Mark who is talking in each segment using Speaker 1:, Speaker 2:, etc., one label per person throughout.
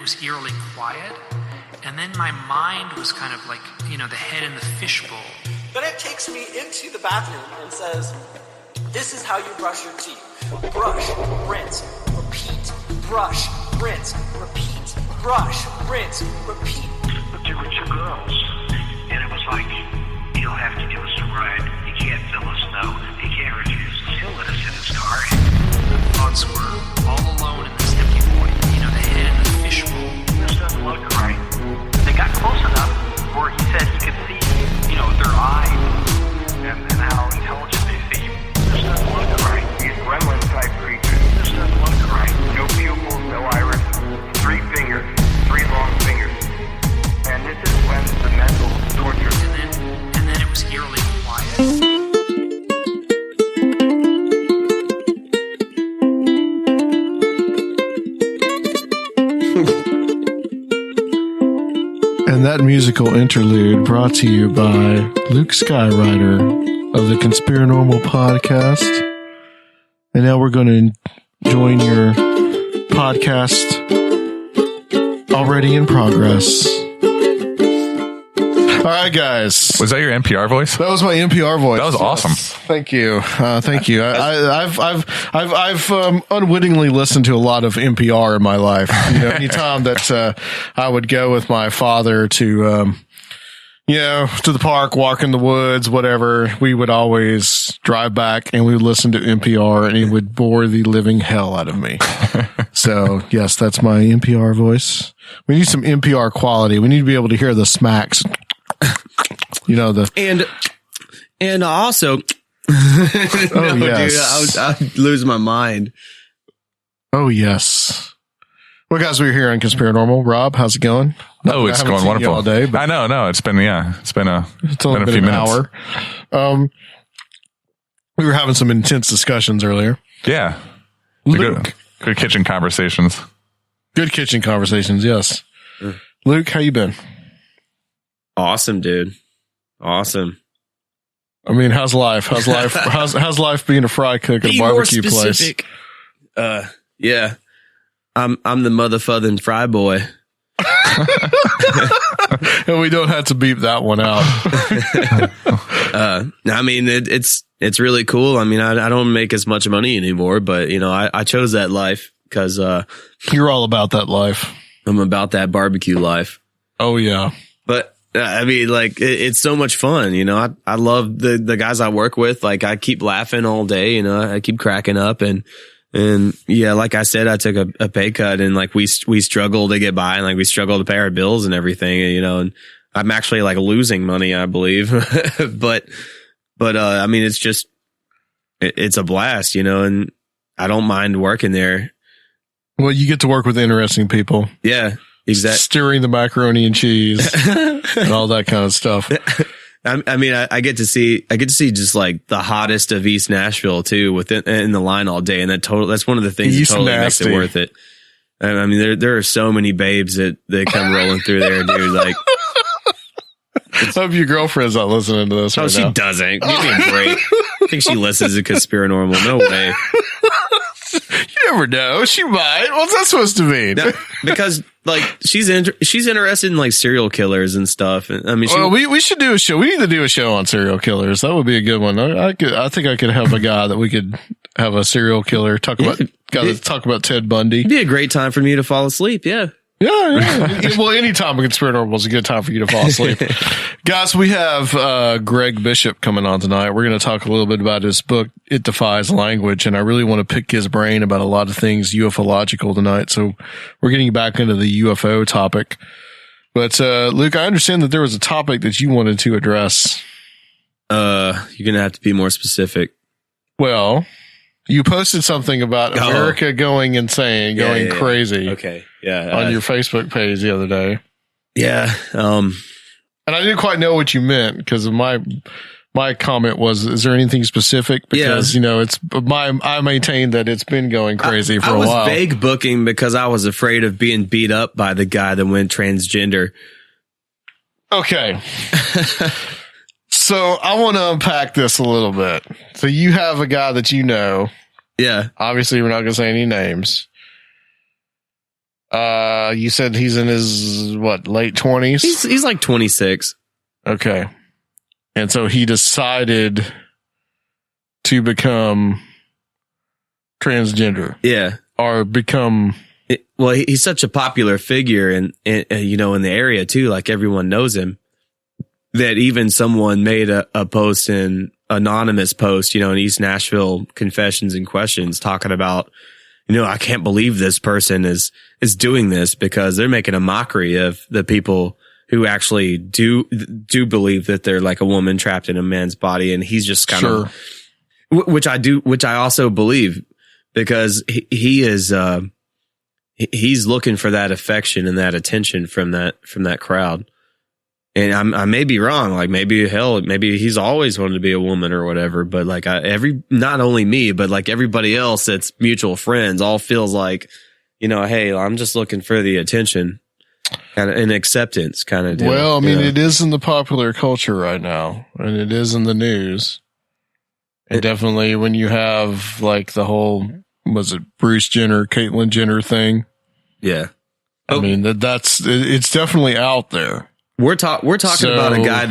Speaker 1: was eerily quiet. And then my mind was kind of like, the head in the fishbowl.
Speaker 2: Then it takes me into the bathroom and says, this is how you brush your teeth. Brush, rinse, repeat. Brush, rinse, repeat. Brush, rinse, repeat.
Speaker 3: But there were 2 girls, and it was like, you'll have to give us a ride. You can't fill us, no. You can't refuse us. He'll let us in his car.
Speaker 1: The thoughts were all alone in this empty void. The head in the fishbowl.
Speaker 3: This doesn't look right. They got close enough where he said he could see, their eyes and how intelligent they seem. This doesn't look right. These gremlin-type creatures. This doesn't look right. No pupils, no iris. 3 fingers. 3 long fingers. And this is when the mental torture.
Speaker 1: And then it was eerily quiet.
Speaker 4: And that musical interlude brought to you by Luke Skywriter of the Conspirinormal podcast. And now we're going to join your podcast already in progress. All right, guys.
Speaker 5: Was that your NPR voice?
Speaker 4: That was my NPR voice.
Speaker 5: That was awesome.
Speaker 4: Thank you. Thank you. I've unwittingly listened to a lot of NPR in my life. Anytime that I would go with my father to the park, walk in the woods, whatever, we would always drive back and we would listen to NPR, and it would bore the living hell out of me. So yes, that's my NPR voice. We need some NPR quality. We need to be able to hear the smacks.
Speaker 6: And also,
Speaker 4: yes.
Speaker 6: dude, I'd lose my mind.
Speaker 4: Oh yes. Well, guys, we're here on Conspirinormal. Rob, how's it going?
Speaker 5: It's going wonderful.
Speaker 4: All day,
Speaker 5: I know. No, it's been a few minutes.
Speaker 4: Hour. We were having some intense discussions earlier.
Speaker 5: Yeah.
Speaker 4: Luke,
Speaker 5: good kitchen conversations.
Speaker 4: Good kitchen conversations. Yes. Luke, how you been?
Speaker 6: Awesome, dude. Awesome.
Speaker 4: I mean, how's life? How's life being a fry cook at a barbecue place?
Speaker 6: Yeah. I'm the motherfucking fry boy.
Speaker 4: And we don't have to beep that one out.
Speaker 6: I mean, it's really cool. I mean, I don't make as much money anymore, but I chose that life because
Speaker 4: you're all about that life.
Speaker 6: I'm about that barbecue life.
Speaker 4: Oh yeah.
Speaker 6: But I mean, like, it's so much fun. I love the guys I work with. Like, I keep laughing all day. I keep cracking up and yeah, like I said, I took a pay cut, and like we struggle to get by, and like we struggle to pay our bills and everything, and I'm actually like losing money, I believe. but I mean, it's a blast, and I don't mind working there.
Speaker 4: Well, you get to work with interesting people.
Speaker 6: Yeah, exactly.
Speaker 4: Stirring the macaroni and cheese and all that kind of stuff.
Speaker 6: I mean, I get to see just like the hottest of East Nashville too, in the line all day, and that's one of the things that totally makes it worth it. I mean, there are so many babes that come rolling through there, dude. Like,
Speaker 4: I hope your girlfriend's not listening to this right now.
Speaker 6: She doesn't. Give me a break. I think she listens to Conspirinormal. No way.
Speaker 4: You never know. She might. What's that supposed to mean?
Speaker 6: No, because like she's interested in like serial killers and stuff. I mean,
Speaker 4: we should do a show. We need to do a show on serial killers. That would be a good one. I think I could have a guy that we could have a serial killer talk about Ted Bundy.
Speaker 6: It'd be a great time for me to fall asleep. Yeah.
Speaker 4: Yeah. Well, any time a Conspirinormal is a good time for you to fall asleep. Guys, we have Greg Bishop coming on tonight. We're going to talk a little bit about his book, It Defies Language, and I really want to pick his brain about a lot of things ufological tonight. So we're getting back into the UFO topic. But Luke, I understand that there was a topic that you wanted to address.
Speaker 6: You're going to have to be more specific.
Speaker 4: Well, you posted something about America going insane, going crazy.
Speaker 6: Okay. Yeah.
Speaker 4: On your Facebook page the other day.
Speaker 6: Yeah.
Speaker 4: And I didn't quite know what you meant because my comment was, is there anything specific? Because, I maintain that it's been going crazy for a while.
Speaker 6: I was vague booking because I was afraid of being beat up by the guy that went transgender.
Speaker 4: Okay. So I want to unpack this a little bit. So you have a guy that you know.
Speaker 6: Yeah.
Speaker 4: Obviously, we're not going to say any names. You said he's in his late 20s?
Speaker 6: He's like 26.
Speaker 4: Okay. And so he decided to become transgender.
Speaker 6: Yeah.
Speaker 4: Or become
Speaker 6: he's such a popular figure in the area too, like everyone knows him, that even someone made a post, an anonymous post, in East Nashville Confessions and Questions, talking about, I can't believe this person is doing this, because they're making a mockery of the people who actually do believe that they're like a woman trapped in a man's body. And he's just kind of, which I also believe, because he is, he's looking for that affection and that attention from that crowd. And I may be wrong. Like maybe he's always wanted to be a woman or whatever. But like not only me, but like everybody else that's mutual friends all feels like, hey, I'm just looking for the attention kind of an acceptance kind of deal.
Speaker 4: Well, I mean, it is in the popular culture right now, and it is in the news. And definitely when you have like the whole, was it Bruce Jenner, Caitlyn Jenner thing?
Speaker 6: Yeah.
Speaker 4: I mean, it's definitely out there.
Speaker 6: We're talking about a guy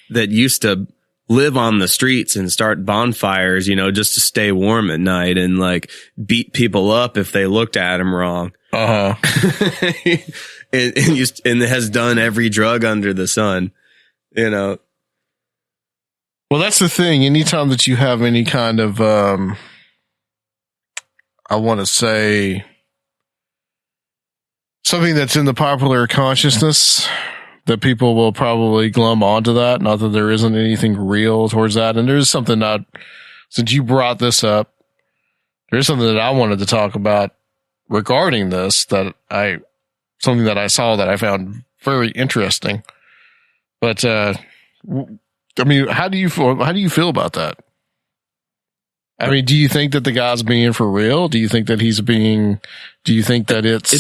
Speaker 6: that used to live on the streets and start bonfires, just to stay warm at night, and like beat people up if they looked at him wrong. and has done every drug under the sun, Well,
Speaker 4: that's the thing. Anytime that you have any kind of, I want to say something that's in the popular consciousness, that people will probably glom onto that. Not that there isn't anything real towards that. And there's something since you brought this up, there's something that I wanted to talk about regarding this, something that I saw that I found very interesting. But, I mean, how do you feel about that? I mean, do you think that the guy's being for real? Do you think that it's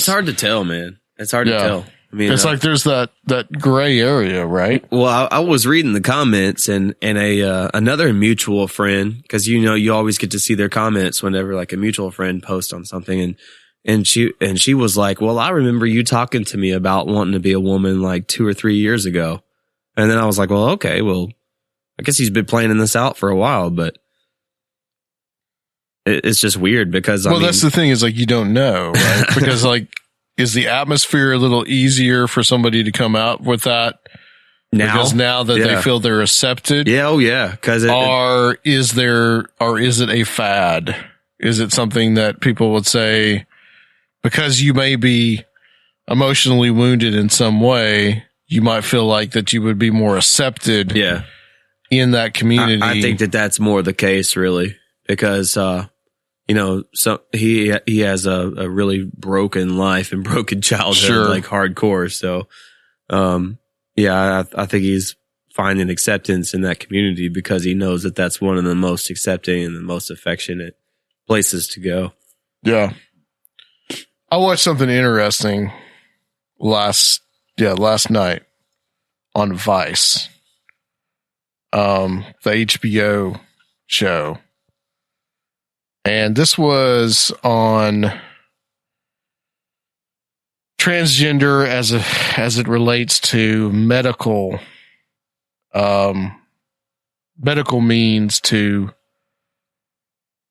Speaker 6: hard to tell, man. It's hard to tell. I mean,
Speaker 4: it's like there's that gray area, right?
Speaker 6: Well, I was reading the comments, and another mutual friend, because you always get to see their comments whenever like a mutual friend posts on something, and she was like, well, I remember you talking to me about wanting to be a woman like 2 or 3 years ago, and then I was like, well, okay, well, I guess he's been planning this out for a while, but it's just weird because
Speaker 4: that's the thing, is like you don't know, right? Because like, is the atmosphere a little easier for somebody to come out with that because now that they feel they're accepted?
Speaker 6: Yeah, oh yeah, because
Speaker 4: or is it a fad? Is it something that people would say, because you may be emotionally wounded in some way, you might feel like that you would be more accepted in that community?
Speaker 6: I think that's more the case, really, because so he has a really broken life and broken childhood, like hardcore. So, I think he's finding acceptance in that community because he knows that that's one of the most accepting and the most affectionate places to go.
Speaker 4: Yeah. I watched something interesting last night on Vice, the HBO show. And this was on transgender as it relates to medical means to,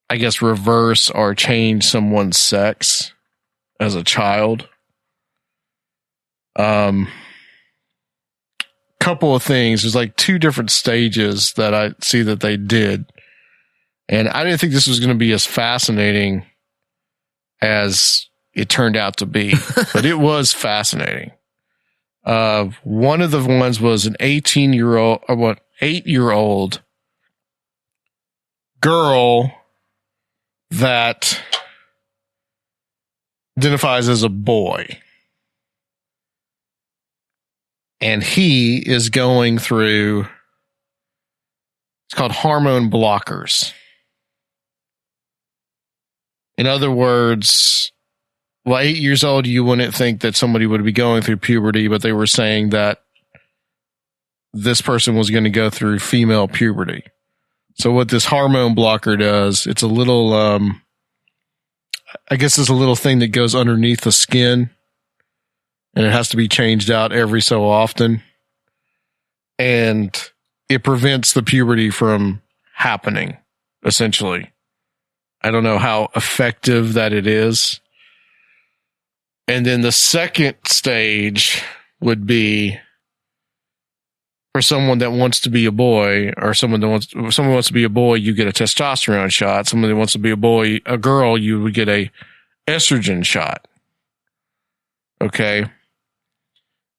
Speaker 4: I guess, reverse or change someone's sex as a child. Couple of things. There's like 2 different stages that I see that they did. And I didn't think this was going to be as fascinating as it turned out to be, but it was fascinating. One of the ones was an 8-year-old girl that identifies as a boy. And he is going through, it's called hormone blockers. In other words, 8 years old, you wouldn't think that somebody would be going through puberty, but they were saying that this person was going to go through female puberty. So what this hormone blocker does, it's a little, I guess it's a little thing that goes underneath the skin and it has to be changed out every so often. And it prevents the puberty from happening, essentially. I don't know how effective that it is. And then the second stage would be for someone that wants to be a boy, or someone wants to be a boy, you get a testosterone shot. Someone that wants to be a girl, you would get a estrogen shot. Okay.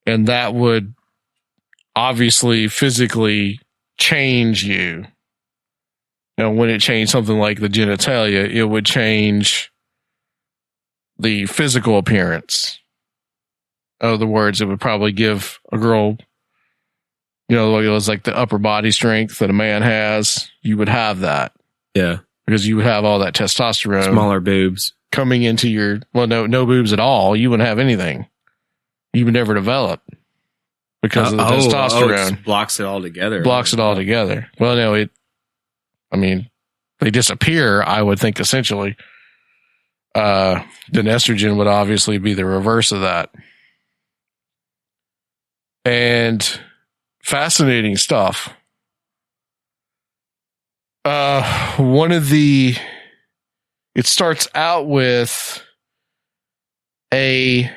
Speaker 4: And that would obviously physically change you. Now, when it changed something like the genitalia, it would change the physical appearance. In other words, it would probably give a girl, it was like the upper body strength that a man has. You would have that.
Speaker 6: Yeah.
Speaker 4: Because you would have all that testosterone.
Speaker 6: Smaller boobs.
Speaker 4: Coming into no boobs at all. You wouldn't have anything. You would never develop. Because of the testosterone.
Speaker 6: It blocks it all together.
Speaker 4: Blocks it all together. Well, no, they disappear, I would think, essentially. Then estrogen would obviously be the reverse of that. And fascinating stuff. It starts out with a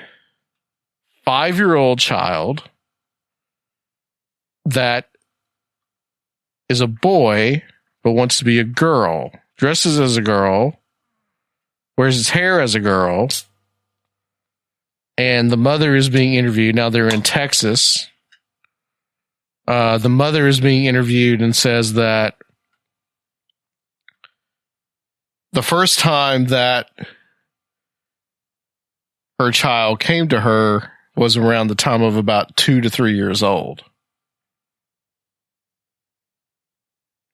Speaker 4: 5-year-old child that is a boy but wants to be a girl, dresses as a girl, wears his hair as a girl, and the mother is being interviewed. Now they're in Texas. The mother is being interviewed and says that the first time that her child came to her was around the time of about 2 to 3 years old.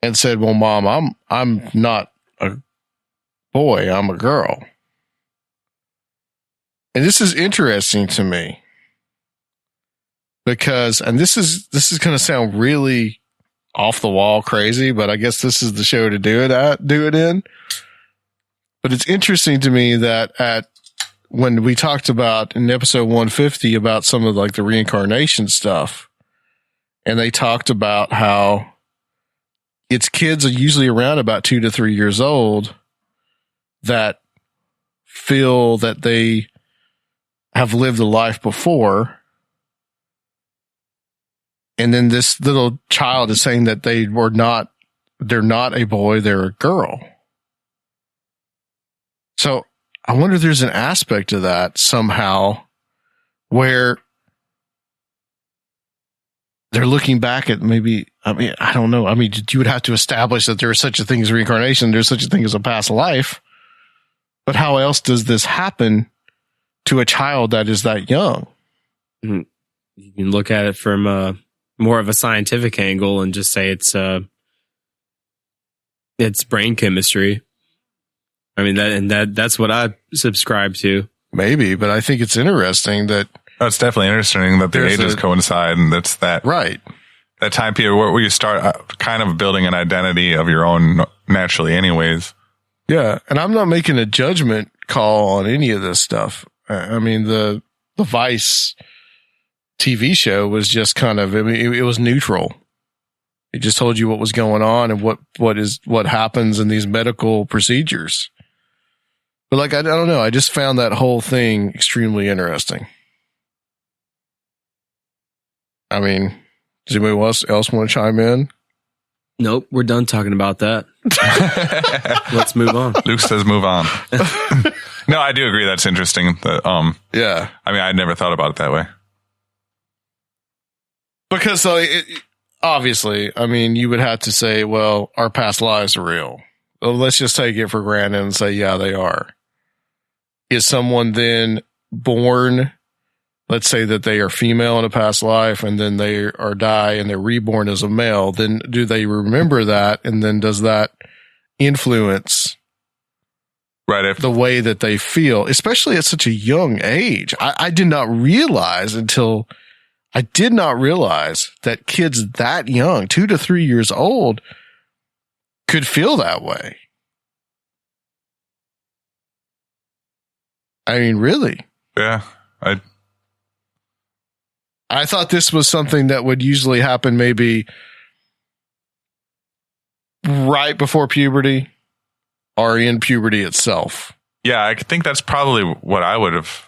Speaker 4: And said, "Well, Mom, I'm not a boy, I'm a girl." And this is interesting to me because, and this is going to sound really off the wall crazy, but I guess this is the show to do it in. But it's interesting to me that when we talked about in episode 150 about some of like the reincarnation stuff, and they talked about how its kids are usually around about 2 to 3 years old that feel that they have lived a life before. And then this little child is saying that they're not a boy, they're a girl. So I wonder if there's an aspect of that somehow where they're looking back at I don't know. You would have to establish that there is such a thing as reincarnation. There's such a thing as a past life. But how else does this happen to a child that is that young?
Speaker 6: You can look at it from more of a scientific angle and just say it's brain chemistry. I mean, that's what I subscribe to.
Speaker 4: Maybe, but I think it's interesting that
Speaker 5: it's definitely interesting that the ages coincide, and that's that
Speaker 4: right.
Speaker 5: That time period where you start kind of building an identity of your own naturally, anyways.
Speaker 4: Yeah, and I'm not making a judgment call on any of this stuff. I mean, the Vice TV show was just kind of, it was neutral. It just told you what was going on and what happens in these medical procedures. But like, I don't know. I just found that whole thing extremely interesting. I mean, does anybody else want to chime in?
Speaker 6: Nope, we're done talking about that. Let's move on.
Speaker 5: Luke says move on. No, I do agree. That's interesting.
Speaker 4: Yeah.
Speaker 5: I mean, I'd never thought about it that way.
Speaker 4: Because obviously, I mean, you would have to say, well, our past lives are real. Well, let's just take it for granted and say, yeah, they are. Is someone then born, let's say that they are female in a past life and then they are die and they're reborn as a male, then do they remember that? And then does that influence the way that they feel, especially at such a young age? I did not realize that kids that young, 2 to 3 years old, could feel that way. I mean, really?
Speaker 5: Yeah.
Speaker 4: I thought this was something that would usually happen maybe right before puberty or in puberty itself.
Speaker 5: Yeah, I think that's probably what I would have.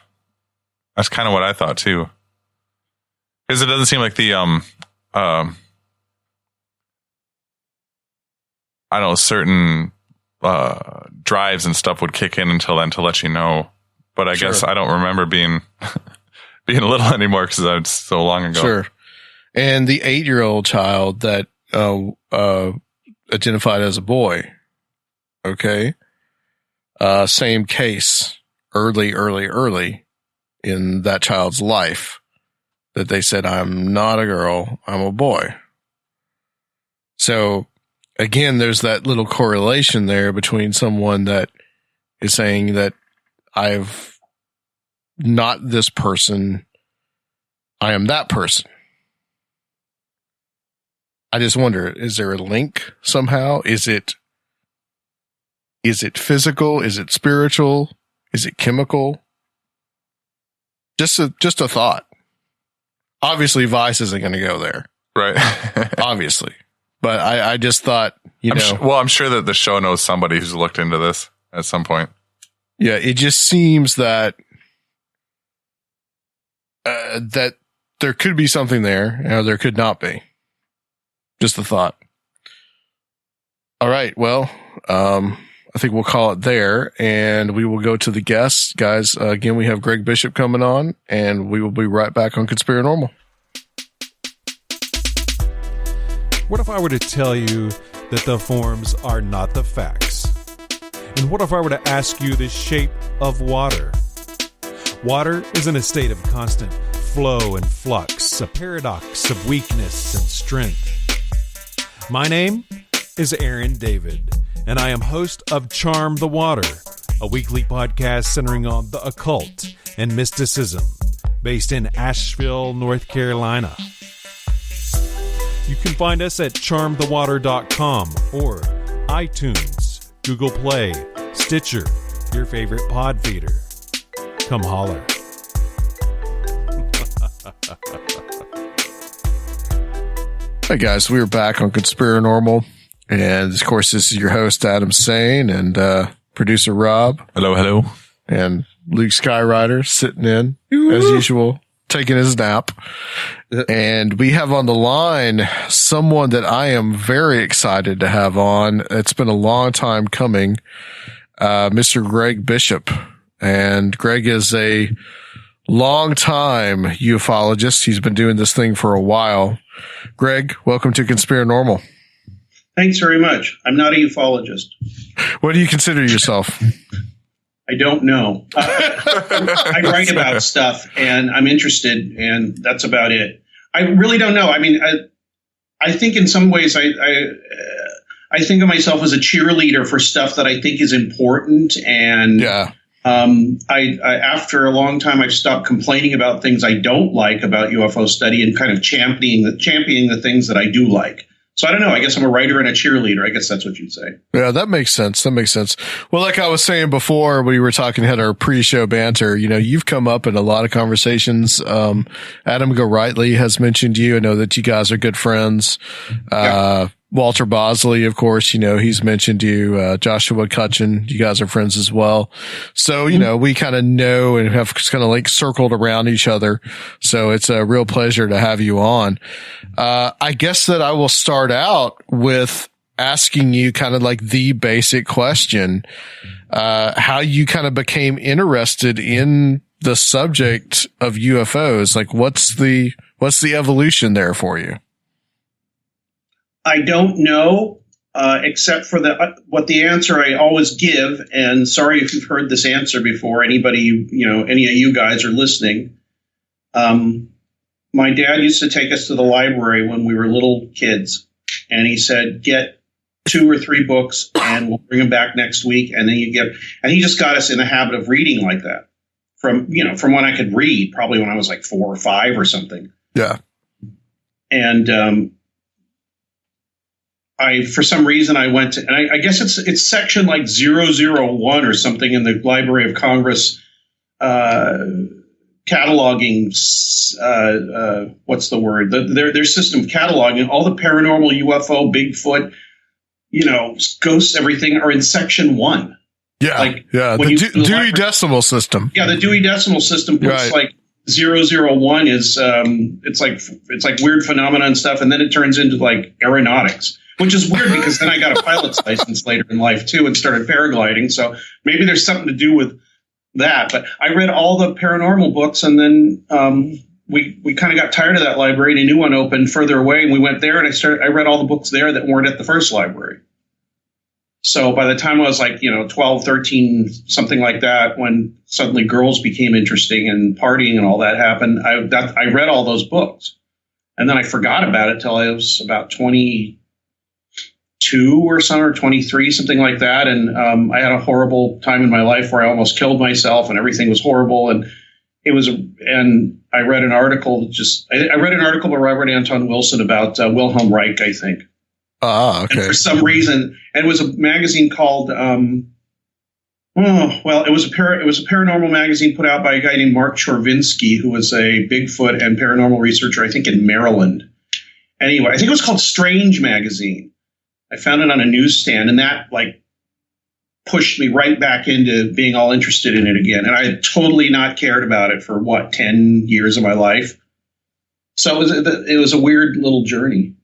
Speaker 5: That's kind of what I thought too. Because it doesn't seem like the I don't know, certain drives and stuff would kick in until then to let you know. But I guess I don't remember being little anymore because that's so long ago.
Speaker 4: Sure. And the 8-year-old child that identified as a boy. Okay. Same case. Early in that child's life that they said, I'm not a girl, I'm a boy. So again, there's that little correlation there between someone that is saying that I've not this person, I am that person. I just wonder, is there a link somehow? Is it physical? Is it spiritual? Is it chemical? Just a thought. Obviously, Vice isn't going to go there.
Speaker 5: Right.
Speaker 4: Obviously. But I just thought,
Speaker 5: I'm sure that the show knows somebody who's looked into this at some point.
Speaker 4: Yeah, it just seems that that there could be something there, or there could not be. Just a thought. All right, well, I think we'll call it there, and we will go to the guests. Guys, again, we have Greg Bishop coming on, and we will be right back on Conspirinormal.
Speaker 7: What if I were to tell you that the forms are not the facts? And what if I were to ask you the shape of water? Water is in a state of constant flow and flux, a paradox of weakness and strength. My name is Aaron David, and I am host of Charm the Water, a weekly podcast centering on the occult and mysticism, based in Asheville, North Carolina. You can find us at charmthewater.com or iTunes, Google Play, Stitcher, your favorite pod feeder. Come holler.
Speaker 4: Hey guys, we're back on Conspirinormal, and of course this is your host Adam Sane and producer Rob.
Speaker 5: Hello.
Speaker 4: And Luke Skyrider sitting in as usual, taking his nap. And we have on the line someone that I am very excited to have on. It's been a long time coming, Mr. Greg Bishop. And Greg is a long-time ufologist. He's been doing this thing for a while. Greg, welcome to Conspirinormal.
Speaker 8: Thanks very much. I'm not a ufologist.
Speaker 4: What do you consider yourself?
Speaker 8: I don't know. I write about stuff, and I'm interested, and that's about it. I really don't know. I mean, I think in some ways I think of myself as a cheerleader for stuff that I think is important, and I after a long time I've stopped complaining about things I don't like about UFO study and kind of championing the things that I do like. So I don't know. I guess I'm a writer and a cheerleader. I guess that's what you'd say.
Speaker 4: Yeah, that makes sense. Well, like I was saying before, we were talking, had our pre-show banter. You know, you've come up in a lot of conversations. Adam Gorightly has mentioned you. I know that you guys are good friends. Walter Bosley, of course, you know, he's mentioned you. Joshua Cutchin, you guys are friends as well. So, you know, we kind of know and have kind of like circled around each other. So it's a real pleasure to have you on. I guess that I will start out with asking you kind of like the basic question, how you kind of became interested in the subject of UFOs. Like what's the evolution there for you?
Speaker 8: I don't know, except for what the answer I always give. And sorry if you've heard this answer before. Anybody, you know, any of you guys are listening. My dad used to take us to the library when we were little kids, and he said, "Get 2 or 3 books, and we'll bring them back next week." And then and he just got us in the habit of reading like that from when I could read, probably when I was like 4 or 5 or something.
Speaker 4: Yeah.
Speaker 8: And for some reason I went to, and I guess it's section like 001 or something in the Library of Congress cataloging, what's the word? Their system of cataloging, all the paranormal, UFO, Bigfoot, ghosts, everything are in section 1.
Speaker 4: Yeah. The Dewey Decimal System.
Speaker 8: Yeah, the Dewey Decimal System puts
Speaker 4: Right.
Speaker 8: 001 is it's like weird phenomena and stuff, and then it turns into like aeronautics, which is weird because then I got a pilot's license later in life too and started paragliding. So maybe there's something to do with that. But I read all the paranormal books, and then we kind of got tired of that library, and a new one opened further away, and we went there, and I read all the books there that weren't at the first library. So by the time I was 12, 13, something like that, when suddenly girls became interesting and partying and all that happened, I read all those books. And then I forgot about it till I was about 22 or something, or 23, something like that. And I had a horrible time in my life where I almost killed myself and everything was horrible. And I read an article I read an article by Robert Anton Wilson about Wilhelm Reich, I think.
Speaker 4: Okay.
Speaker 8: And for some reason, and it was a magazine called, it was a paranormal magazine put out by a guy named Mark Chorvinsky, who was a Bigfoot and paranormal researcher, I think in Maryland. Anyway, I think it was called Strange Magazine. I found it on a newsstand, and that pushed me right back into being all interested in it again. And I had totally not cared about it for 10 years of my life. So it was a weird little journey.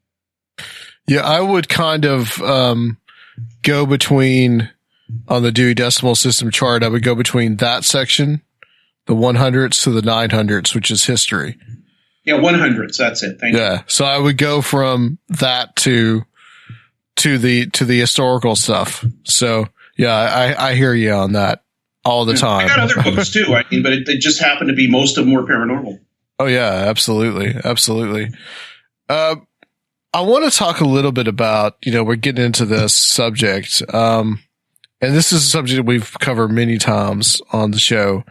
Speaker 4: Yeah, I would kind of go between, on the Dewey Decimal System chart, I would go between that section, the 100s to the 900s, which is history.
Speaker 8: Yeah, 100s, that's it. Thank you.
Speaker 4: Yeah, so I would go from that to the historical stuff. So, yeah, I hear you on that all the time.
Speaker 8: I got other books too, but it just happened to be most of them were paranormal.
Speaker 4: Oh, yeah, absolutely. Absolutely. I want to talk a little bit about, we're getting into this subject. And this is a subject we've covered many times on the show.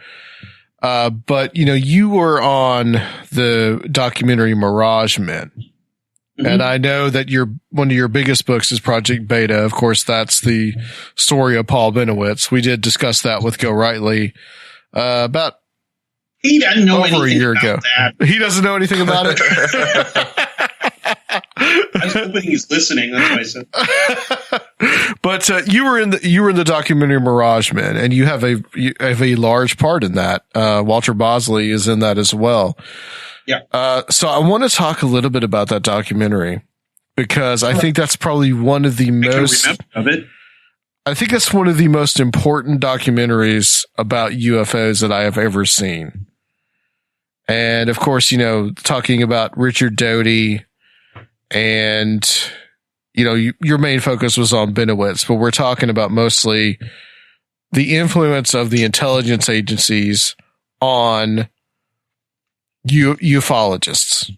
Speaker 4: But, you were on the documentary Mirage Men. Mm-hmm. And I know that one of your biggest books is Project Beta. Of course, that's the story of Paul Benowitz. We did discuss that with Go Rightly, about
Speaker 8: he doesn't know
Speaker 4: over a year ago.
Speaker 8: That.
Speaker 4: He doesn't know anything about it.
Speaker 8: I was hoping he's listening. That's what I said.
Speaker 4: But you were in the documentary Mirage Men, and you have a large part in that. Walter Bosley is in that as well.
Speaker 8: Yeah.
Speaker 4: So I want to talk a little bit about that documentary because I think that's probably one of the most.
Speaker 8: I can remember of it.
Speaker 4: I think that's one of the most important documentaries about UFOs that I have ever seen. And of course, talking about Richard Doty. And, your main focus was on Benowitz, but we're talking about mostly the influence of the intelligence agencies on ufologists.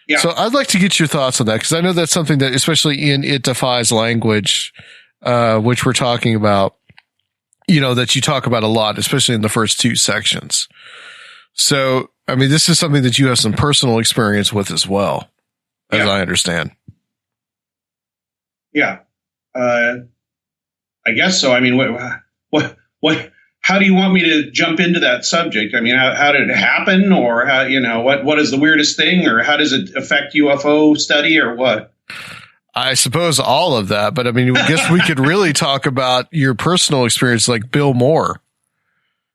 Speaker 8: Yeah.
Speaker 4: So I'd like to get your thoughts on that, because I know that's something that, especially in It Defies language, which we're talking about, that you talk about a lot, especially in the first 2 sections. So, I mean, this is something that you have some personal experience with as well. As I understand.
Speaker 8: Yeah. I guess so. I mean, what, how do you want me to jump into that subject? I mean, how did it happen, or how, what is the weirdest thing, or how does it affect UFO study, or what?
Speaker 4: I suppose all of that, but I mean, I guess we could really talk about your personal experience, like Bill Moore.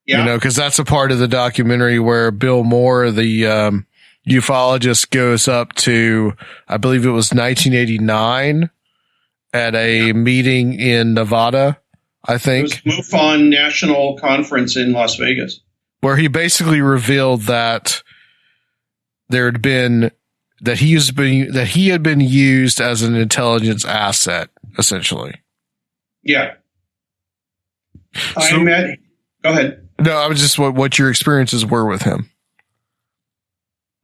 Speaker 8: Yeah.
Speaker 4: Because that's a part of the documentary where Bill Moore, the, ufologist, goes up to, I believe it was 1989 at a meeting in Nevada, I think.
Speaker 8: It was MUFON National Conference in Las Vegas.
Speaker 4: Where he basically revealed that he had been used as an intelligence asset, essentially.
Speaker 8: Yeah.
Speaker 4: So,
Speaker 8: go ahead.
Speaker 4: No, I was just what your experiences were with him.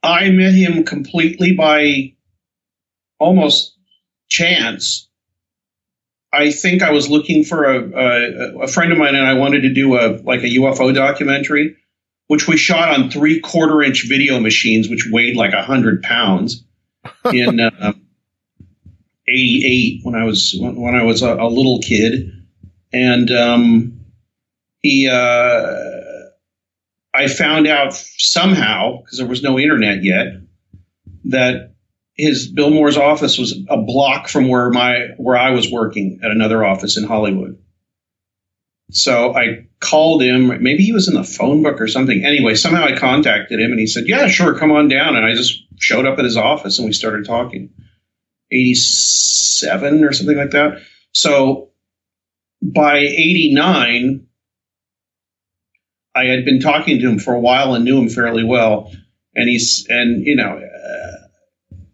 Speaker 8: I met him completely by almost chance. I think I was looking for a friend of mine, and I wanted to do a UFO documentary, which we shot on 3/4-inch video machines, which weighed like 100 pounds in '88 when I was a little kid, and I found out somehow, because there was no internet yet, that Bill Moore's office was a block from where I was working at another office in Hollywood. So I called him. Maybe he was in the phone book or something. Anyway, somehow I contacted him, and he said, "Yeah, sure, come on down." And I just showed up at his office, and we started talking. 87 or something like that. So by 89, I had been talking to him for a while and knew him fairly well. And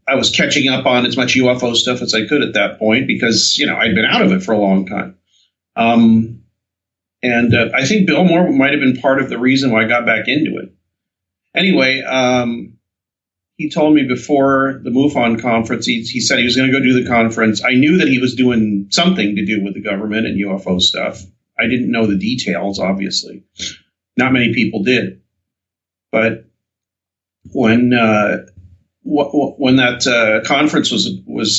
Speaker 8: I was catching up on as much UFO stuff as I could at that point because, I'd been out of it for a long time. And I think Bill Moore might have been part of the reason why I got back into it. Anyway, he told me before the MUFON conference, he said he was going to go do the conference. I knew that he was doing something to do with the government and UFO stuff. I didn't know the details, obviously. Not many people did. But when that conference was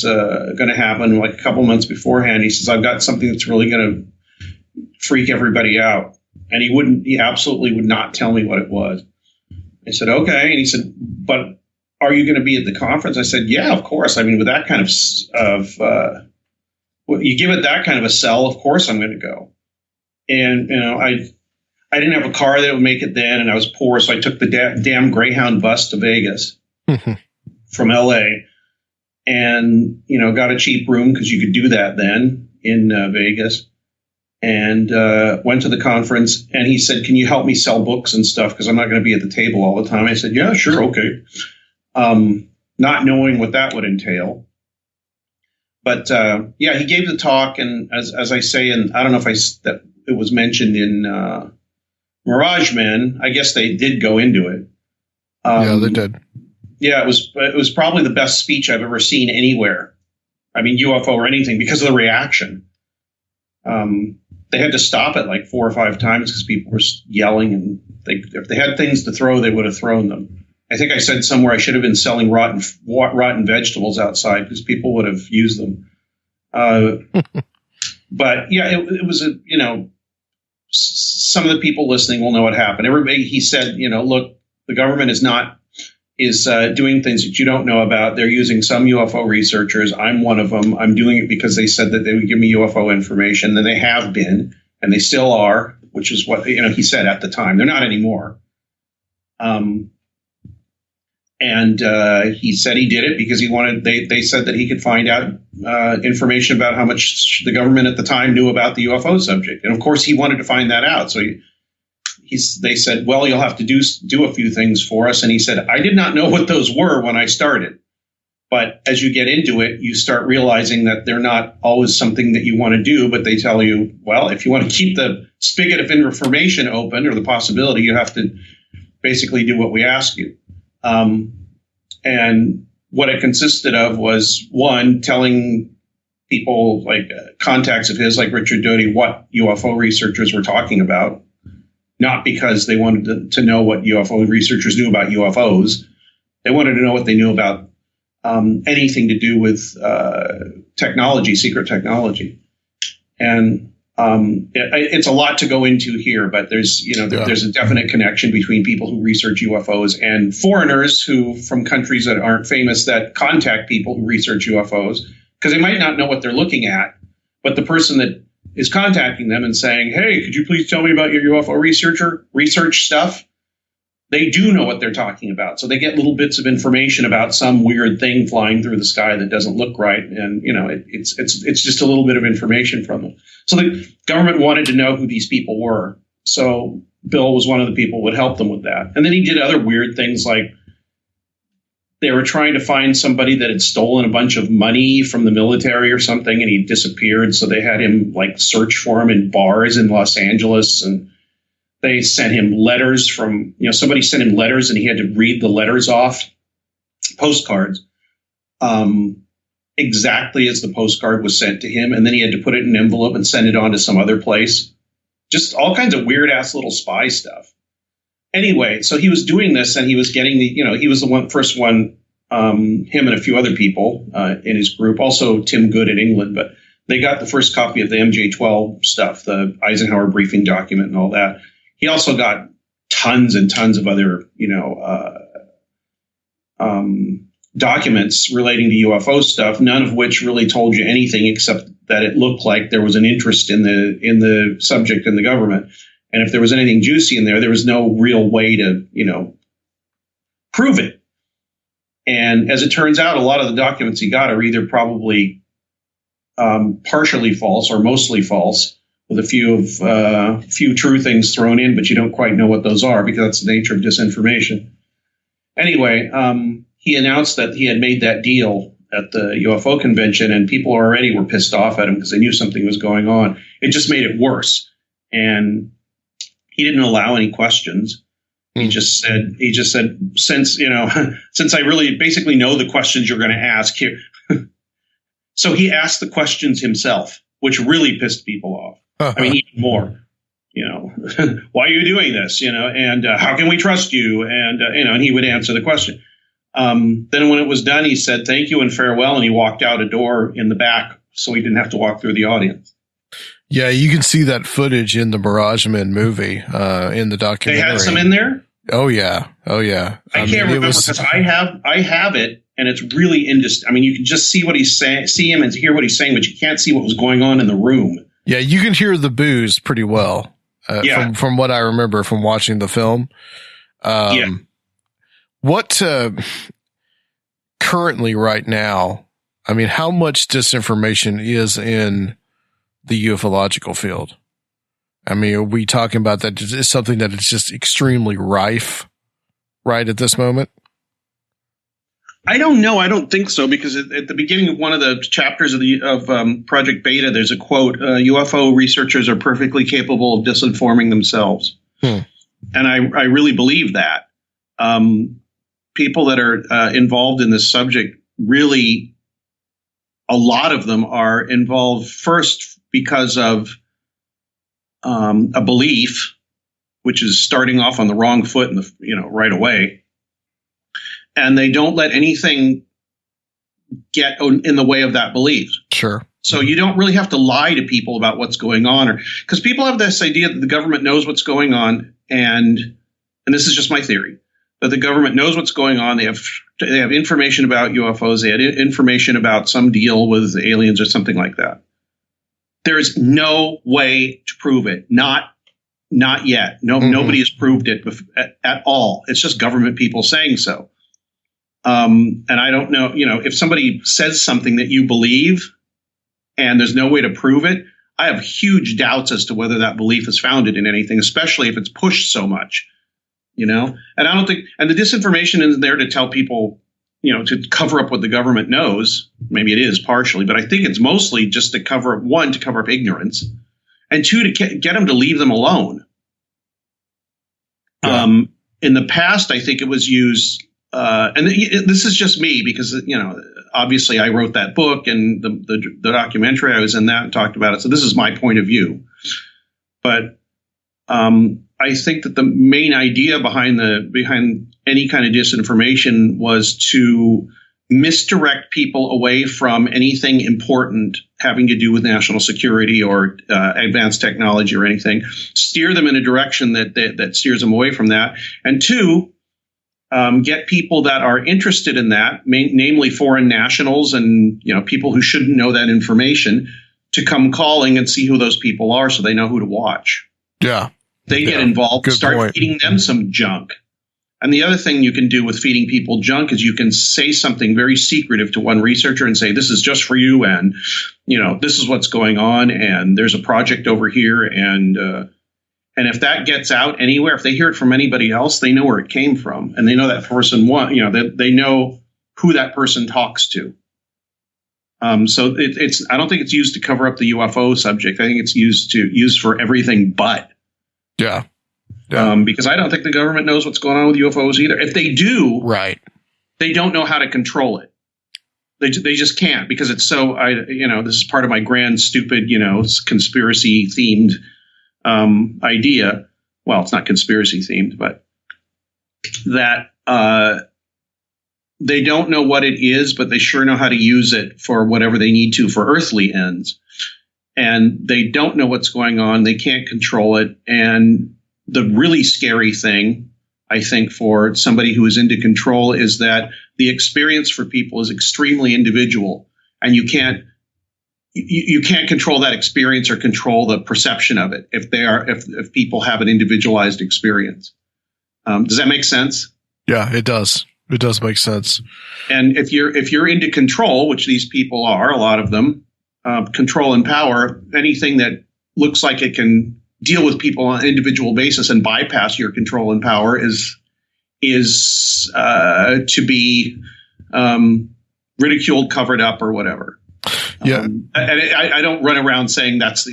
Speaker 8: going to happen, like a couple months beforehand, he says, "I've got something that's really going to freak everybody out." And he absolutely would not tell me what it was. I said, "Okay." And he said, "But are you going to be at the conference?" I said, "Yeah, of course. I mean, with that kind of you give it that kind of a sell, of course I'm going to go." And, I didn't have a car that would make it then, and I was poor, so I took the damn Greyhound bus to Vegas from LA and, got a cheap room because you could do that then in Vegas. And went to the conference, and he said, "Can you help me sell books and stuff? Because I'm not going to be at the table all the time." I said, "Yeah, sure, okay." Not knowing what that would entail. But yeah, he gave the talk, and as I say, and I don't know if that it was mentioned in Mirage Men. I guess they did go into it.
Speaker 4: Yeah, they did.
Speaker 8: Yeah, it was probably the best speech I've ever seen anywhere. I mean, UFO or anything, because of the reaction. They had to stop it like 4 or 5 times because people were yelling, and if they had things to throw, they would have thrown them. I think I said somewhere I should have been selling rotten vegetables outside because people would have used them. But yeah, it was some of the people listening will know what happened. Everybody, he said, look, the government is doing things that you don't know about. They're using some UFO researchers. I'm one of them. I'm doing it because they said that they would give me UFO information. And they have been, and they still are, which is what, he said at the time. They're not anymore. And he said he did it because he wanted, they said that he could find out information about how much the government at the time knew about the UFO subject. And of course he wanted to find that out. So they said, "Well, you'll have to do a few things for us." And he said, "I did not know what those were when I started. But as you get into it, you start realizing that they're not always something that you want to do. But they tell you, well, if you want to keep the spigot of information open or the possibility, you have to basically do what we ask you." And what it consisted of was, one, telling people like contacts of his, like Richard Doty, what UFO researchers were talking about. Not because they wanted to know what UFO researchers knew about UFOs. They wanted to know what they knew about anything to do with technology, secret technology. And it's a lot to go into here, but there's a definite connection between people who research UFOs and foreigners who from countries that aren't famous that contact people who research UFOs because they might not know what they're looking at, but the person that is contacting them and saying, "Hey, could you please tell me about your UFO research stuff?" They do know what they're talking about. So they get little bits of information about some weird thing flying through the sky that doesn't look right. And, it's just a little bit of information from them. So the government wanted to know who these people were. So Bill was one of the people who would help them with that. And then he did other weird things like they were trying to find somebody that had stolen a bunch of money from the military or something, and he disappeared. So they had him like search for him in bars in Los Angeles, and they sent him letters from, somebody sent him letters and he had to read the letters off, postcards, exactly as the postcard was sent to him. And then he had to put it in an envelope and send it on to some other place. Just all kinds of weird ass little spy stuff. Anyway, so he was doing this and he was getting he was the first one, him and a few other people in his group, also Tim Good in England, but they got the first copy of the MJ-12 stuff, the Eisenhower briefing document and all that. He also got tons and tons of other, documents relating to UFO stuff, none of which really told you anything except that it looked like there was an interest in the subject in the government. And if there was anything juicy in there was no real way to, prove it. And as it turns out, a lot of the documents he got are either probably partially false or mostly false, with a few true things thrown in, but you don't quite know what those are because that's the nature of disinformation. Anyway, he announced that he had made that deal at the UFO convention, and people already were pissed off at him because they knew something was going on. It just made it worse. And he didn't allow any questions. He just said, since I really basically know the questions you're going to ask here. So he asked the questions himself, which really pissed people off. I mean, even more. Why are you doing this? And how can we trust you? And and he would answer the question. Then when it was done, he said thank you and farewell, and he walked out a door in the back, so he didn't have to walk through the audience.
Speaker 4: Yeah, you can see that footage in the Mirage Men movie, in the documentary.
Speaker 8: They had some in there?
Speaker 4: Oh yeah. I
Speaker 8: can't remember because I have it, and it's really indistinct. I mean, you can just see what he's saying, see him and hear what he's saying, but you can't see what was going on in the room.
Speaker 4: Yeah, you can hear the booze pretty well. From what I remember from watching the film. What currently right now, I mean, how much disinformation is in the ufological field? I mean, are we talking about that? Is it something that is just extremely rife right at this moment?
Speaker 8: I don't know. I don't think so, because at the beginning of one of the chapters of Project Beta, there's a quote: "UFO researchers are perfectly capable of disinforming themselves," and I really believe that. People that are involved in this subject, really, a lot of them are involved first because of a belief, which is starting off on the wrong foot right away. And they don't let anything get in the way of that belief.
Speaker 4: Sure.
Speaker 8: So you don't really have to lie to people about what's going on, because people have this idea that the government knows what's going on, and this is just my theory, that the government knows what's going on. They have information about UFOs. They had information about some deal with aliens or something like that. There is no way to prove it. Not yet. No, Nobody has proved it at all. It's just government people saying so. And I don't know, if somebody says something that you believe and there's no way to prove it, I have huge doubts as to whether that belief is founded in anything, especially if it's pushed so much, and I don't think, and the disinformation isn't there to tell people, to cover up what the government knows. Maybe it is partially, but I think it's mostly just to cover up ignorance, and two, to get them to leave them alone. Yeah. In the past, I think it was used, and this is just me because, obviously I wrote that book and the documentary I was in that and talked about it. So this is my point of view. But I think that the main idea behind any kind of disinformation was to misdirect people away from anything important having to do with national security or advanced technology or anything, steer them in a direction that steers them away from that. And two, get people that are interested in that, namely foreign nationals and people who shouldn't know that information, to come calling and see who those people are so they know who to watch.
Speaker 4: Yeah.
Speaker 8: They get involved, start feeding them some junk. And the other thing you can do with feeding people junk is you can say something very secretive to one researcher and say, this is just for you, and this is what's going on, and there's a project over here, and if that gets out anywhere, if they hear it from anybody else, they know where it came from, and they know that person they know who that person talks to. So I don't think it's used to cover up the UFO subject. I think it's used for everything but.
Speaker 4: Yeah.
Speaker 8: Because I don't think the government knows what's going on with UFOs either. If they do,
Speaker 4: right, they
Speaker 8: don't know how to control it. They just can't, because it's so, this is part of my grand, stupid, conspiracy themed idea. Well, it's not conspiracy themed, but that they don't know what it is, but they sure know how to use it for whatever they need to for earthly ends. And they don't know what's going on. They can't control it. And the really scary thing, I think, for somebody who is into control is that the experience for people is extremely individual, and you can't control that experience or control the perception of it if people have an individualized experience. Does that make sense?
Speaker 4: Yeah, it does. It does make sense.
Speaker 8: And if you're into control, which these people are, a lot of them, control and power, anything that looks like it can deal with people on an individual basis and bypass your control and power is to be ridiculed, covered up, or whatever.
Speaker 4: Yeah,
Speaker 8: I don't run around saying that's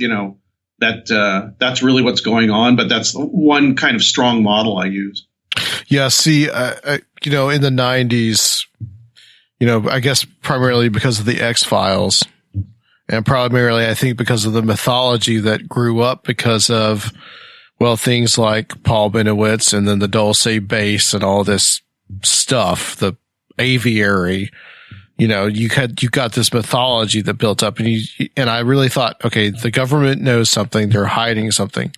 Speaker 8: that's really what's going on, but that's one kind of strong model I use.
Speaker 4: Yeah. See, in the 90s, I guess primarily because of the X-Files, and primarily I think because of the mythology that grew up because of, well, things like Paul Benowitz and then the Dulce bass and all this stuff, the aviary. You got this mythology that built up, and I really thought, okay, the government knows something, they're hiding something.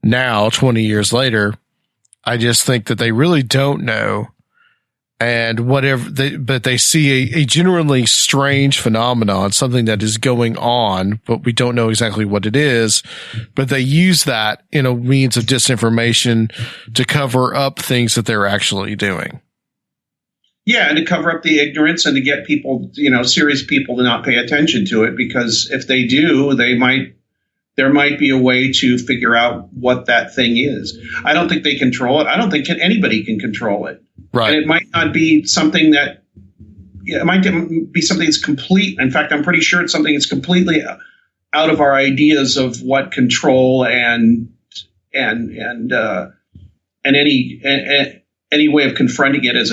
Speaker 4: Now, 20 years later, I just think that they really don't know, and but they see a generally strange phenomenon, something that is going on, but we don't know exactly what it is. But they use that in a means of disinformation to cover up things that they're actually doing.
Speaker 8: Yeah, and to cover up the ignorance and to get people, serious people to not pay attention to it, because if they do, there might be a way to figure out what that thing is. I don't think they control it. I don't think anybody can control it.
Speaker 4: Right.
Speaker 8: And it might not be something that, it might be something that's complete. In fact, I'm pretty sure it's something that's completely out of our ideas of what control and any way of confronting it as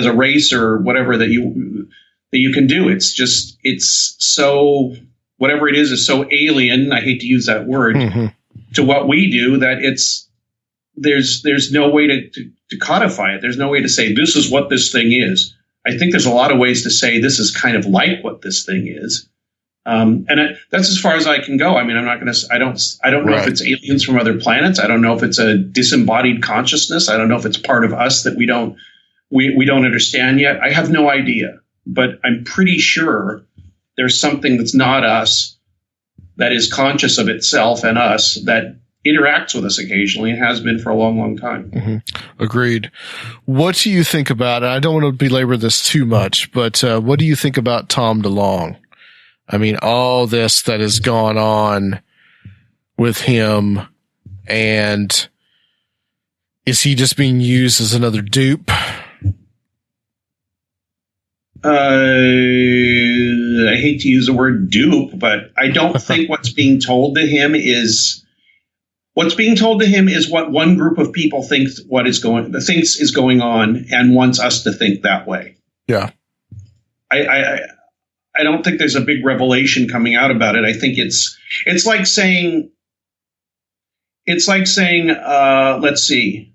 Speaker 8: a race or whatever that you can do. It's so, whatever it is so alien, I hate to use that word, to what we do, that there's no way to codify it. There's no way to say this is what this thing is. I think there's a lot of ways to say this is kind of like what this thing is. That's as far as I can go. I mean, I don't know if it's aliens from other planets. I don't know if it's a disembodied consciousness. I don't know if it's part of us that we don't understand yet. I have no idea, but I'm pretty sure there's something that's not us, that is conscious of itself and us, that interacts with us occasionally and has been for a long, long time.
Speaker 4: Mm-hmm. Agreed. What do you think about it? I don't want to belabor this too much, but what do you think about Tom DeLonge? I mean, all this that has gone on with him, and is he just being used as another dupe?
Speaker 8: I hate to use the word dupe, but I don't think what's being told to him is what one group of people thinks is going on and wants us to think that way.
Speaker 4: Yeah.
Speaker 8: I don't think there's a big revelation coming out about it. I think it's like saying, let's see,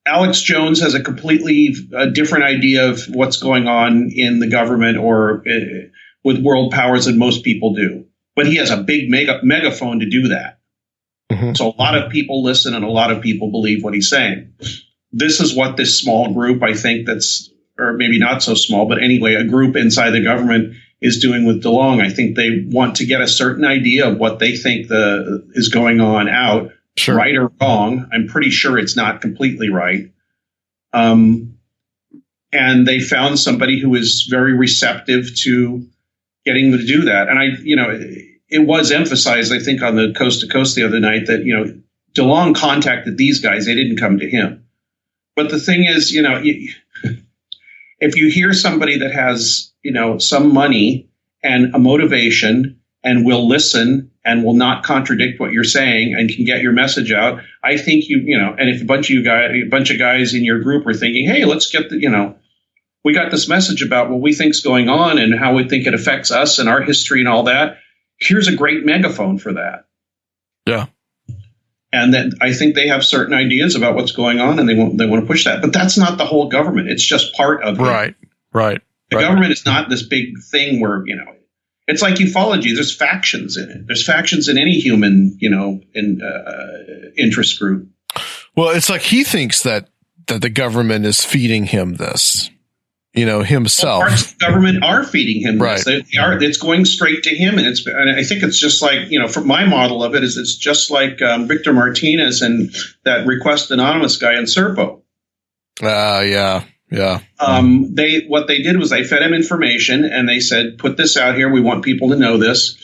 Speaker 8: Alex Jones has a completely different idea of what's going on in the government or with world powers than most people do, but he has a big megaphone to do that. Mm-hmm. So a lot of people listen and a lot of people believe what he's saying. This is what this small group, I think or maybe not so small, but anyway, a group inside the government is doing with DeLonge. I think they want to get a certain idea of what they think is going on out, sure, right or wrong. I'm pretty sure it's not completely right. And they found somebody who is very receptive to getting them to do that. And it was emphasized, I think, on the Coast to Coast the other night that, DeLonge contacted these guys. They didn't come to him. But the thing is, if you hear somebody that has, some money and a motivation and will listen and will not contradict what you're saying and can get your message out, I think and if a bunch of guys in your group are thinking, hey, let's get we got this message about what we think's going on and how we think it affects us and our history and all that. Here's a great megaphone for that.
Speaker 4: Yeah.
Speaker 8: And then I think they have certain ideas about what's going on and they want to push that. But that's not the whole government. It's just part of it.
Speaker 4: Right.
Speaker 8: The government is not this big thing where, It's like ufology. There's factions in it. There's factions in any human, interest group.
Speaker 4: Well, it's like he thinks that the government is feeding him this, himself.
Speaker 8: Well, parts of the government are feeding him
Speaker 4: right.
Speaker 8: this. It's going straight to him, and I think it's just like, for my model of it is it's just like Victor Martinez and that Request Anonymous guy in Serpo.
Speaker 4: Yeah.
Speaker 8: What they did was they fed him information and they said, put this out here. We want people to know this.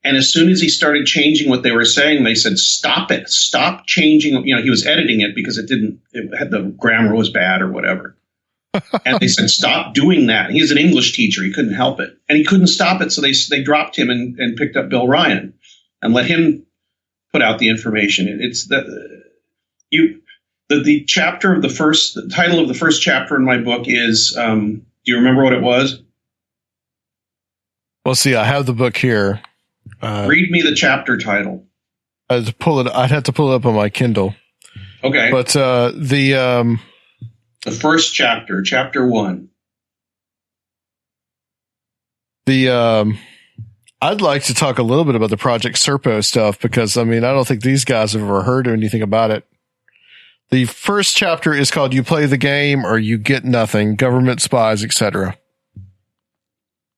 Speaker 8: And as soon as he started changing what they were saying, they said, stop it. Stop changing. He was editing it because the grammar was bad or whatever. And they said, stop doing that. He's an English teacher. He couldn't help it. And he couldn't stop it. So they dropped him and picked up Bill Ryan and let him put out the information. It's the chapter of the title of the first chapter in my book is, do you remember what it was?
Speaker 4: Well, see, I have the book here.
Speaker 8: Read me the chapter title.
Speaker 4: I'd have to pull it up on my Kindle.
Speaker 8: Okay.
Speaker 4: But the
Speaker 8: first chapter, chapter 1.
Speaker 4: I'd like to talk a little bit about the Project Serpo stuff because, I don't think these guys have ever heard anything about it. The first chapter is called You Play the Game or You Get Nothing, Government Spies, etc.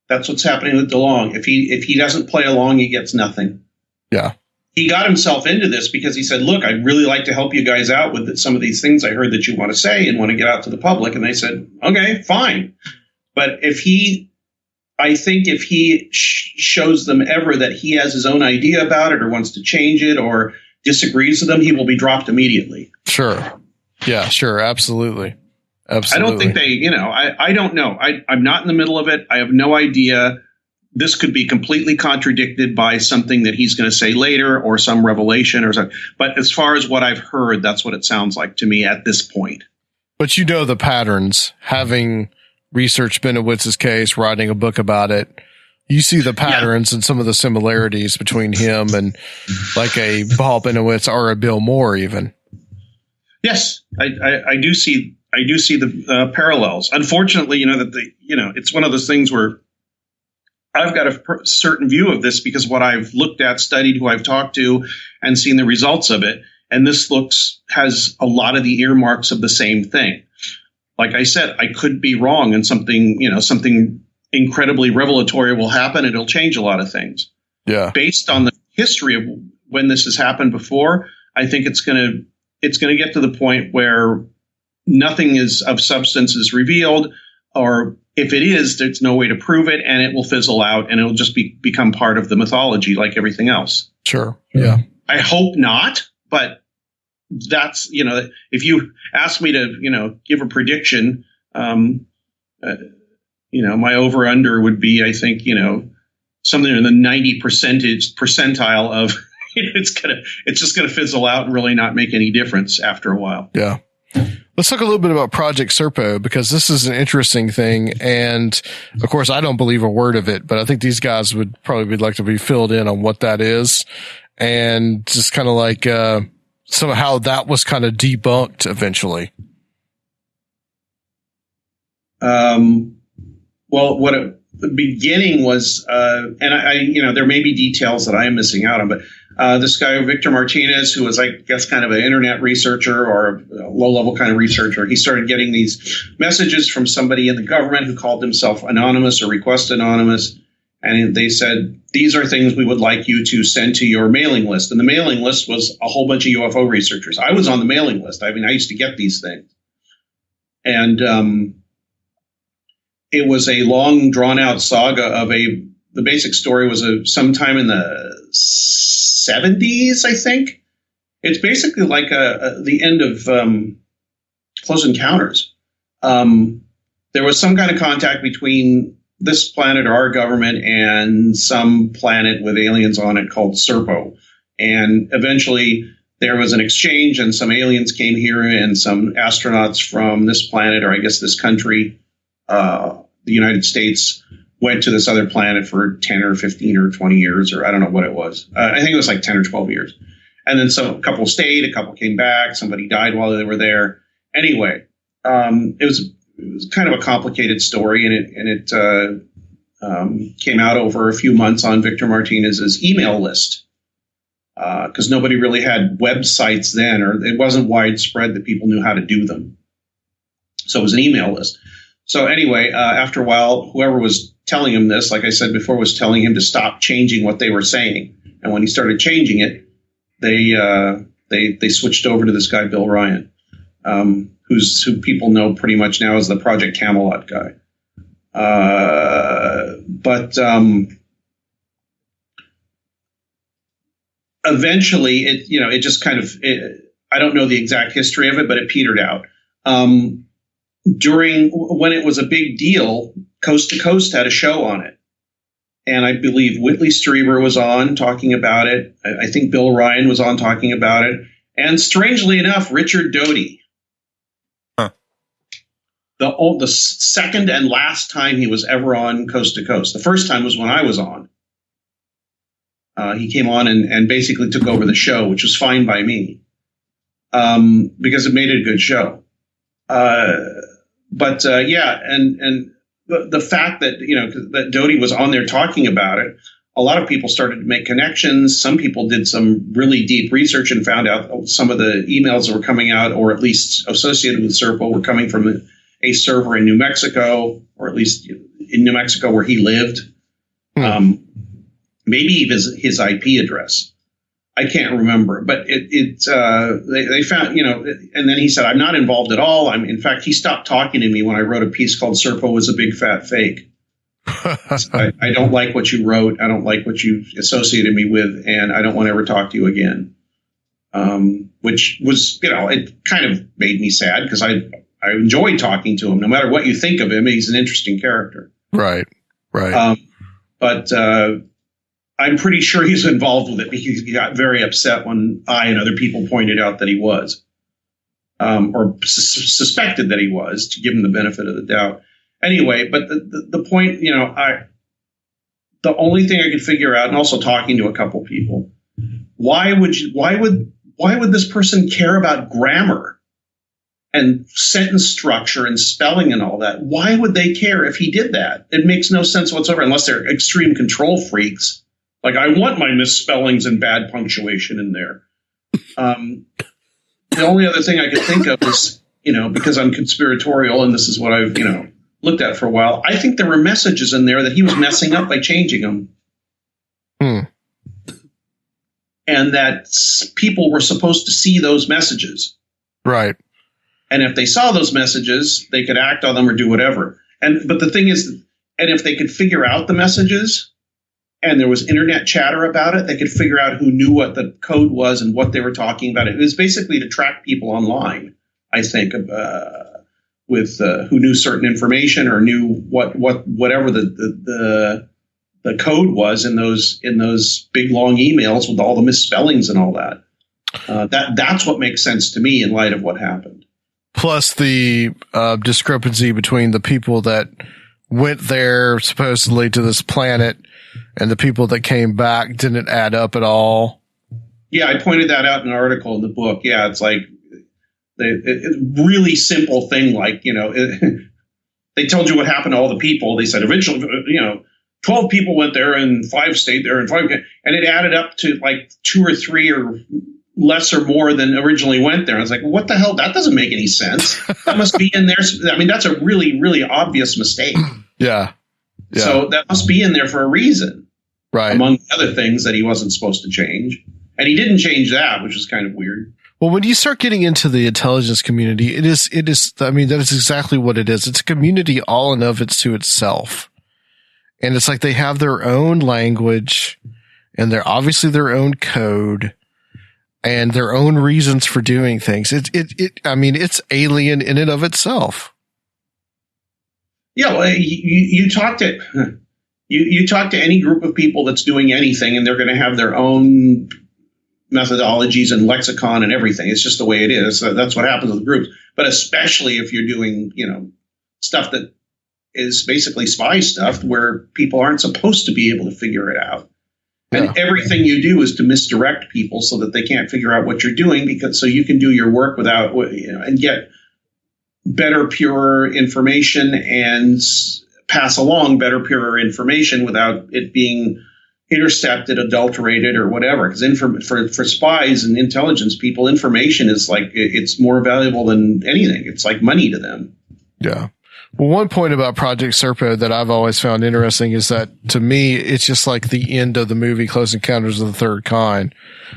Speaker 8: That's what's happening with DeLong. If he doesn't play along, he gets nothing.
Speaker 4: Yeah.
Speaker 8: He got himself into this because he said, look, I'd really like to help you guys out with some of these things I heard that you want to say and want to get out to the public. And they said, okay, fine. But if he shows them ever that he has his own idea about it or wants to change it or disagrees with them, he will be dropped immediately.
Speaker 4: Sure. Yeah, sure. Absolutely.
Speaker 8: I don't think I don't know. I'm not in the middle of it. I have no idea. This could be completely contradicted by something that he's going to say later or some revelation or something. But as far as what I've heard, that's what it sounds like to me at this point.
Speaker 4: But the patterns, having researched Benowitz's case, writing a book about it, you see the patterns and some of the similarities between him and like a Paul Benowitz or a Bill Moore even.
Speaker 8: Yes, I do see the parallels. Unfortunately, it's one of those things where I've got a certain view of this because what I've looked at, studied, who I've talked to, and seen the results of it. And this has a lot of the earmarks of the same thing. Like I said, I could be wrong and something incredibly revelatory will happen. It'll change a lot of things.
Speaker 4: Yeah.
Speaker 8: Based on the history of when this has happened before, I think it's going to get to the point where nothing of substance is revealed, or if it is, there's no way to prove it, and it will fizzle out, and it'll just become part of the mythology like everything else.
Speaker 4: Sure. Yeah.
Speaker 8: I hope not, but that's, if you ask me to, give a prediction, my over under would be, I think, something in the 90 percentile of it's just going to fizzle out and really not make any difference after a while.
Speaker 4: Yeah. Let's talk a little bit about Project Serpo because this is an interesting thing. And of course, I don't believe a word of it, but I think these guys would probably like to be filled in on what that is. And just kind of like, somehow that was kind of debunked eventually.
Speaker 8: Well, the beginning was, and there may be details that I am missing out on, but this guy, Victor Martinez, who was, I guess, kind of an internet researcher or a low-level kind of researcher, he started getting these messages from somebody in the government who called himself Anonymous or Request Anonymous, and they said, these are things we would like you to send to your mailing list. And the mailing list was a whole bunch of UFO researchers. I was on the mailing list. I used to get these things. And it was a long, drawn-out saga of the basic story was sometime in the 70s, I think. It's basically like the end of Close Encounters. There was some kind of contact between this planet or our government and some planet with aliens on it called Serpo. And eventually there was an exchange and some aliens came here and some astronauts from this planet, or I guess this country, the United States, went to this other planet for 10 or 15 or 20 years, or I don't know what it was. I think it was like 10 or 12 years. And then a couple stayed, a couple came back, somebody died while they were there. Anyway, it was kind of a complicated story, and it came out over a few months on Victor Martinez's email list, because nobody really had websites then, or it wasn't widespread that people knew how to do them. So it was an email list. So anyway, after a while, whoever was telling him this, like I said before, was telling him to stop changing what they were saying. And when he started changing it, they switched over to this guy, Bill Ryan, who people know pretty much now as the Project Camelot guy. But eventually, it just kind of, I don't know the exact history of it, but it petered out. When it was a big deal, Coast to Coast had a show on it. And I believe Whitley Strieber was on talking about it. I think Bill Ryan was on talking about it. And strangely enough, Richard Doty.
Speaker 5: Huh.
Speaker 8: The second and last time he was ever on Coast to Coast. The first time was when I was on. He came on and basically took over the show, which was fine by me, because it made it a good show. And the fact that, that Doty was on there talking about it, a lot of people started to make connections. Some people did some really deep research and found out some of the emails that were coming out, or at least associated with Serpo, were coming from a server in New Mexico, or at least in New Mexico where he lived. Maybe even his IP address. I can't remember, but they found, and then he said, I'm not involved at all. In fact, he stopped talking to me when I wrote a piece called Serpo was a Big Fat Fake. I don't like what you wrote. I don't like what you associated me with, and I don't want to ever talk to you again. Which was, it kind of made me sad, because I enjoyed talking to him. No matter what you think of him, he's an interesting character.
Speaker 4: Right.
Speaker 8: But I'm pretty sure he's involved with it, because he got very upset when I and other people pointed out that he was, or suspected that he was, to give him the benefit of the doubt. Anyway, but the point, the only thing I could figure out, and also talking to a couple people, why would this person care about grammar and sentence structure and spelling and all that? Why would they care if he did that? It makes no sense whatsoever, unless they're extreme control freaks. Like, I want my misspellings and bad punctuation in there. The only other thing I could think of is, because I'm conspiratorial and this is what I've, looked at for a while, I think there were messages in there that he was messing up by changing them. And that people were supposed to see those messages.
Speaker 4: Right.
Speaker 8: And if they saw those messages, they could act on them or do whatever. But the thing is, and if they could figure out the messages, and there was internet chatter about it, they could figure out who knew what the code was and what they were talking about. It was basically to track people online, I think, with who knew certain information or knew whatever the code was in those big long emails with all the misspellings and all that. That's what makes sense to me in light of what happened.
Speaker 4: Plus the discrepancy between the people that went there supposedly to this planet and the people that came back didn't add up at all.
Speaker 8: Yeah, I pointed that out in an article in the book. Yeah, it's like a really simple thing. Like, they told you what happened to all the people. They said eventually, 12 people went there and 5 stayed there and 5, and it added up to like 2 or 3 or less or more than originally went there. I was like, what the hell? That doesn't make any sense. That must be in there. I mean, that's a really, really obvious mistake.
Speaker 4: Yeah.
Speaker 8: So that must be in there for a reason.
Speaker 4: Right.
Speaker 8: Among other things that he wasn't supposed to change. And he didn't change that, which is kind of weird.
Speaker 4: Well, when you start getting into the intelligence community, it is, I mean, that is exactly what it is. It's a community all in of it's to itself. And it's like they have their own language and they're obviously their own code and their own reasons for doing things. I mean, it's alien in and of itself.
Speaker 8: Yeah. Well, you talk to, you talk to any group of people that's doing anything and they're going to have their own methodologies and lexicon and everything. It's just the way it is. That's what happens with groups. But especially if you're doing, stuff that is basically spy stuff where people aren't supposed to be able to figure it out. And everything you do is to misdirect people so that they can't figure out what you're doing, so you can do your work without, and get better, purer information and pass along better, purer information without it being intercepted, adulterated, or whatever. Because for spies and intelligence people, information is like, it's more valuable than anything. It's like money to them.
Speaker 4: Yeah. Well, one point about Project Serpo that I've always found interesting is that, to me, it's just like the end of the movie Close Encounters of the Third Kind,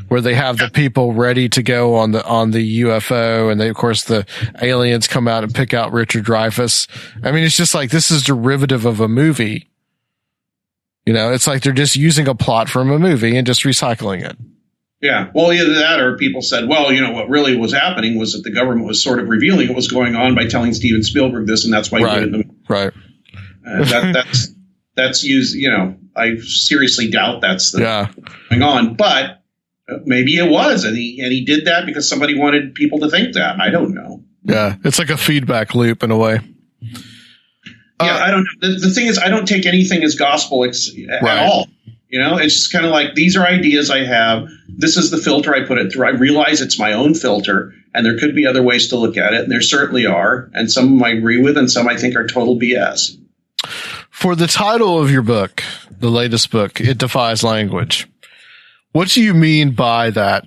Speaker 4: where they have the people ready to go on the UFO, and they, of course, the aliens come out and pick out Richard Dreyfuss. I mean, it's just like, this is derivative of a movie. You know, it's like they're just using a plot from a movie and just recycling it.
Speaker 8: Yeah. Well, either that or people said, well, you know, what really was happening was that the government was sort of revealing what was going on by telling Steven Spielberg this, and that's why he did it.
Speaker 4: Right.
Speaker 8: That's used, you know, I seriously doubt that's going on, but maybe it was. And he did that because somebody wanted people to think that. I don't know.
Speaker 4: Yeah. It's like a feedback loop in a way.
Speaker 8: Yeah. I don't know. The thing is, I don't take anything as gospel at all. You know, it's just kind of like, these are ideas I have. This is the filter I put it through. I realize it's my own filter, and there could be other ways to look at it. And there certainly are. And some of them I agree with, and some I think are total BS.
Speaker 4: For the title of your book, the latest book, It Defies Language, what do you mean by that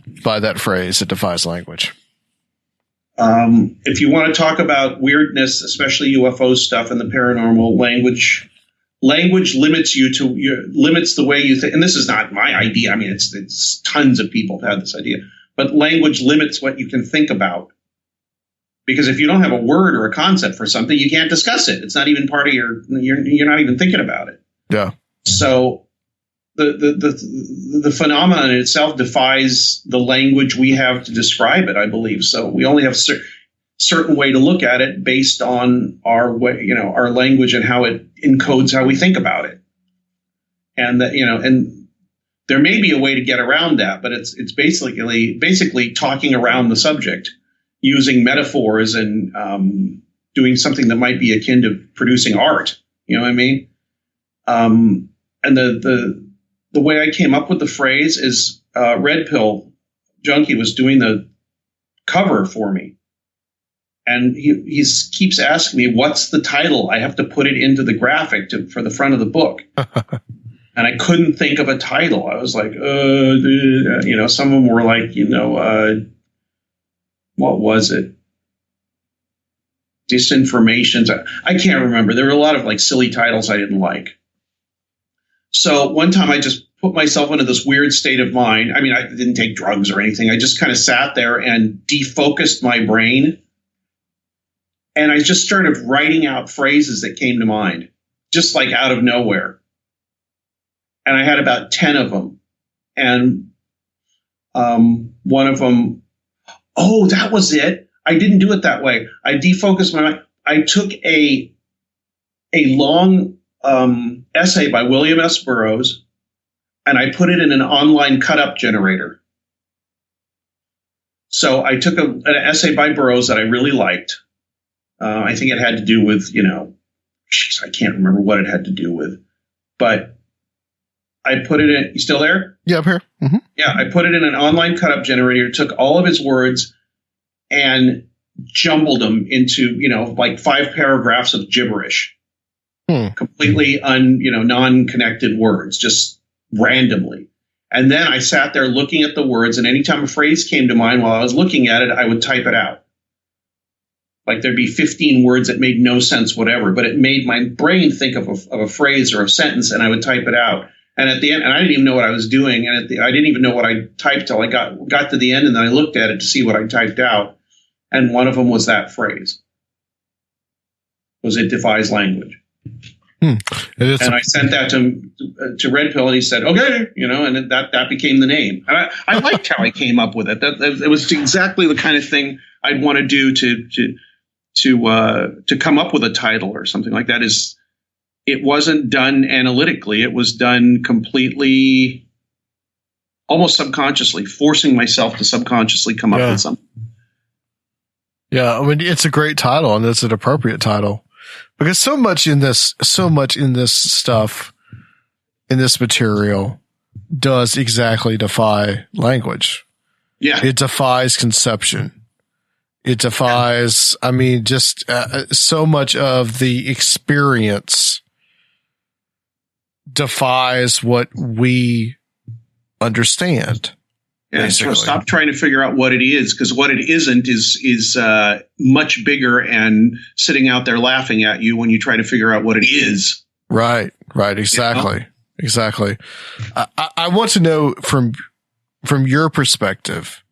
Speaker 4: phrase, it defies language?
Speaker 8: If you want to talk about weirdness, especially UFO stuff and the paranormal, language limits limits the way you think. And this is not my idea. I mean, it's tons of people have had this idea, but language limits what you can think about. Because if you don't have a word or a concept for something, you can't discuss it. It's not even part of you're not even thinking about it.
Speaker 4: Yeah.
Speaker 8: So the phenomenon in itself defies the language we have to describe it, I believe. So we only have certain way to look at it based on our way, you know, our language and how it encodes how we think about it. And that, you know, and there may be a way to get around that, but it's basically talking around the subject using metaphors and doing something that might be akin to producing art. You know what I mean? And the way I came up with the phrase is Red Pill Junkie was doing the cover for me. And he keeps asking me, what's the title? I have to put it into the graphic for the front of the book. And I couldn't think of a title. I was like, you know, some of them were like, you know, what was it? Disinformation. I can't remember. There were a lot of like silly titles I didn't like. So one time I just put myself into this weird state of mind. I mean, I didn't take drugs or anything. I just kind of sat there and defocused my brain. And I just started writing out phrases that came to mind, just like out of nowhere. And I had about 10 of them. And one of them, oh, that was it. I didn't do it that way. I defocused my mind. I took a long essay by William S. Burroughs, and I put it in an online cut-up generator. So I took an essay by Burroughs that I really liked. I think it had to do with, you know, I can't remember what it had to do with, but I put it in. You still there?
Speaker 4: Yeah, I'm here. Mm-hmm.
Speaker 8: Yeah, I put it in an online cut-up generator, took all of his words and jumbled them into, you know, like 5 paragraphs of gibberish, completely non-connected words, just randomly. And then I sat there looking at the words, and anytime a phrase came to mind while I was looking at it, I would type it out. Like there'd be 15 words that made no sense, whatever, but it made my brain think of a phrase or a sentence, and I would type it out. And at the end, and I didn't even know what I was doing, and I didn't even know what I typed till I got to the end, and then I looked at it to see what I typed out, and one of them was that phrase. It defies language. And I sent that to Red Pill, and he said, okay, you know, and that became the name. And I liked how I came up with it. It was exactly the kind of thing I'd want to do to come up with a title or something like that. It wasn't done analytically. It was done completely, almost subconsciously, forcing myself to subconsciously come up with something.
Speaker 4: Yeah, I mean, it's a great title, and it's an appropriate title. Because so much in this stuff, in this material, does exactly defy language.
Speaker 8: Yeah.
Speaker 4: It defies conception. It defies, I mean, just so much of the experience defies what we understand.
Speaker 8: Yeah, so stop trying to figure out what it is, because what it isn't is much bigger and sitting out there laughing at you when you try to figure out what it is.
Speaker 4: Right. Exactly. You know? Exactly. I want to know from your perspective,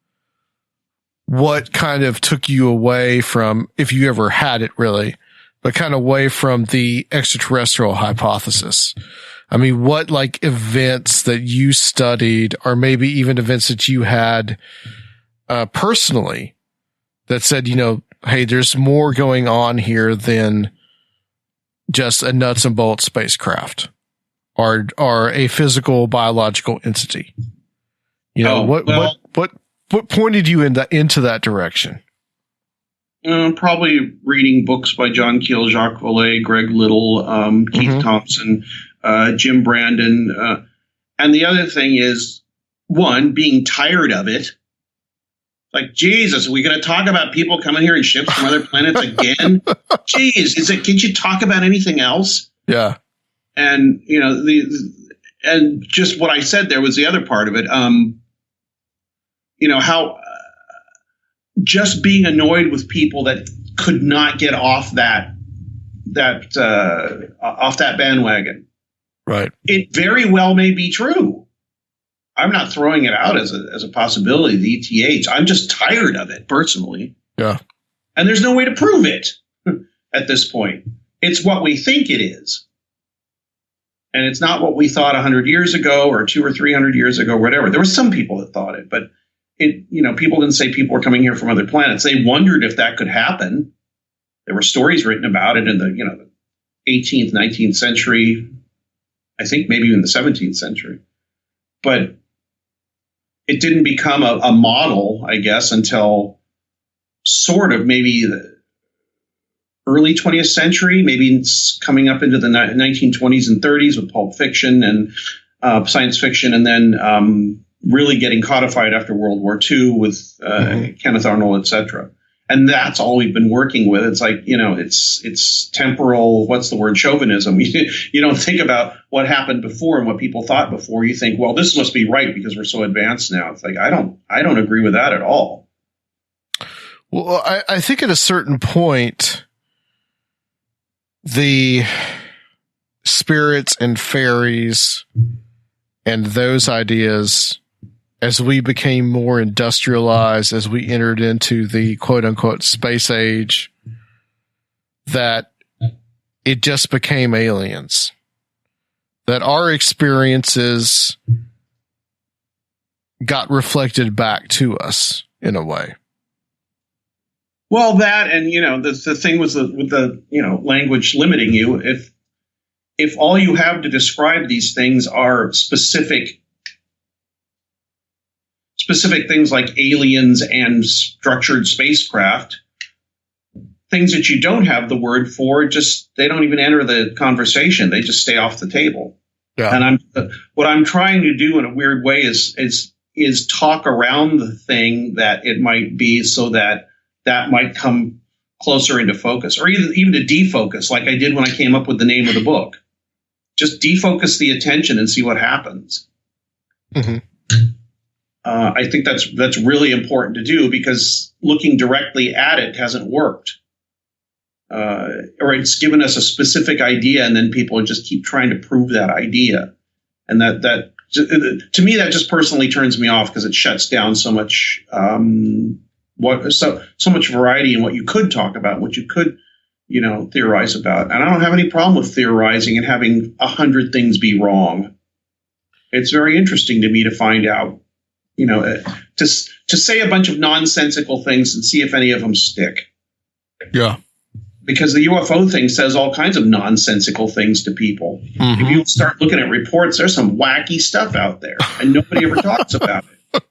Speaker 4: what kind of took you away from, if you ever had it really, but kind of away from the extraterrestrial hypothesis? I mean, what like events that you studied, or maybe even events that you had personally that said, you know, hey, there's more going on here than just a nuts and bolts spacecraft or a physical biological entity? You know, what pointed you into that direction?
Speaker 8: Probably reading books by John Keel, Jacques Vallée, Greg Little, Keith Thompson, Jim Brandon. And the other thing is, one, being tired of it. Like, Jesus, are we going to talk about people coming here in ships from other planets again? Jeez, can't you talk about anything else?
Speaker 4: Yeah.
Speaker 8: And, you know, and just what I said there was the other part of it. You know, how just being annoyed with people that could not get off that bandwagon.
Speaker 4: Right.
Speaker 8: It very well may be true. I'm not throwing it out as a possibility, the ETH. I'm just tired of it personally.
Speaker 4: Yeah.
Speaker 8: And there's no way to prove it at this point. It's what we think it is. And it's not what we thought 100 years ago or 200 or 300 years ago, whatever. There were some people that thought it, but people didn't say people were coming here from other planets. They wondered if that could happen. There were stories written about it in the 18th, 19th century. I think maybe even the 17th century. But it didn't become a model, I guess, until sort of maybe the early 20th century, maybe it's coming up into the 1920s and 30s with Pulp Fiction and science fiction, and then really getting codified after World War II with Kenneth Arnold, etc. And that's all we've been working with. It's like, it's temporal, what's the word, chauvinism. You don't think about what happened before and what people thought before. You think, well, this must be right because we're so advanced now. It's like, I don't agree with that at all.
Speaker 4: Well, I think at a certain point, the spirits and fairies and those ideas, as we became more industrialized, as we entered into the quote unquote space age, that it just became aliens. That our experiences got reflected back to us in a way.
Speaker 8: Well, that, and the thing with the language limiting you, if all you have to describe these things are specific things like aliens and structured spacecraft, things that you don't have the word for, they don't even enter the conversation. They just stay off the table. Yeah. And what I'm trying to do in a weird way is talk around the thing that it might be, so that might come closer into focus, or even to defocus, like I did when I came up with the name of the book. Just defocus the attention and see what happens. Mm-hmm. I think that's really important to do, because looking directly at it hasn't worked. Or it's given us a specific idea, and then people just keep trying to prove that idea. And that to me, that just personally turns me off, because it shuts down so much so much variety in what you could talk about, what you could theorize about. And I don't have any problem with theorizing and having 100 things be wrong. It's very interesting to me to find out, to say a bunch of nonsensical things and see if any of them stick.
Speaker 4: Yeah.
Speaker 8: Because the UFO thing says all kinds of nonsensical things to people. Mm-hmm. If you start looking at reports, there's some wacky stuff out there, and nobody ever talks about it.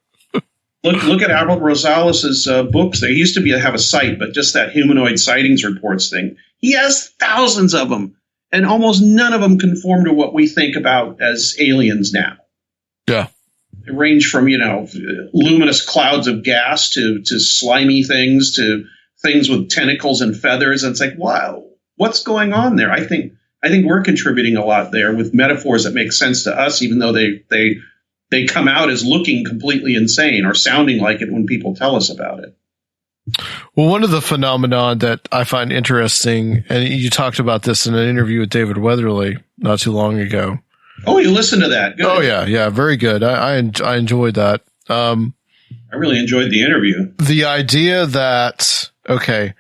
Speaker 8: Look at Albert Rosales' books. There used to have a site, but just that humanoid sightings reports thing. He has thousands of them, and almost none of them conform to what we think about as aliens now.
Speaker 4: Yeah.
Speaker 8: They range from, luminous clouds of gas to slimy things to things with tentacles and feathers. And it's like, wow, what's going on there? I think I think we're contributing a lot there with metaphors that make sense to us, even though they come out as looking completely insane or sounding like it when people tell us about it.
Speaker 4: Well, one of the phenomenon that I find interesting, and you talked about this in an interview with David Weatherly not too long ago.
Speaker 8: Oh, you listened to that? Good.
Speaker 4: Oh, yeah, very good. I enjoyed that.
Speaker 8: I really enjoyed the interview.
Speaker 4: The idea that, okay,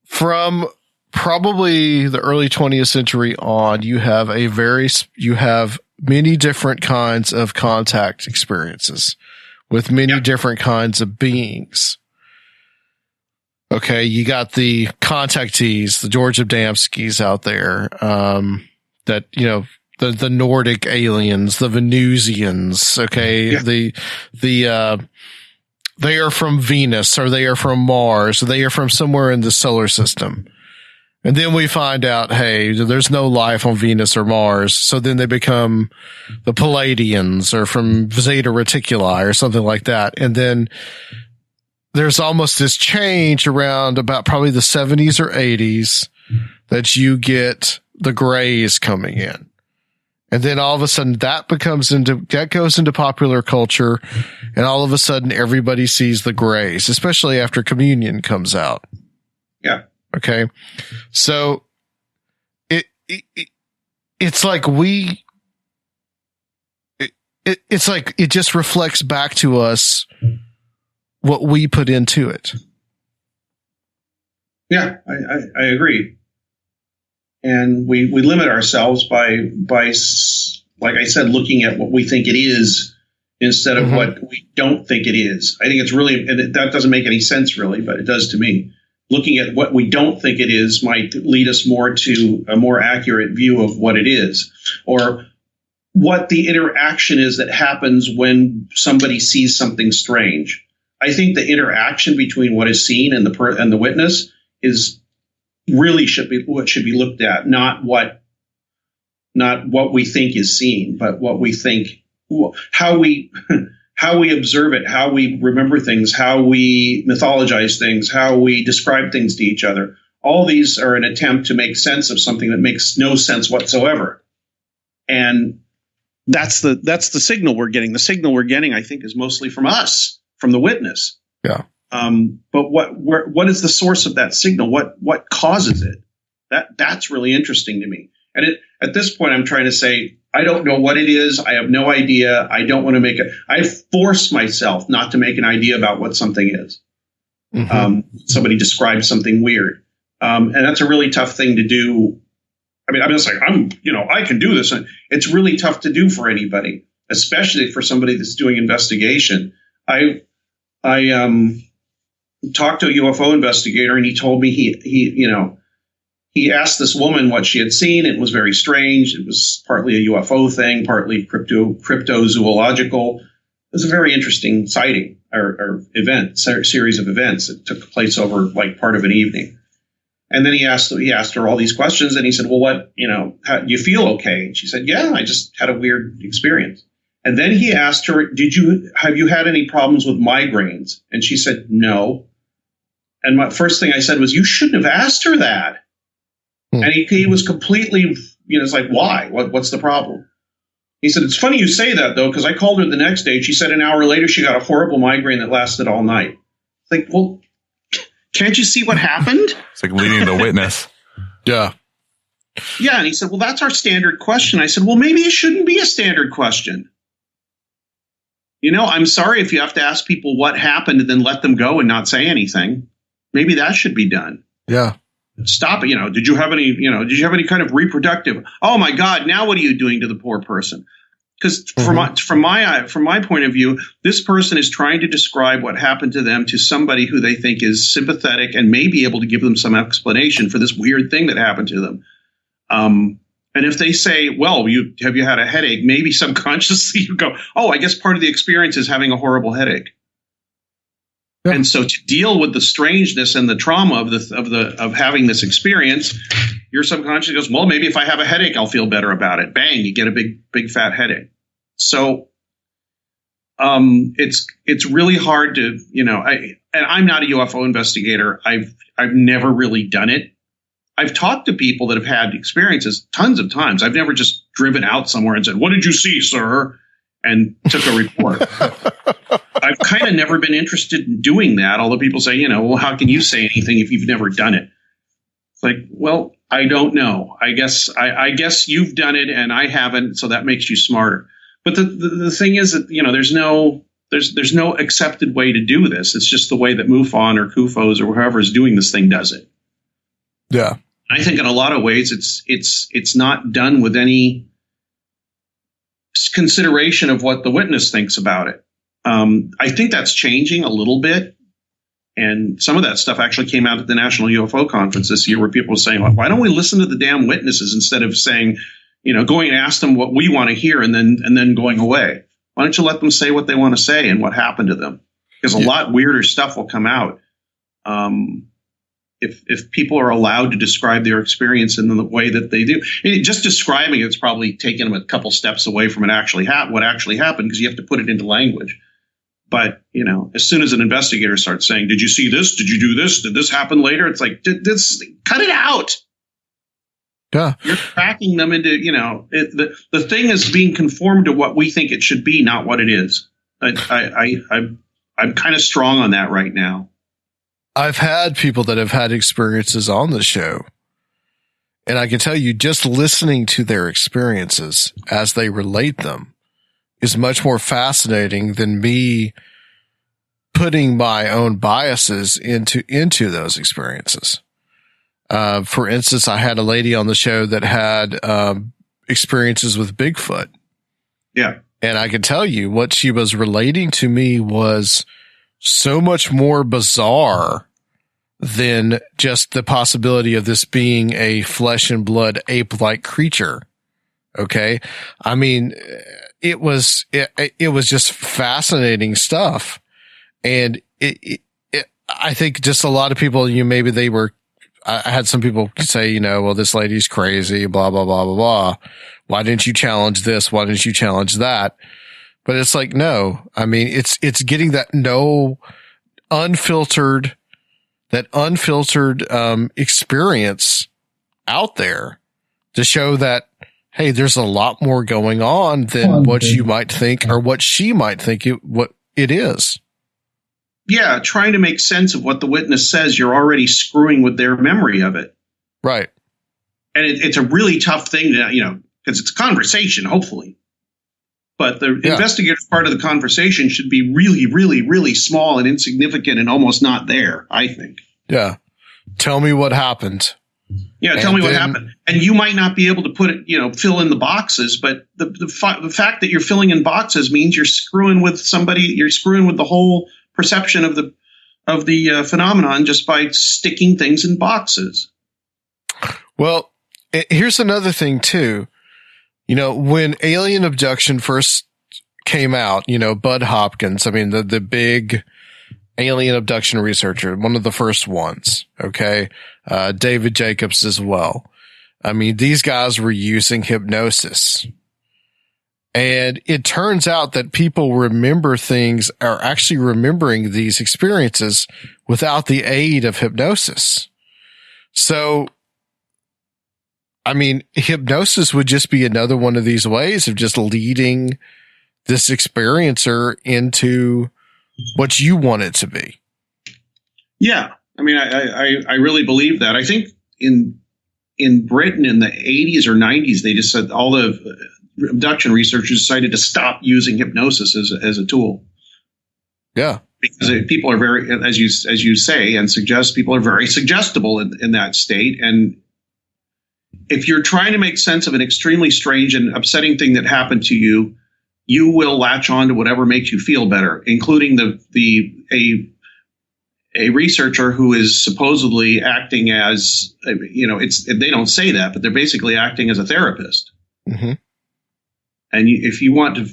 Speaker 4: from probably the early 20th century on, you have many different kinds of contact experiences with many different kinds of beings. Okay, you got the contactees, the George Adamskis out there, that, you know, the Nordic aliens, the Venusians. Okay, they are from Venus, or they are from Mars, or they are from somewhere in the solar system. And then we find out, hey, there's no life on Venus or Mars. So then they become the Palladians, or from Zeta Reticuli or something like that. And then there's almost this change around about probably the 70s or 80s that you get the Greys coming in. And then all of a sudden that goes into popular culture. And all of a sudden everybody sees the Greys, especially after Communion comes out.
Speaker 8: Yeah.
Speaker 4: Okay. So it's like it's like it just reflects back to us what we put into it.
Speaker 8: Yeah, I agree. And we limit ourselves by, like I said, looking at what we think it is instead of what we don't think it is. I think it's really, and that doesn't make any sense really, but it does to me. Looking at what we don't think it is might lead us more to a more accurate view of what it is, or what the interaction is that happens when somebody sees something strange. I think the interaction between what is seen and the witness is really should be looked at, not what we think is seen, but what we think, how we observe it, how we remember things, how we mythologize things, how we describe things to each other. All these are an attempt to make sense of something that makes no sense whatsoever. And that's the signal we're getting. The signal we're getting, I think, is mostly from us, from the witness.
Speaker 4: Yeah.
Speaker 8: But what is the source of that signal? What causes it? That's really interesting to me. And at this point, I'm trying to say, I don't know what it is. I have no idea. I don't want to make it. I force myself not to make an idea about what something is. Somebody describes something weird. And that's a really tough thing to do. I mean, I'm just like, I can do this. And it's really tough to do for anybody, especially for somebody that's doing investigation. I talked to a UFO investigator, and he told me he asked this woman what she had seen. It was very strange. It was partly a UFO thing, partly cryptozoological. It was a very interesting sighting or event, series of events that took place over like part of an evening. And then he asked her all these questions, and he said, well, how do you feel okay? And she said, yeah, I just had a weird experience. And then he asked her, have you had any problems with migraines? And she said, no. And my first thing I said was, you shouldn't have asked her that. And he was completely, it's like, why? What's the problem? He said, it's funny you say that, though, because I called her the next day. She said an hour later she got a horrible migraine that lasted all night. It's like, well, can't you see what happened?
Speaker 5: It's like leading the witness.
Speaker 4: Yeah.
Speaker 8: Yeah. And he said, well, that's our standard question. I said, well, maybe it shouldn't be a standard question. I'm sorry if you have to ask people what happened and then let them go and not say anything. Maybe that should be done.
Speaker 4: Yeah.
Speaker 8: Stop it. Did you have any kind of reproductive? Oh my God. Now what are you doing to the poor person? Because from my point of view, this person is trying to describe what happened to them to somebody who they think is sympathetic and may be able to give them some explanation for this weird thing that happened to them. And if they say, well, have you had a headache? Maybe subconsciously you go, oh, I guess part of the experience is having a horrible headache. Yeah. And so to deal with the strangeness and the trauma of having this experience, your subconscious goes, well, maybe if I have a headache, I'll feel better about it. Bang, you get a big fat headache. So it's really hard to, and I'm not a UFO investigator. I've never really done it. I've talked to people that have had experiences tons of times. I've never just driven out somewhere and said, "What did you see, sir?" and took a report. I've kind of never been interested in doing that. Although people say, well, how can you say anything if you've never done it? It's like, well, I don't know. I guess you've done it and I haven't, so that makes you smarter. But the thing is that there's no accepted way to do this. It's just the way that MUFON or CUFOS or whoever is doing this thing does it.
Speaker 4: Yeah.
Speaker 8: I think in a lot of ways it's not done with any consideration of what the witness thinks about it. I think that's changing a little bit. And some of that stuff actually came out at the National UFO Conference this year, where people were saying, well, why don't we listen to the damn witnesses instead of saying, going and ask them what we want to hear and then going away? Why don't you let them say what they want to say and what happened to them? Because a lot weirder stuff will come out. If people are allowed to describe their experience in the way that they do. Just describing it's probably taken them a couple steps away from what actually happened, because you have to put it into language. But, as soon as an investigator starts saying, did you see this? Did you do this? Did this happen later? It's like, cut it out.
Speaker 4: Yeah.
Speaker 8: You're tracking them into, the thing is being conformed to what we think it should be, not what it is. I'm kind of strong on that right now.
Speaker 4: I've had people that have had experiences on the show, and I can tell you, just listening to their experiences as they relate them is much more fascinating than me putting my own biases into those experiences. For instance, I had a lady on the show that had experiences with Bigfoot.
Speaker 8: Yeah.
Speaker 4: And I can tell you what she was relating to me was so much more bizarre than just the possibility of this being a flesh and blood ape-like creature. Okay. I mean, it was just fascinating stuff. And I think just a lot of people, maybe they were, I had some people say, well, this lady's crazy, blah, blah, blah, blah, blah. Why didn't you challenge this? Why didn't you challenge that? But it's like, no, I mean, it's getting that unfiltered experience out there to show that, hey, there's a lot more going on than what you might think or what she might think what it is.
Speaker 8: Yeah, trying to make sense of what the witness says, you're already screwing with their memory of it.
Speaker 4: Right.
Speaker 8: And it's a really tough thing to, because it's a conversation, hopefully. But the investigative part of the conversation should be really, really, really small and insignificant and almost not there, I think.
Speaker 4: Yeah. Tell me what happened.
Speaker 8: Yeah, tell me what happened. And you might not be able to put it, fill in the boxes, but the fact that you're filling in boxes means you're screwing with somebody, you're screwing with the whole perception of the phenomenon just by sticking things in boxes.
Speaker 4: Well, here's another thing too. When alien abduction first came out, Bud Hopkins, I mean, the big alien abduction researcher, one of the first ones. Okay. David Jacobs as well. I mean, these guys were using hypnosis. And it turns out that people remember things, are actually remembering these experiences without the aid of hypnosis. So, I mean, hypnosis would just be another one of these ways of just leading this experiencer into what you want it to be.
Speaker 8: Yeah. I mean, I really believe that. I think in Britain in the 80s or 90s, they just said all the abduction researchers decided to stop using hypnosis as a tool.
Speaker 4: Yeah.
Speaker 8: Because people are very, as you say and suggest, people are very suggestible in that state. And if you're trying to make sense of an extremely strange and upsetting thing that happened to you, you will latch on to whatever makes you feel better, including a researcher who is supposedly acting as, they don't say that, but they're basically acting as a therapist.
Speaker 4: Mm-hmm.
Speaker 8: And if you want to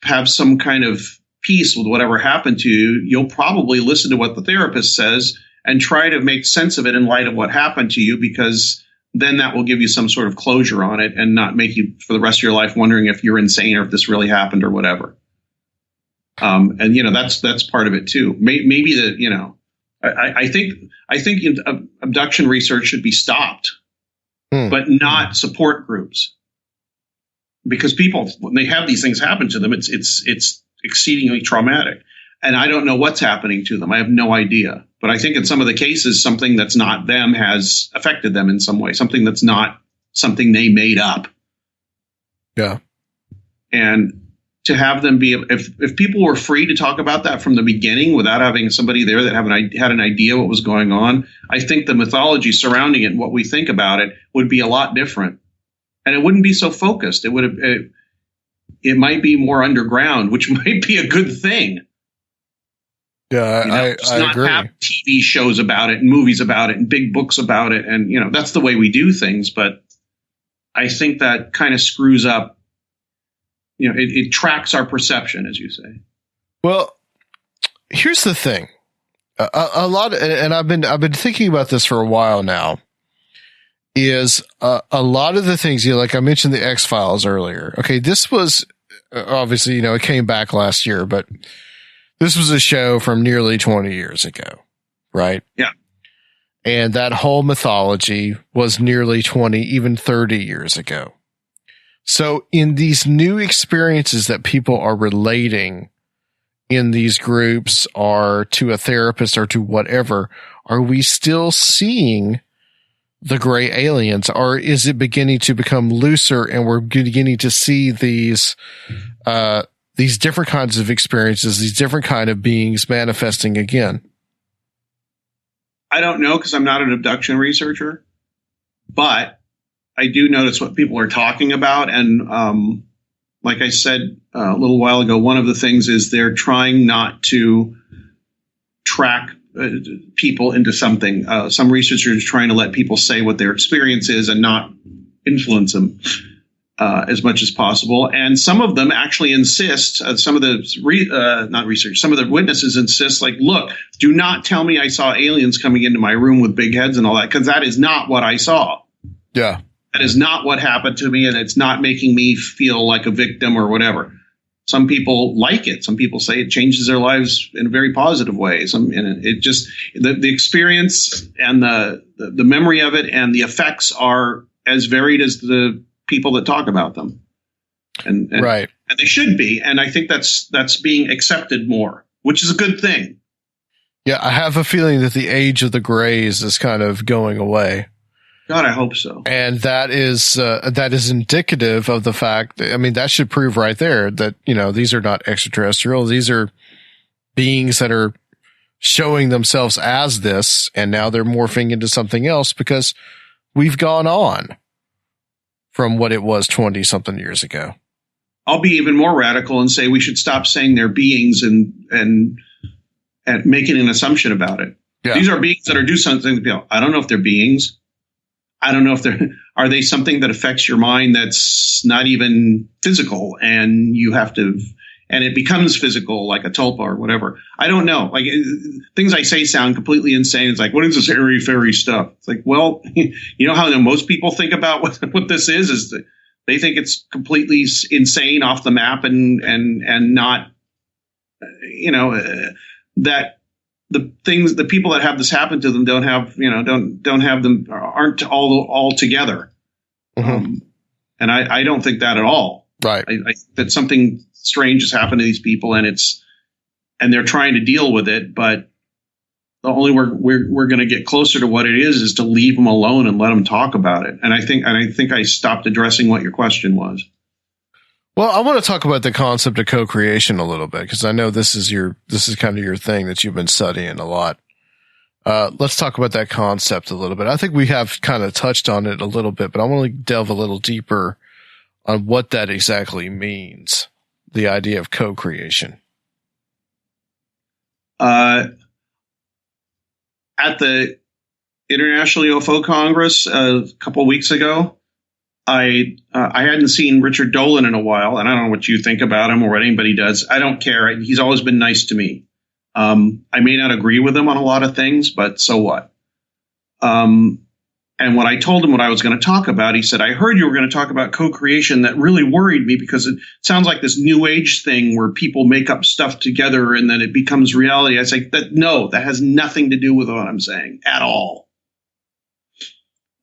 Speaker 8: have some kind of peace with whatever happened to you, you'll probably listen to what the therapist says and try to make sense of it in light of what happened to you, because then that will give you some sort of closure on it and not make you for the rest of your life wondering if you're insane or if this really happened or whatever. And that's part of it too. Maybe I think abduction research should be stopped, but not support groups, because people, when they have these things happen to them, it's exceedingly traumatic. And I don't know what's happening to them. I have no idea. But I think in some of the cases, something that's not them has affected them in some way, something that's not something they made up.
Speaker 4: Yeah.
Speaker 8: And to have them be, if people were free to talk about that from the beginning without having somebody there that had an idea what was going on, I think the mythology surrounding it and what we think about it would be a lot different. And it wouldn't be so focused. It might be more underground, which might be a good thing.
Speaker 4: Yeah, I
Speaker 8: not
Speaker 4: agree.
Speaker 8: Have TV shows about it and movies about it and big books about it. And, that's the way we do things. But I think that kind of screws up, it tracks our perception, as you say.
Speaker 4: Well, here's the thing. A lot, and I've been thinking about this for a while now, is a lot of the things, like I mentioned the X-Files earlier. Okay, this was obviously, it came back last year, but this was a show from nearly 20 years ago, right?
Speaker 8: Yeah.
Speaker 4: And that whole mythology was nearly 20, even 30 years ago. So in these new experiences that people are relating in these groups or to a therapist or to whatever, are we still seeing the gray aliens, or is it beginning to become looser and we're beginning to see these different kinds of experiences, these different kind of beings manifesting again?
Speaker 8: I don't know, because I'm not an abduction researcher, but I do notice what people are talking about. And like I said a little while ago, one of the things is they're trying not to track people into something. Some researchers are trying to let people say what their experience is and not influence them as much as possible. And some of them actually insist, some of the witnesses insist, like, look, do not tell me I saw aliens coming into my room with big heads and all that, because that is not what I saw.
Speaker 4: Yeah.
Speaker 8: That is not what happened to me, and it's not making me feel like a victim or whatever. Some people like it. Some people say it changes their lives in a very positive ways. And it just, the experience and the memory of it and the effects are as varied as the people that talk about them. And
Speaker 4: right.
Speaker 8: And they should be. And I think that's being accepted more, which is a good thing.
Speaker 4: Yeah, I have a feeling that the age of the grays is kind of going away.
Speaker 8: God, I hope so.
Speaker 4: And that is indicative of the fact, that should prove right there that, these are not extraterrestrial. These are beings that are showing themselves as this, and now they're morphing into something else because we've gone on from what it was 20 something years ago.
Speaker 8: I'll be even more radical and say we should stop saying they're beings and making an assumption about it. Yeah. These are beings that are do something. I don't know if they're beings. I don't know if are they something that affects your mind that's not even physical, and you have to, and it becomes physical like a tulpa or whatever. I don't know. Like, things I say sound completely insane. It's like, what is this airy fairy stuff? It's like, well, you know how most people think about what this is that they think it's completely insane, off the map, and not, that the people that have this happen to them don't have them, aren't all together. Mm-hmm. And I don't think that at all.
Speaker 4: Right.
Speaker 8: I think that something strange has happened to these people, and they're trying to deal with it. But the only way we're going to get closer to what it is to leave them alone and let them talk about it. And I think I stopped addressing what your question was.
Speaker 4: Well, I want to talk about the concept of co-creation a little bit, because I know this is kind of your thing that you've been studying a lot. Let's talk about that concept a little bit. I think we have kind of touched on it a little bit, but I want to delve a little deeper on what that exactly means. The idea of co-creation.
Speaker 8: At the International UFO Congress a couple of weeks ago, I hadn't seen Richard Dolan in a while, and I don't know what you think about him or what anybody does. I don't care. He's always been nice to me. I may not agree with him on a lot of things, but so what? And when I told him what I was going to talk about, he said, I heard you were going to talk about co-creation. That really worried me because it sounds like this new age thing where people make up stuff together and then it becomes reality. I say, no, that has nothing to do with what I'm saying at all.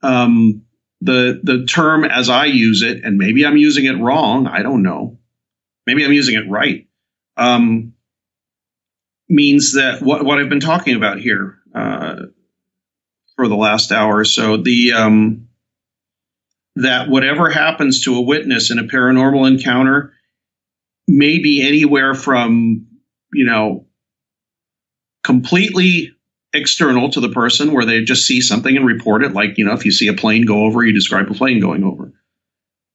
Speaker 8: The term as I use it, and maybe I'm using it wrong, I don't know. Maybe I'm using it right, means that what I've been talking about here for the last hour or so, that whatever happens to a witness in a paranormal encounter may be anywhere from, completely external to the person where they just see something and report it. Like, if you see a plane go over, you describe a plane going over,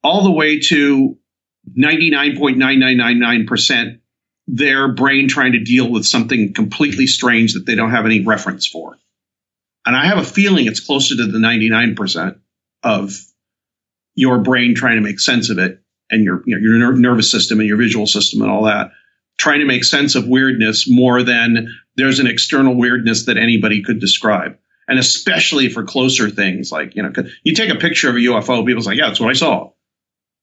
Speaker 8: all the way to 99.9999% their brain trying to deal with something completely strange that they don't have any reference for. And I have a feeling it's closer to the 99% of your brain trying to make sense of it, and your nervous system and your visual system and all that, trying to make sense of weirdness more than there's an external weirdness that anybody could describe. And especially for closer things, like, you take a picture of a UFO, people's like, yeah, that's what I saw.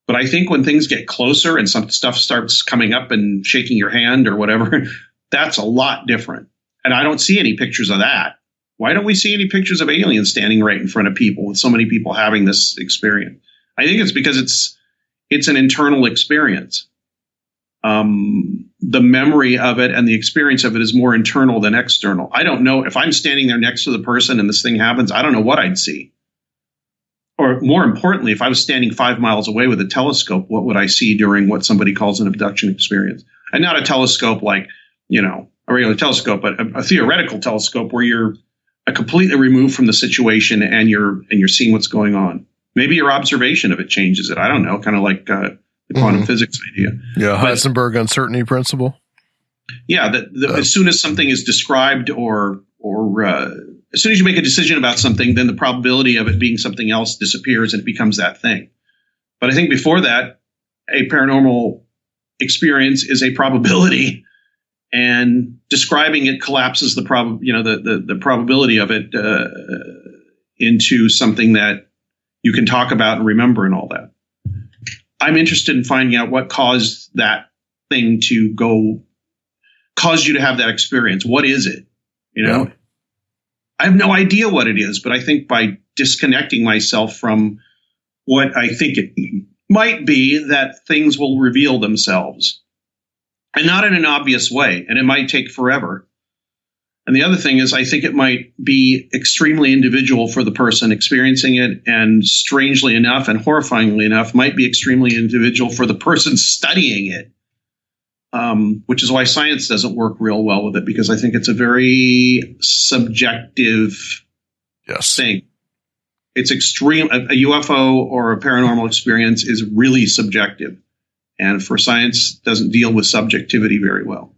Speaker 8: But I think when things get closer and some stuff starts coming up and shaking your hand or whatever, that's a lot different. And I don't see any pictures of that. Why don't we see any pictures of aliens standing right in front of people with so many people having this experience? I think it's because it's an internal experience. The memory of it and the experience of it is more internal than external. I don't know if I'm standing there next to the person and this thing happens, I don't know what I'd see. Or more importantly, if I was standing 5 miles away with a telescope, what would I see during what somebody calls an abduction experience? And not a telescope like, a regular telescope, but a theoretical telescope where you're completely removed from the situation and you're seeing what's going on. Maybe your observation of it changes it. I don't know, kind of like the quantum physics idea.
Speaker 4: Yeah, Heisenberg uncertainty principle.
Speaker 8: Yeah, as soon as something is described or as soon as you make a decision about something, then the probability of it being something else disappears and it becomes that thing. But I think before that, a paranormal experience is a probability, and describing it collapses the probability of it into something that you can talk about and remember and all that. I'm interested in finding out what caused that thing to cause you to have that experience. What is it?
Speaker 4: Yeah.
Speaker 8: I have no idea what it is, but I think by disconnecting myself from what I think it might be, that things will reveal themselves, and not in an obvious way. And it might take forever. And the other thing is, I think it might be extremely individual for the person experiencing it, and strangely enough and horrifyingly enough, might be extremely individual for the person studying it, which is why science doesn't work real well with it, because I think it's a very subjective thing. It's extreme. A UFO or a paranormal experience is really subjective, and for science, doesn't deal with subjectivity very well.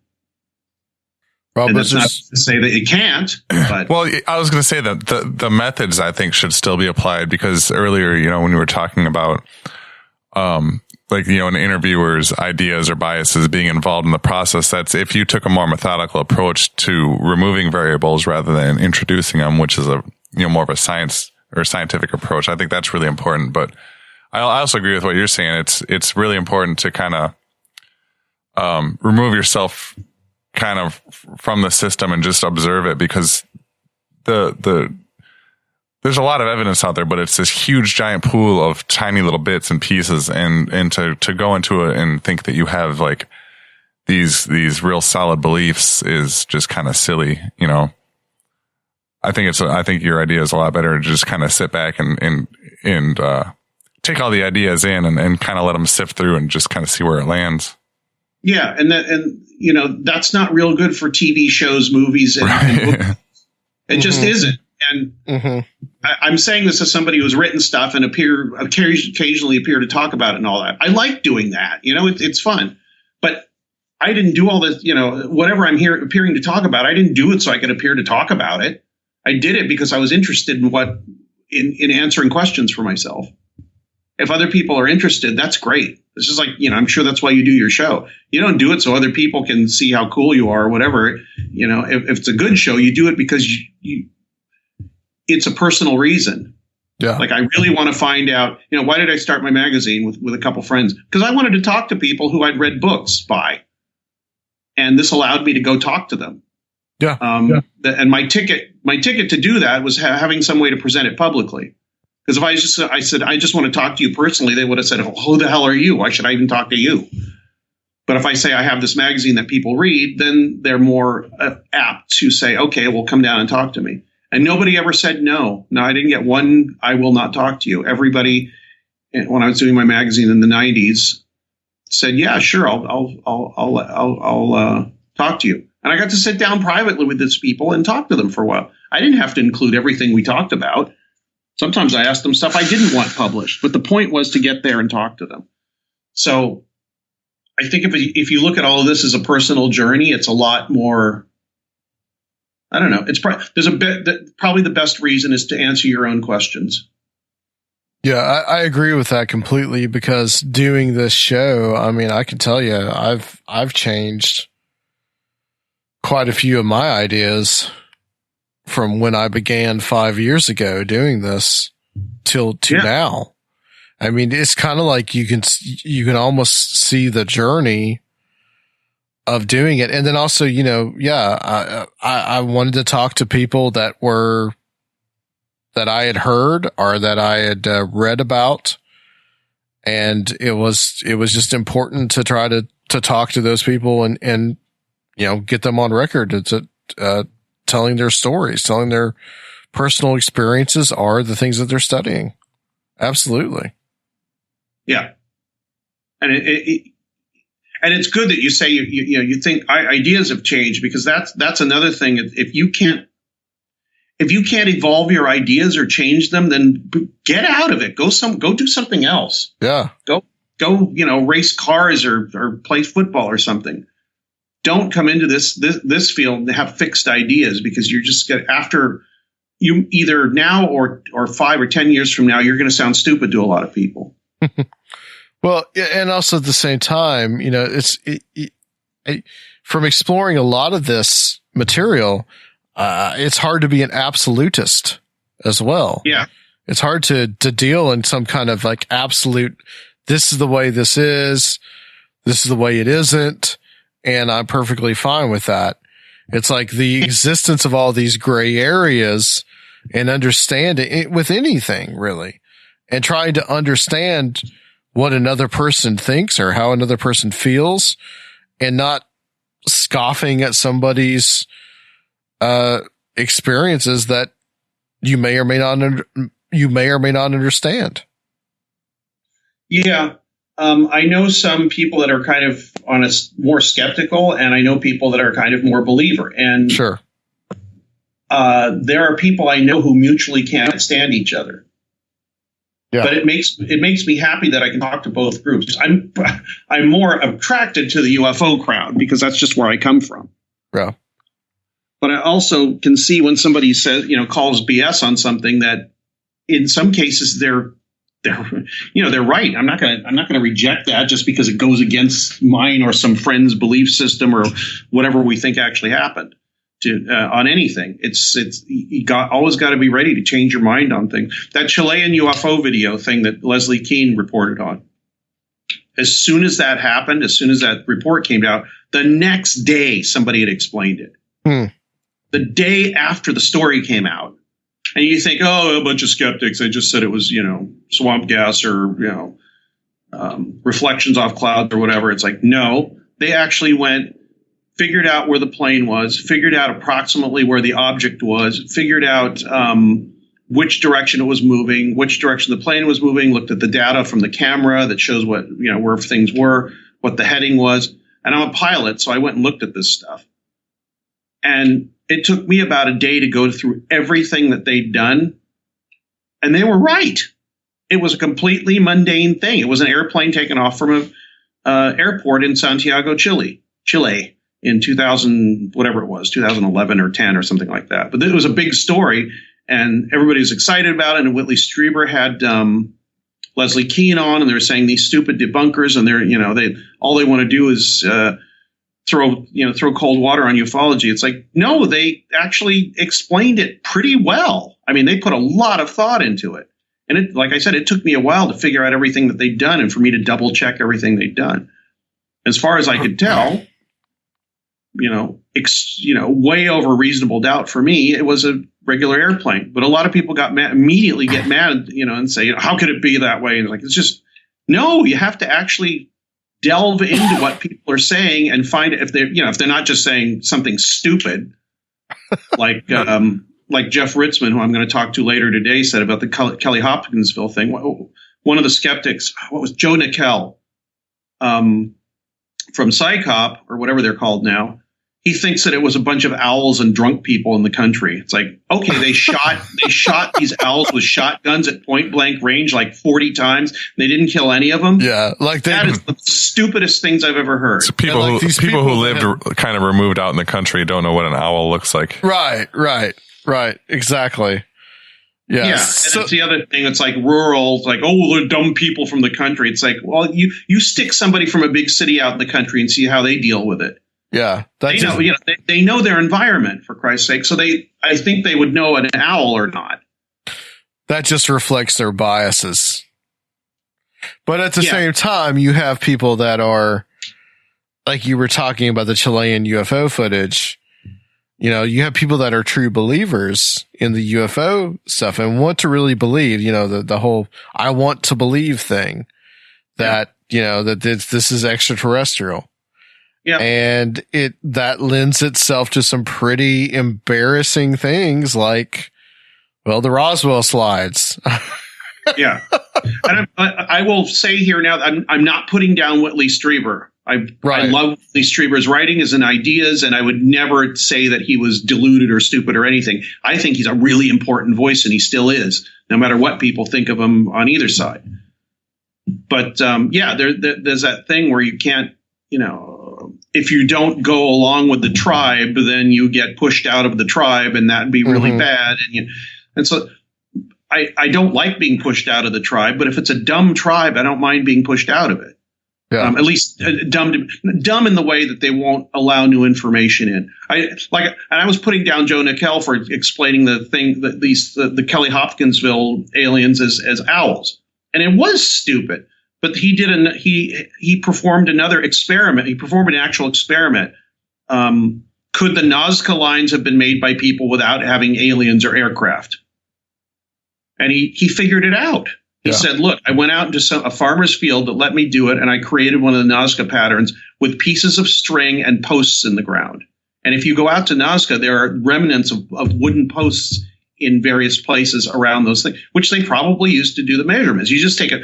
Speaker 8: And that's not to say that it can't. But
Speaker 5: well, I was going to say that the methods, I think, should still be applied, because earlier, when you were talking about, an interviewer's ideas or biases being involved in the process, that's if you took a more methodical approach to removing variables rather than introducing them, which is more of a science or scientific approach. I think that's really important. But I also agree with what you're saying. It's really important to kind of remove yourself kind of from the system and just observe it, because there's a lot of evidence out there, but it's this huge giant pool of tiny little bits and pieces, and to go into it and think that you have like these real solid beliefs is just kind of silly. I think your idea is a lot better to just kind of sit back and take all the ideas in and kind of let them sift through and just kind of see where it lands.
Speaker 8: Yeah. And that's not real good for TV shows, movies, and books. It just isn't. And I'm saying this as somebody who's written stuff and occasionally appear to talk about it and all that. I like doing that. It's fun. But I didn't do all this, whatever I'm here appearing to talk about, I didn't do it so I could appear to talk about it. I did it because I was interested in answering questions for myself. If other people are interested, that's great. This is like, I'm sure that's why you do your show. You don't do it so other people can see how cool you are or whatever. If it's a good show, you do it because it's a personal reason.
Speaker 4: Yeah.
Speaker 8: Like, I really want to find out, why did I start my magazine with a couple friends? Because I wanted to talk to people who I'd read books by. And this allowed me to go talk to them.
Speaker 4: Yeah.
Speaker 8: And my ticket to do that was having some way to present it publicly. Because if I said, I just want to talk to you personally, they would have said, who the hell are you? Why should I even talk to you? But if I say I have this magazine that people read, then they're more apt to say, okay, well, come down and talk to me. And nobody ever said no. No, I didn't get one, I will not talk to you. Everybody, when I was doing my magazine in the 90s, said, yeah, sure, I'll talk to you. And I got to sit down privately with these people and talk to them for a while. I didn't have to include everything we talked about. Sometimes I asked them stuff I didn't want published, but the point was to get there and talk to them. So I think if you look at all of this as a personal journey, it's a lot more, I don't know. It's probably the best reason is to answer your own questions.
Speaker 4: Yeah, I agree with that completely, because doing this show, I mean, I can tell you, I've changed quite a few of my ideas from when I began 5 years ago doing this to now. I mean, it's kind of like you can almost see the journey of doing it. And then also, I wanted to talk to people that I had heard or that I had read about. And it was just important to try to talk to those people and get them on record to telling their stories, telling their personal experiences are the things that they're studying. Absolutely.
Speaker 8: Yeah. And it's good that you say you think ideas have changed, because that's another thing. If you can't evolve your ideas or change them, then get out of it. Go do something else.
Speaker 4: Yeah.
Speaker 8: Go race cars or play football or something. Don't come into this field and have fixed ideas, because you're just after you either now or 5 or 10 years from now, you're going to sound stupid to a lot of people.
Speaker 4: Well, and also at the same time, from exploring a lot of this material, it's hard to be an absolutist as well.
Speaker 8: Yeah.
Speaker 4: It's hard to deal in some kind of like absolute, this is the way this is the way it isn't, and I'm perfectly fine with that. It's like the existence of all these gray areas and understanding it with anything really, and trying to understand what another person thinks or how another person feels, and not scoffing at somebody's experiences that you may or may not understand.
Speaker 8: Yeah. I know some people that are kind of more skeptical, and I know people that are kind of more believer. And
Speaker 4: sure,
Speaker 8: there are people I know who mutually can't stand each other. Yeah. But it makes me happy that I can talk to both groups. I'm more attracted to the UFO crowd because that's just where I come from.
Speaker 4: Yeah.
Speaker 8: But I also can see when somebody says, calls BS on something, that in some cases they're right. I'm not going to reject that just because it goes against mine or some friend's belief system or whatever we think actually happened on anything. It's always got to be ready to change your mind on things. That Chilean UFO video thing that Leslie Keane reported on. As soon as that happened, as soon as that report came out, the next day somebody had explained it. The day after the story came out. And you think, a bunch of skeptics, they just said it was, swamp gas or, reflections off clouds or whatever. It's like, no, they actually figured out where the plane was, figured out approximately where the object was, figured out which direction it was moving, which direction the plane was moving, looked at the data from the camera that shows what, where things were, what the heading was. And I'm a pilot, so I went and looked at this stuff. And it took me about a day to go through everything that they'd done. And they were right. It was a completely mundane thing. It was an airplane taken off from an airport in Santiago, Chile in 2000, whatever it was, 2011 or 10 or something like that. But it was a big story and everybody was excited about it. And Whitley Strieber had Leslie Keane on, and they were saying these stupid debunkers, and they're, all they want to do is throw cold water on ufology. It's like, no, they actually explained it pretty well. I mean, they put a lot of thought into it. And it, like I said, it took me a while to figure out everything that they'd done and for me to double check everything they'd done. As far as I could tell, way over reasonable doubt for me, it was a regular airplane. But a lot of people immediately get mad, and say, how could it be that way? And it's just, no, you have to actually delve into what people are saying and find if they're not just saying something stupid, like Jeff Ritzman, who I'm going to talk to later today, said about the Kelly Hopkinsville thing. One of the skeptics, what was Joe Nickel, from Psychop, or whatever they're called now, he thinks that it was a bunch of owls and drunk people in the country. It's like, okay, they shot these owls with shotguns at point blank range like 40 times. They didn't kill any of them.
Speaker 4: Yeah,
Speaker 8: that is the stupidest things I've ever heard.
Speaker 5: So people who lived kind of removed out in the country don't know what an owl looks like.
Speaker 4: Right, exactly. Yeah.
Speaker 8: And it's the other thing. It's like rural. It's like, oh, they're dumb people from the country. It's like, well, you stick somebody from a big city out in the country and see how they deal with it.
Speaker 4: Yeah,
Speaker 8: they know their environment, for Christ's sake. So I think they would know an owl or not.
Speaker 4: That just reflects their biases. But at the same time, you have people that are, like you were talking about the Chilean UFO footage. You have people that are true believers in the UFO stuff and want to really believe, the whole I want to believe thing that, that this is extraterrestrial. Yeah. And that lends itself to some pretty embarrassing things like, well, the Roswell slides.
Speaker 8: Yeah. And I will say here now, I'm not putting down Whitley Strieber. I love Whitley Strieber's writings and ideas, and I would never say that he was deluded or stupid or anything. I think he's a really important voice, and he still is, no matter what people think of him on either side. But, there's that thing where you can't, if you don't go along with the tribe, then you get pushed out of the tribe, and that'd be really bad. And so I don't like being pushed out of the tribe, but if it's a dumb tribe, I don't mind being pushed out of it. Yeah. At least dumb in the way that they won't allow new information in. I was putting down Joe Nickel for explaining the thing that the Kelly Hopkinsville aliens as owls, and it was stupid. But he performed another experiment. He performed an actual experiment. Could the Nazca lines have been made by people without having aliens or aircraft? And he figured it out. He said, look, I went out into a farmer's field that let me do it, and I created one of the Nazca patterns with pieces of string and posts in the ground. And if you go out to Nazca, there are remnants of wooden posts in various places around those things, which they probably used to do the measurements. You just take a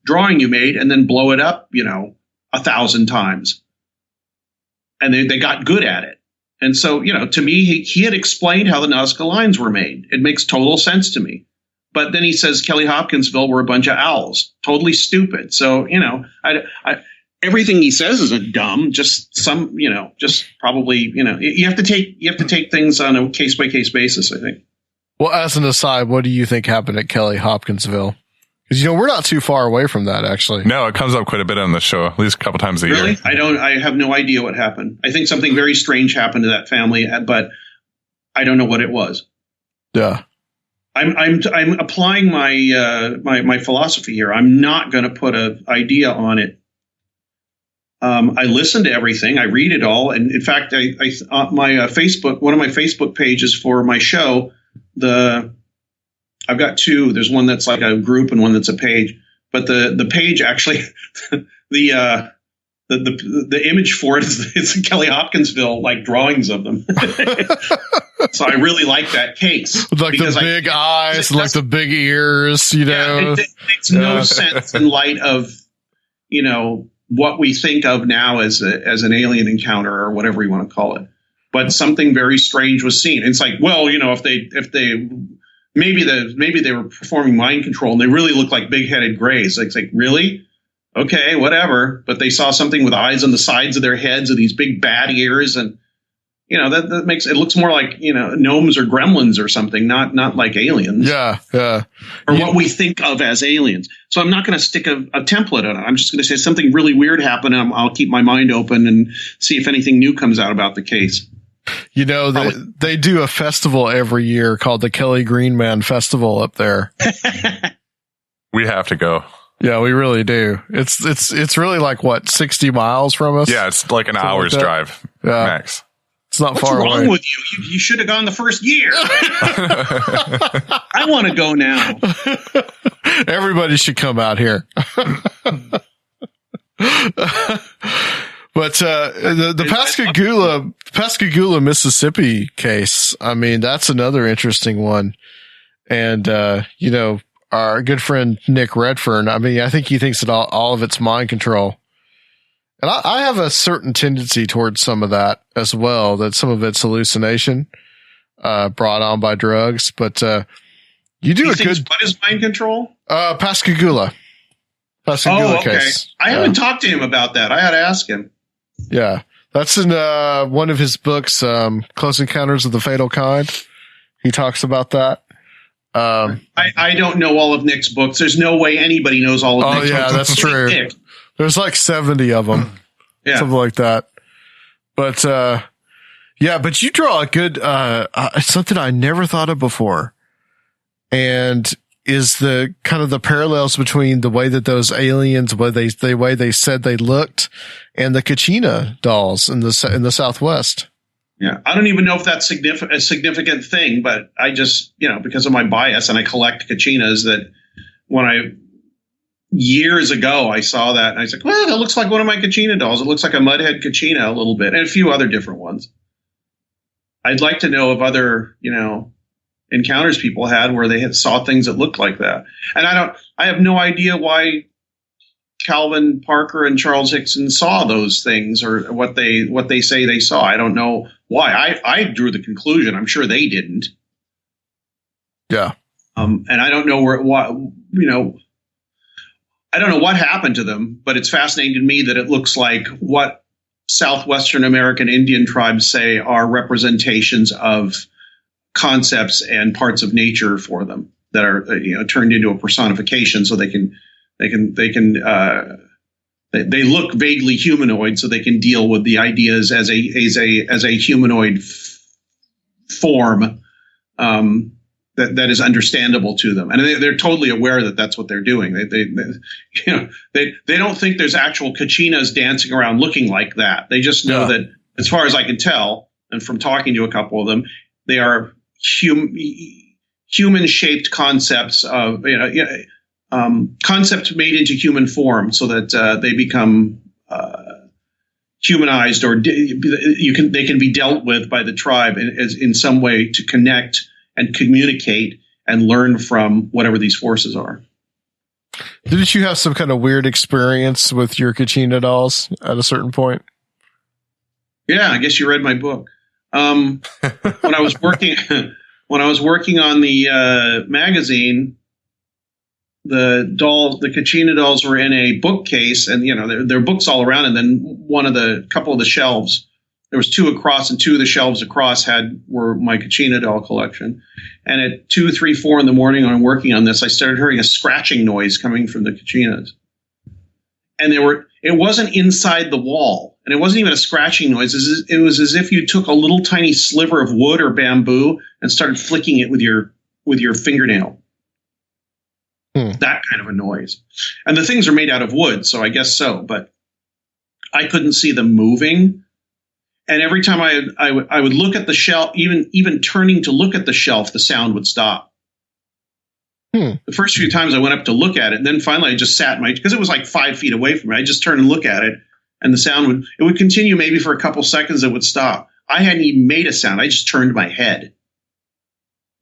Speaker 8: drawing you made and then blow it up, 1,000 times. And they got good at it. And so, to me, he had explained how the Nazca lines were made. It makes total sense to me. But then he says Kelly Hopkinsville were a bunch of owls. Totally stupid. So, everything he says isn't dumb. Just just probably, you have to take things on a case by case basis, I think.
Speaker 4: Well, as an aside, what do you think happened at Kelly Hopkinsville? Because, we're not too far away from that, actually.
Speaker 5: No, it comes up quite a bit on the show, at least a couple times a year.
Speaker 8: Really? I have no idea what happened. I think something very strange happened to that family, but I don't know what it was.
Speaker 4: Yeah.
Speaker 8: I'm applying my philosophy here. I'm not going to put an idea on it. I listen to everything. I read it all. And in fact, one of my Facebook pages for my show, I've got two. There's one that's like a group and one that's a page. But the page actually, the image for it is Kelly Hopkinsville, like drawings of them. So I really like that case.
Speaker 4: Like the big eyes, like the big ears,
Speaker 8: Yeah, it makes no sense in light of, what we think of now as an alien encounter or whatever you want to call it. But something very strange was seen. It's like, well, if they maybe they were performing mind control and they really look like big-headed grays. It's like, really? Okay, whatever. But they saw something with eyes on the sides of their heads and these big bad ears, and that makes it looks more like gnomes or gremlins or something, not like aliens.
Speaker 4: Yeah.
Speaker 8: Or what we think of as aliens. So I'm not going to stick a template on it. I'm just going to say something really weird happened, and I'll keep my mind open and see if anything new comes out about the case.
Speaker 4: You know, they do a festival every year called the Kelly Green Man Festival up there.
Speaker 5: We have to go.
Speaker 4: Yeah, we really do. It's really like what, 60 miles from us?
Speaker 5: Yeah, it's like an hour's drive max.
Speaker 4: It's not
Speaker 8: What's
Speaker 4: far away.
Speaker 8: wrong with you? You should have gone the first year. I want to go now.
Speaker 4: Everybody should come out here. But the Pascagoula, Mississippi case, I mean, that's another interesting one. And, you know, our good friend Nick Redfern, I mean, I think he thinks that all of it's mind control. And I have a certain tendency towards some of that as well, that some of it's hallucination brought on by drugs. But you do
Speaker 8: What is mind control?
Speaker 4: Pascagoula
Speaker 8: okay.
Speaker 4: case.
Speaker 8: I haven't talked to him about that. I had to ask him.
Speaker 4: Yeah, that's in one of his books, Close Encounters of the Fatal Kind. He talks about that.
Speaker 8: I don't know all of Nick's books. There's no way anybody knows all of Nick's books.
Speaker 4: Oh, yeah, that's true.
Speaker 8: Nick.
Speaker 4: There's like 70 of them.
Speaker 8: Yeah.
Speaker 4: Something like that. But, yeah, but you draw a good, something I never thought of before. And is the kind of the parallels between the way that those aliens, the way they said they looked, and the Kachina dolls in the Southwest.
Speaker 8: Yeah, I don't even know if that's a significant thing, but I just, you know, because of my bias and I collect Kachinas, that years ago I saw that and I was like, well, that looks like one of my Kachina dolls. It looks like a Mudhead Kachina a little bit, and a few other different ones. I'd like to know of other, you know, encounters people had where they saw things that looked like that. And I have no idea why Calvin Parker and Charles Hickson saw those things, or what they say they saw. I don't know why. I drew the conclusion. I'm sure they didn't.
Speaker 4: Yeah.
Speaker 8: And I don't know I don't know what happened to them, but it's fascinating to me that it looks like what Southwestern American Indian tribes say are representations of concepts and parts of nature for them that are, you know, turned into a personification, so they look vaguely humanoid, so they can deal with the ideas as a humanoid form that is understandable to them, and they're totally aware that that's what they're doing. They don't think there's actual Kachinas dancing around looking like that. They just know that, as far as I can tell, and from talking to a couple of them, they are human-shaped concepts of, concepts made into human form, so that they become humanized, or they can be dealt with by the tribe in some way to connect and communicate and learn from whatever these forces are.
Speaker 4: Didn't you have some kind of weird experience with your Kachina dolls at a certain point?
Speaker 8: Yeah, I guess you read my book. When I was working on the magazine, the Kachina dolls were in a bookcase, and there are books all around. And then couple of the shelves, there was two across, and two of the shelves across were my Kachina doll collection. And at 2, 3, 4 in the morning, when I'm working on this, I started hearing a scratching noise coming from the Kachinas, and it wasn't inside the wall, and it wasn't even a scratching noise. It was as if you took a little tiny sliver of wood or bamboo and started flicking it with your fingernail. That kind of a noise. And the things are made out of wood, so I guess so, but I couldn't see them moving. And every time I would look at the shelf, even turning to look at the shelf, the sound would stop. The first few times I went up to look at it, and then finally I just sat because it was like 5 feet away from me. I just turned and look at it, and the sound would continue maybe for a couple seconds. It would stop. I hadn't even made a sound. I just turned my head. At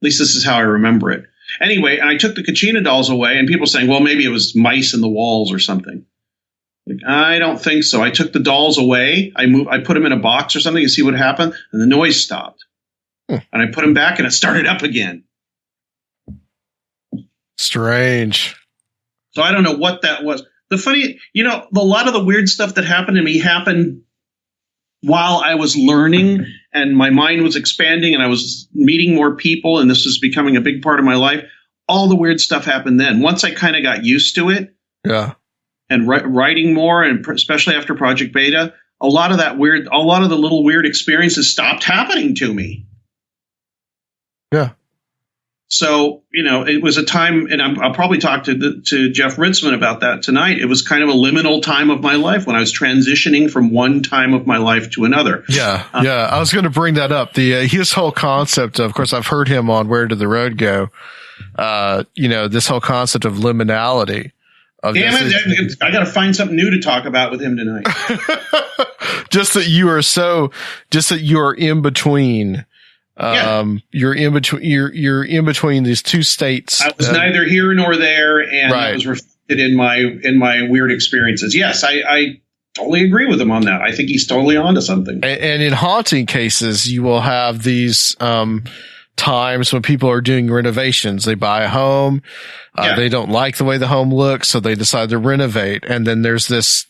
Speaker 8: least this is how I remember it. Anyway, and I took the Kachina dolls away, and people saying, well, maybe it was mice in the walls or something. Like, I don't think so. I took the dolls away. I put them in a box or something to see what happened, and the noise stopped. And I put them back, and it started up again.
Speaker 4: Strange.
Speaker 8: So I don't know what that was. A lot of the weird stuff that happened to me happened while I was learning, and my mind was expanding, and I was meeting more people, and this was becoming a big part of my life. All the weird stuff happened then. Once I kind of got used to it,
Speaker 4: yeah,
Speaker 8: and writing more, and especially after Project Beta, a lot of the little weird experiences stopped happening to me.
Speaker 4: Yeah.
Speaker 8: So, it was a time, and I'll probably talk to Jeff Ritzman about that tonight. It was kind of a liminal time of my life when I was transitioning from one time of my life to another.
Speaker 4: Yeah. I was going to bring that up. His whole concept of course, I've heard him on Where Did the Road Go? This whole concept of liminality.
Speaker 8: Damn it. I got to find something new to talk about with him tonight.
Speaker 4: just that you are in between. You're in between these two states.
Speaker 8: I was neither here nor there, and that was reflected in my weird experiences. Yes, I totally agree with him on that. I think he's totally onto something.
Speaker 4: And in haunting cases, you will have these times when people are doing renovations. They buy a home, they don't like the way the home looks, so they decide to renovate. And then there's that's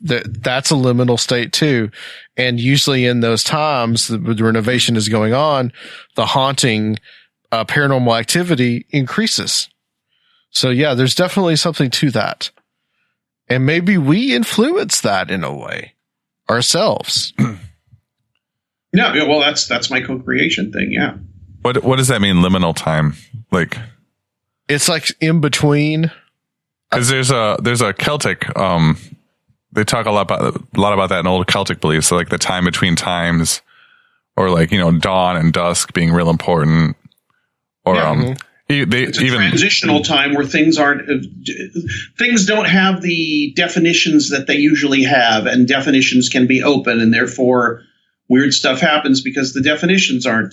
Speaker 4: a liminal state too. And usually in those times, the renovation is going on, the haunting, paranormal activity increases. So yeah, there's definitely something to that. And maybe we influence that in a way ourselves.
Speaker 8: Yeah, well, that's my co-creation thing. Yeah.
Speaker 5: What does that mean? Liminal time? Like,
Speaker 4: it's like in between.
Speaker 5: Because there's a Celtic. They talk a lot about that in old Celtic beliefs. So like the time between times, or like dawn and dusk being real important, or
Speaker 8: it's a transitional time where things don't have the definitions that they usually have, and definitions can be open, and therefore weird stuff happens because the definitions aren't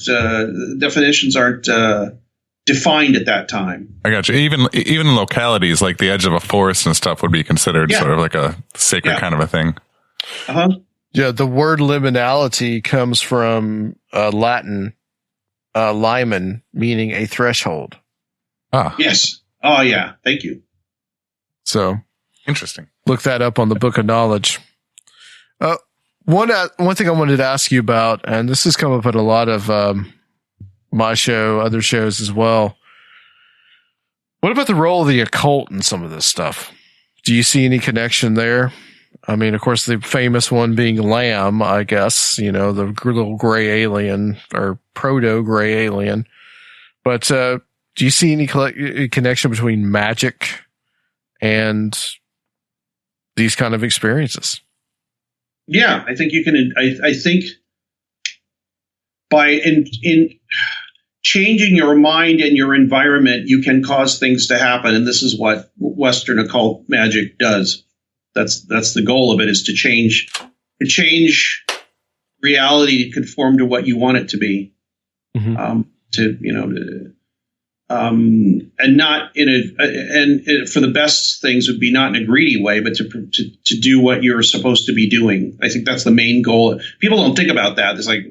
Speaker 8: defined at that time.
Speaker 5: I got you. Even localities like the edge of a forest and stuff would be considered sort of like a sacred kind of a thing.
Speaker 4: Yeah, the word liminality comes from Latin limen, meaning a threshold.
Speaker 8: Yes. Oh yeah. Thank you.
Speaker 4: So
Speaker 5: interesting.
Speaker 4: Look that up on the Book of Knowledge. One thing I wanted to ask you about, and this has come up at a lot of my show, other shows as well. What about the role of the occult in some of this stuff? Do you see any connection there? I mean, of course, the famous one being Lamb, I guess, the little gray alien or proto-gray alien. But do you see any connection between magic and these kind of experiences?
Speaker 8: Yeah, I think you can. I think by in changing your mind and your environment, you can cause things to happen, and this is what Western occult magic does. That's the goal of it, is to change reality to conform to what you want it to be. And not in and for the best things would be not in a greedy way, but to do what you're supposed to be doing. I think that's the main goal. People don't think about that. It's like,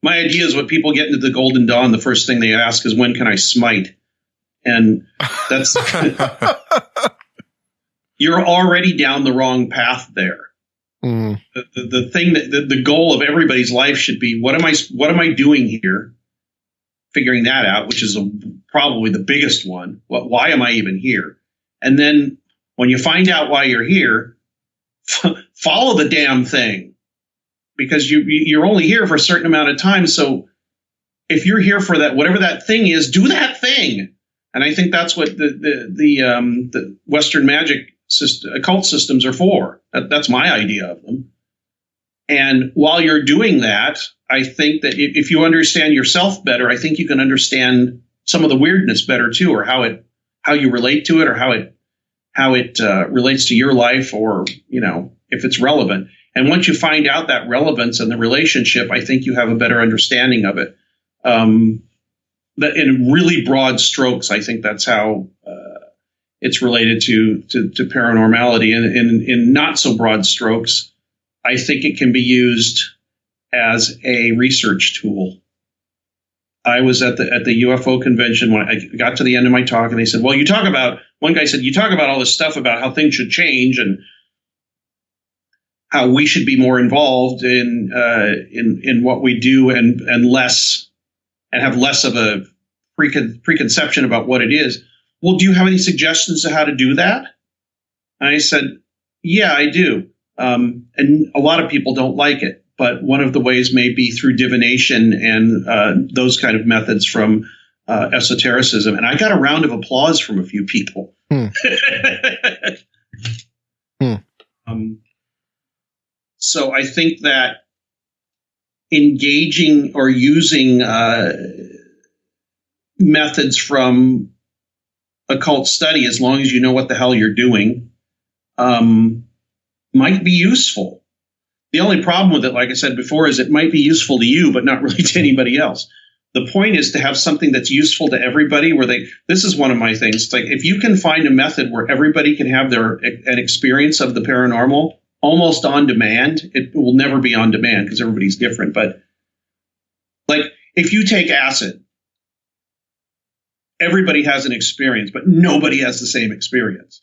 Speaker 8: my idea is when people get into the Golden Dawn, the first thing they ask is, when can I smite? And that's, you're already down the wrong path there. The thing that the goal of everybody's life should be, what am I doing here? Figuring that out, which is probably the biggest one. Why am I even here? And then when you find out why you're here, follow the damn thing, because you're only here for a certain amount of time. So if you're here for that, whatever that thing is, do that thing. And I think that's what the Western magic occult systems are for. That's my idea of them. And while you're doing that, I think that if you understand yourself better, I think you can understand some of the weirdness better too, or how you relate to it, or how it relates to your life, or if it's relevant. And once you find out that relevance and the relationship, I think you have a better understanding of it. That in really broad strokes, I think that's how it's related to paranormality. And in not so broad strokes, I think it can be used as a research tool. I was at the UFO convention when I got to the end of my talk, and they said, well, one guy said, you talk about all this stuff about how things should change and how we should be more involved in what we do and have less of a preconception about what it is. Well, do you have any suggestions to how to do that? And I said, yeah, I do. And a lot of people don't like it, but one of the ways may be through divination and those kind of methods from esotericism. And I got a round of applause from a few people. So I think that engaging or using methods from occult study, as long as you know what the hell you're doing, might be useful. The only problem with it, like I said before, is it might be useful to you, but not really to anybody else. The point is to have something that's useful to everybody where this is one of my things. It's like, if you can find a method where everybody can have an experience of the paranormal almost on demand, it will never be on demand because everybody's different. But like, if you take acid, everybody has an experience, but nobody has the same experience.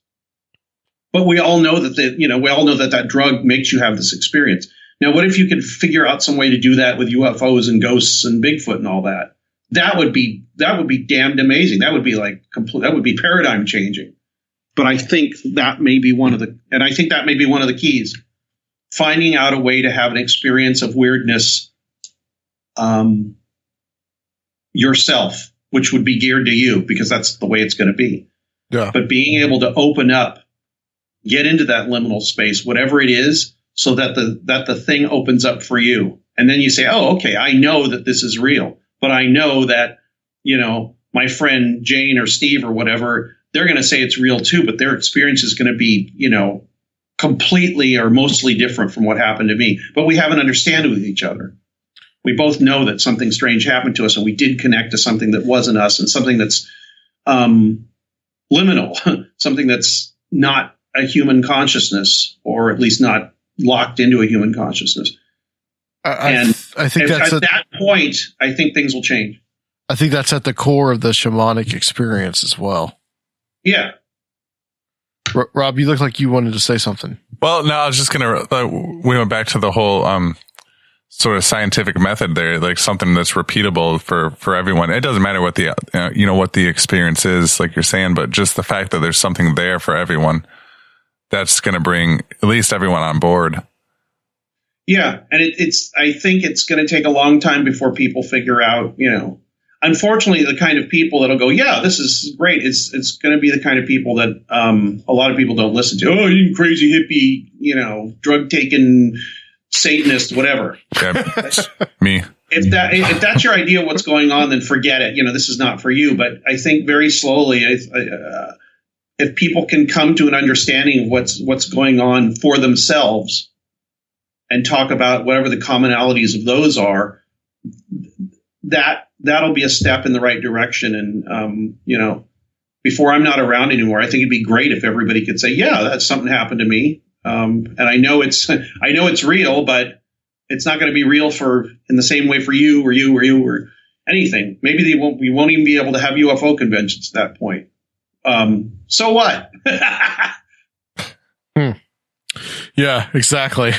Speaker 8: But we all know that that drug makes you have this experience. Now, what if you could figure out some way to do that with UFOs and ghosts and Bigfoot and all that? That would be damned amazing. That would be that would be paradigm changing. But I think that may be one of the keys. Finding out a way to have an experience of weirdness yourself, which would be geared to you because that's the way it's going to be.
Speaker 4: Yeah.
Speaker 8: But being able to open up, get into that liminal space, whatever it is, so that the thing opens up for you. And then you say, oh, okay, I know that this is real, but I know that, my friend Jane or Steve or whatever, they're going to say it's real too, but their experience is going to be, completely or mostly different from what happened to me. But we have an understanding with each other. We both know that something strange happened to us, and we did connect to something that wasn't us, and something that's liminal, something that's not a human consciousness, or at least not locked into a human consciousness.
Speaker 4: I think that's
Speaker 8: at that point, I think things will change.
Speaker 4: I think that's at the core of the shamanic experience as well.
Speaker 8: Yeah.
Speaker 4: Rob, you look like you wanted to say something.
Speaker 5: Well, no, I was just going to, we went back to the whole, sort of scientific method there, like something that's repeatable for everyone. It doesn't matter what the, what the experience is, like you're saying, but just the fact that there's something there for everyone, that's going to bring at least everyone on board.
Speaker 8: Yeah. And I think it's going to take a long time before people figure out, unfortunately, the kind of people that'll go, yeah, this is great. It's going to be the kind of people that a lot of people don't listen to. Oh, you crazy hippie, drug taking Satanist, whatever.
Speaker 5: Yeah, me.
Speaker 8: If that's your idea of what's going on, then forget it. This is not for you. But I think very slowly, if people can come to an understanding of what's going on for themselves and talk about whatever the commonalities of those are, that'll be a step in the right direction. And, before I'm not around anymore, I think it'd be great if everybody could say, yeah, that's something happened to me. And I know it's real, but it's not going to be real in the same way for you or anything. Maybe we won't even be able to have UFO conventions at that point. So what?
Speaker 4: Yeah, exactly.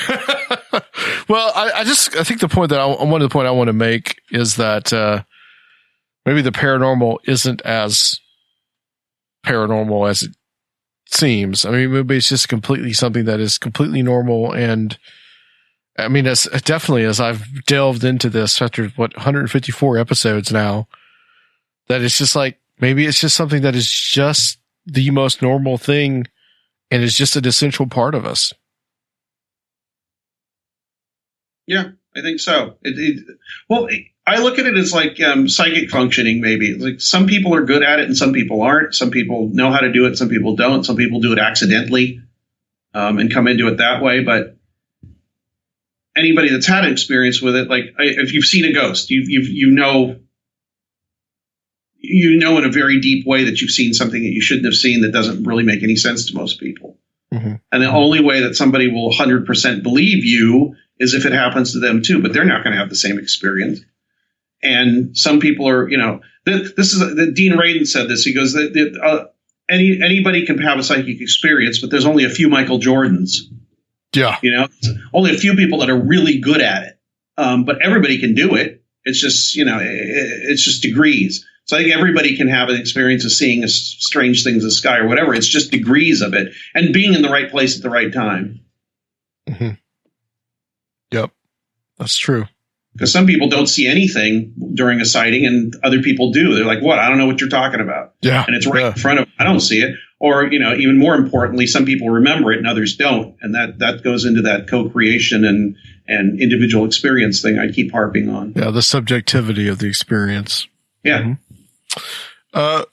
Speaker 4: Well, I think the point I want to make is that maybe the paranormal isn't as paranormal as it seems. I mean, maybe it's just completely something that is completely normal. And I mean, as definitely as I've delved into this after 154 episodes now, that it's just like, maybe it's just something that is just the most normal thing and is just an essential part of us.
Speaker 8: Yeah, I think so. I look at it as like psychic functioning, maybe. It's like some people are good at it and some people aren't. Some people know how to do it, some people don't. Some people do it accidentally and come into it that way. But anybody that's had an experience with it, like if you've seen a ghost, you know in a very deep way that you've seen something that you shouldn't have seen that doesn't really make any sense to most people. Mm-hmm. And the only way that somebody will 100% believe you is if it happens to them too, but they're not going to have the same experience. And some people are, this is Dean Radin said this. He goes, that anybody can have a psychic experience, but there's only a few Michael Jordans.
Speaker 4: Yeah.
Speaker 8: Only a few people that are really good at it. But everybody can do it. It's just, it's just degrees. So I think everybody can have an experience of seeing strange things in the sky or whatever. It's just degrees of it and being in the right place at the right time.
Speaker 4: Mm-hmm. Yep, that's true.
Speaker 8: Because some people don't see anything during a sighting and other people do. They're like, what? I don't know what you're talking about.
Speaker 4: Yeah.
Speaker 8: And it's right in front of them. I don't see it. Or, even more importantly, some people remember it and others don't. And that goes into that co-creation and individual experience thing I keep harping on.
Speaker 4: Yeah, the subjectivity of the experience.
Speaker 8: Yeah.
Speaker 4: Mm-hmm.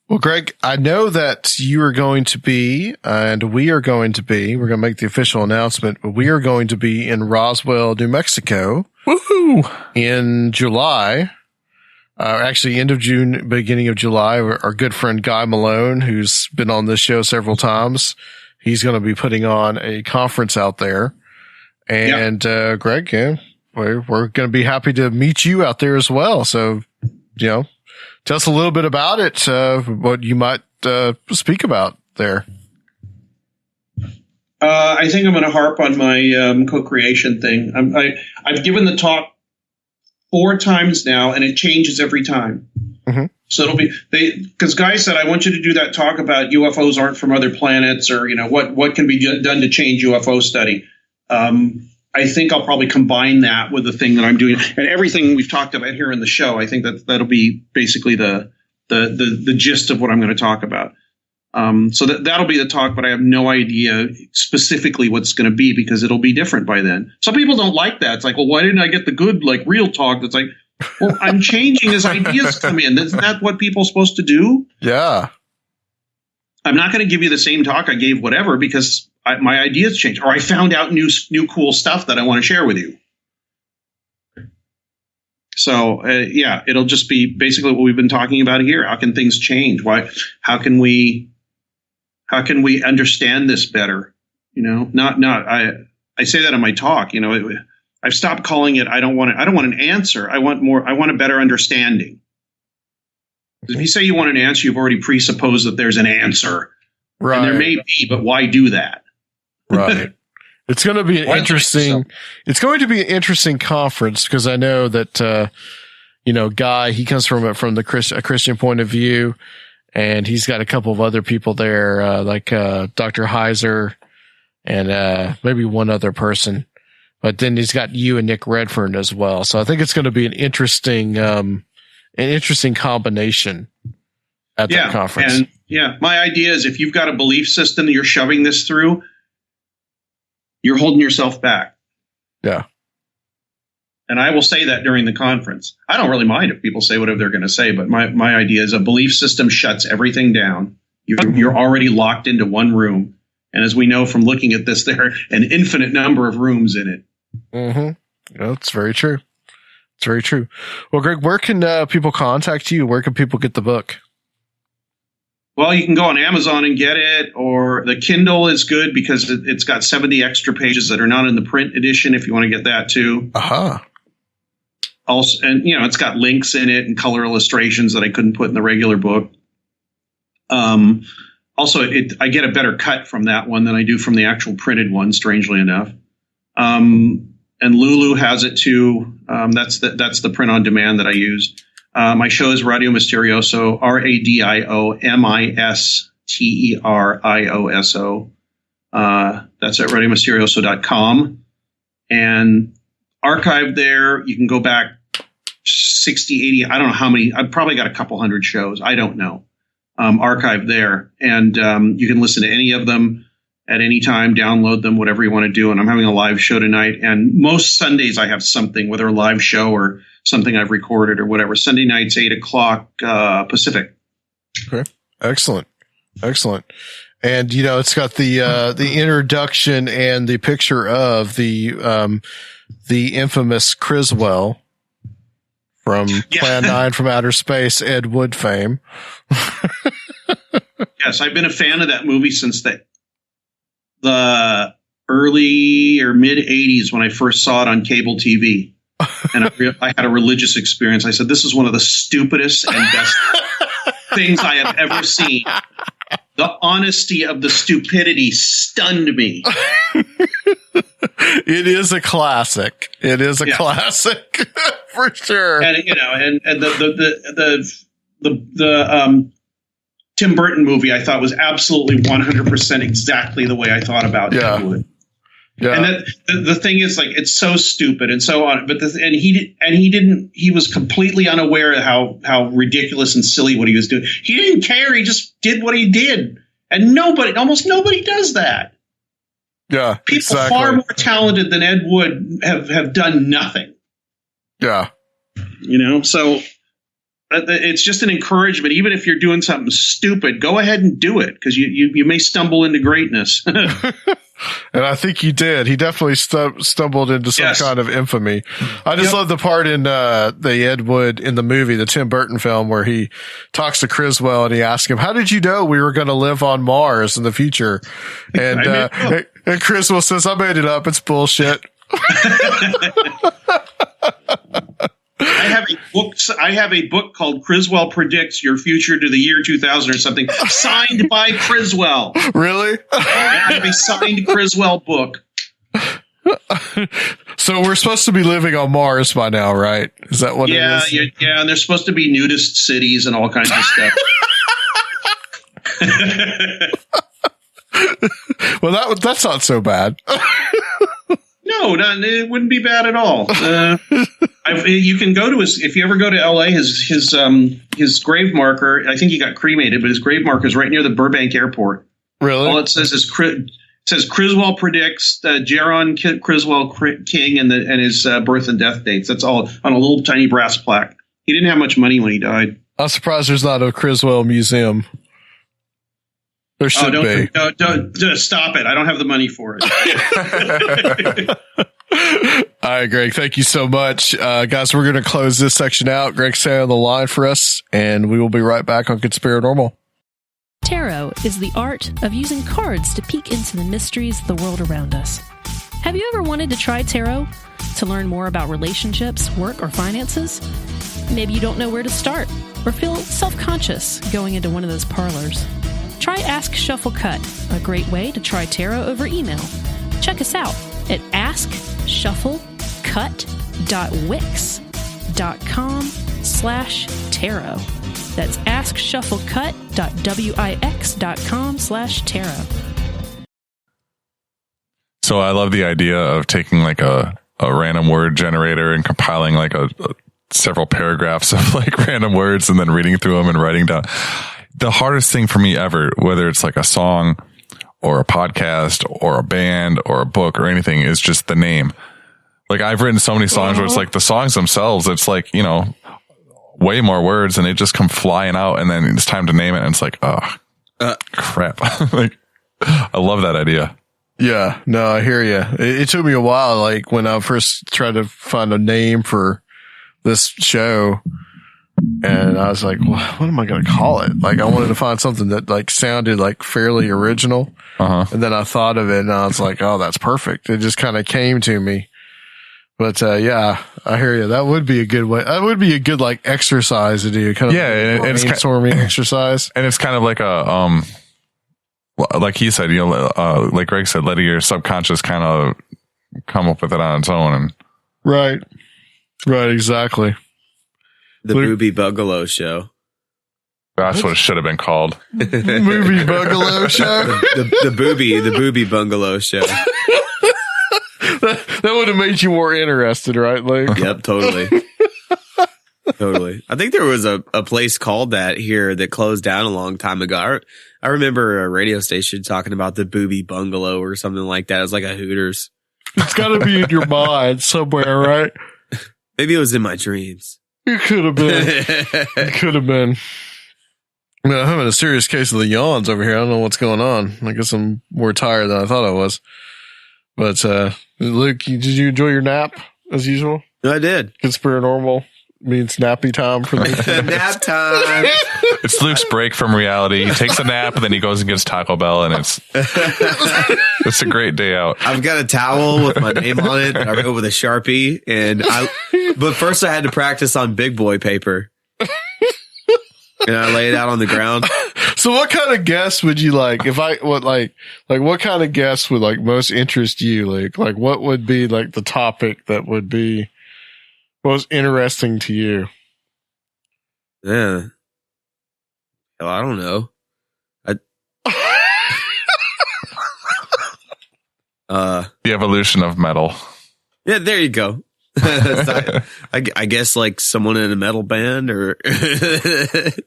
Speaker 4: Well, Greg, I know that you are going to be, and we are going to be, we're going to make the official announcement, but we are going to be in Roswell, New Mexico. Woohoo! In July, actually end of June, beginning of July. Our good friend Guy Malone, who's been on this show several times, he's going to be putting on a conference out there. And, Greg, we're going to be happy to meet you out there as well. So, tell us a little bit about it, what you might speak about there.
Speaker 8: I think I'm going to harp on my co-creation thing. I've given the talk 4 times now, and it changes every time. Mm-hmm. So it'll be because Guy said, I want you to do that talk about UFOs aren't from other planets, or what can be done to change UFO study. I think I'll probably combine that with the thing that I'm doing, and everything we've talked about here in the show. I think that'll be basically the gist of what I'm going to talk about. So that'll be the talk, but I have no idea specifically what's going to be because it'll be different by then. Some people don't like that. It's like, well, why didn't I get the good, real talk? That's like, well, I'm changing as ideas come in. Isn't that what people are supposed to do?
Speaker 4: Yeah.
Speaker 8: I'm not going to give you the same talk I gave whatever because my ideas changed, or I found out new cool stuff that I want to share with you. So, it'll just be basically what we've been talking about here. How can things change? How can we understand this better? I say that in my talk, I've stopped calling it, I don't want an answer. I want a better understanding. If you say you want an answer, you've already presupposed that there's an answer. Right. And there may be, but why do that?
Speaker 4: Right. It's going to be it's going to be an interesting conference because I know that, Guy, he comes from a Christian point of view, and he's got a couple of other people there, like Dr. Heiser and maybe one other person. But then he's got you and Nick Redfern as well. So I think it's going to be an interesting combination at that conference.
Speaker 8: And my idea is if you've got a belief system that you're shoving this through, you're holding yourself back.
Speaker 4: Yeah.
Speaker 8: And I will say that during the conference. I don't really mind if people say whatever they're going to say, but my idea is a belief system shuts everything down. You're already locked into one room. And as we know from looking at this, there are an infinite number of rooms in it.
Speaker 4: Mm-hmm. That's very true. It's very true. Well, Greg, where can people contact you? Where can people get the book?
Speaker 8: Well, you can go on Amazon and get it, or the Kindle is good because it's got 70 extra pages that are not in the print edition if you want to get that too.
Speaker 4: Uh-huh.
Speaker 8: Also, and it's got links in it and color illustrations that I couldn't put in the regular book. Also, I get a better cut from that one than I do from the actual printed one, strangely enough. And Lulu has it too. That's the print on demand that I used. My show is Radio Mysterioso, RadioMysterioso. That's at RadioMysterioso.com. And archived there, you can go back 60, 80, I don't know how many. I've probably got a couple hundred shows. I don't know. Archived there. And you can listen to any of them at any time, download them, whatever you want to do. And I'm having a live show tonight. And most Sundays I have something, whether a live show or something I've recorded or whatever. Sunday nights, 8:00 Pacific.
Speaker 4: Okay. Excellent. And, it's got the introduction and the picture of the infamous Criswell from Plan 9 from Outer Space, Ed Wood fame.
Speaker 8: Yes, I've been a fan of that movie since the early or mid 80s when I first saw it on cable TV. And I had a religious experience. I said, this is one of the stupidest and best things I have ever seen. The honesty of the stupidity stunned me.
Speaker 4: It is a classic. Classic for sure.
Speaker 8: And the Tim Burton movie I thought was absolutely 100% exactly the way I thought about Ed Wood.
Speaker 4: Yeah.
Speaker 8: And that the thing is, like, it's so stupid and so on. But he was completely unaware of how ridiculous and silly what he was doing. He didn't care. He just did what he did. And almost nobody does that.
Speaker 4: Yeah.
Speaker 8: People
Speaker 4: exactly.
Speaker 8: far more talented than Ed Wood have done nothing.
Speaker 4: Yeah.
Speaker 8: So it's just an encouragement. Even if you're doing something stupid, go ahead and do it, because you may stumble into greatness.
Speaker 4: And I think he did. He definitely stumbled into some kind of infamy. I just love the part in the Ed Wood in the movie, the Tim Burton film, where he talks to Criswell and he asks him, "How did you know we were going to live on Mars in the future?" And and Criswell says, "I made it up. It's bullshit."
Speaker 8: I have a book called Criswell Predicts Your Future to the Year 2000 or something, signed by Criswell.
Speaker 4: Really?
Speaker 8: I have a signed Criswell book.
Speaker 4: So we're supposed to be living on Mars by now, right? Is that what it is?
Speaker 8: Yeah, and there's supposed to be nudist cities and all kinds of stuff.
Speaker 4: Well, that's not so bad.
Speaker 8: No, it wouldn't be bad at all. You can go to if you ever go to LA, his grave marker, I think he got cremated, but his grave marker is right near the Burbank airport.
Speaker 4: Really?
Speaker 8: All it says is Criswell predicts Jaron Criswell King and his birth and death dates. That's all on a little tiny brass plaque. He didn't have much money when he died. I'm
Speaker 4: surprised there's not a Criswell museum. There should be.
Speaker 8: Don't stop it. I don't have the money for it.
Speaker 4: All right, Greg. Thank you so much. Guys, we're going to close this section out. Greg, stay on the line for us, and we will be right back on Conspirinormal.
Speaker 9: Tarot is the art of using cards to peek into the mysteries of the world around us. Have you ever wanted to try tarot to learn more about relationships, work, or finances? Maybe you don't know where to start or feel self-conscious going into one of those parlors. Try Ask Shuffle Cut, a great way to try tarot over email. Check us out at askshufflecut.wix.com/tarot. That's askshufflecut.wix.com/tarot.
Speaker 5: So I love the idea of taking like a random word generator and compiling like several paragraphs of like random words and then reading through them and writing down. The hardest thing for me ever, whether it's like a song or a podcast or a band or a book or anything, is just the name. Like I've written so many songs where it's like the songs themselves, it's like, way more words and they just come flying out and then it's time to name it and it's like, crap. Like I love that idea.
Speaker 4: Yeah, no, I hear you. It took me a while, like when I first tried to find a name for this show. And I was like, well, what am I going to call it? Like, I wanted to find something that like sounded like fairly original. And then I thought of it and I was like, oh, that's perfect. It just kind of came to me. But, yeah, I hear you. That would be a good way. That would be a good like exercise to do. Kind of
Speaker 5: it's
Speaker 4: brainstorming exercise.
Speaker 5: And it's kind of like like he said, like Greg said, letting your subconscious kind of come up with it on its own. And
Speaker 4: right, exactly.
Speaker 6: The Booby Bungalow Show.
Speaker 5: That's what it should have been called.
Speaker 4: Movie Bungalow Show.
Speaker 6: The Booby Bungalow Show.
Speaker 4: That would have made you more interested, right, Luke?
Speaker 6: Yep, totally. Totally. I think there was a place called that here that closed down a long time ago. I remember a radio station talking about the Booby Bungalow or something like that. It was like a Hooters.
Speaker 4: It's got to be in your mind somewhere, right?
Speaker 6: Maybe it was in my dreams.
Speaker 4: It could have been. It could have been. I mean, I'm having a serious case of the yawns over here. I don't know what's going on. I guess I'm more tired than I thought I was. But, Luke, did you enjoy your nap as usual?
Speaker 6: I did.
Speaker 4: Conspirinormal means nappy time for me.
Speaker 6: Nap time.
Speaker 5: It's Luke's break from reality. He takes a nap and then he goes and gets Taco Bell and it's a great day out.
Speaker 6: I've got a towel with my name on it that I wrote with a Sharpie but first I had to practice on big boy paper. And I lay it out on the ground.
Speaker 4: So what kind of guests would you like what kind of guests would like most interest you? Like what would be like the topic that would be most interesting to you?
Speaker 6: Yeah. Well, I don't know.
Speaker 5: The evolution of metal.
Speaker 6: Yeah, there you go. I guess like someone in a metal band or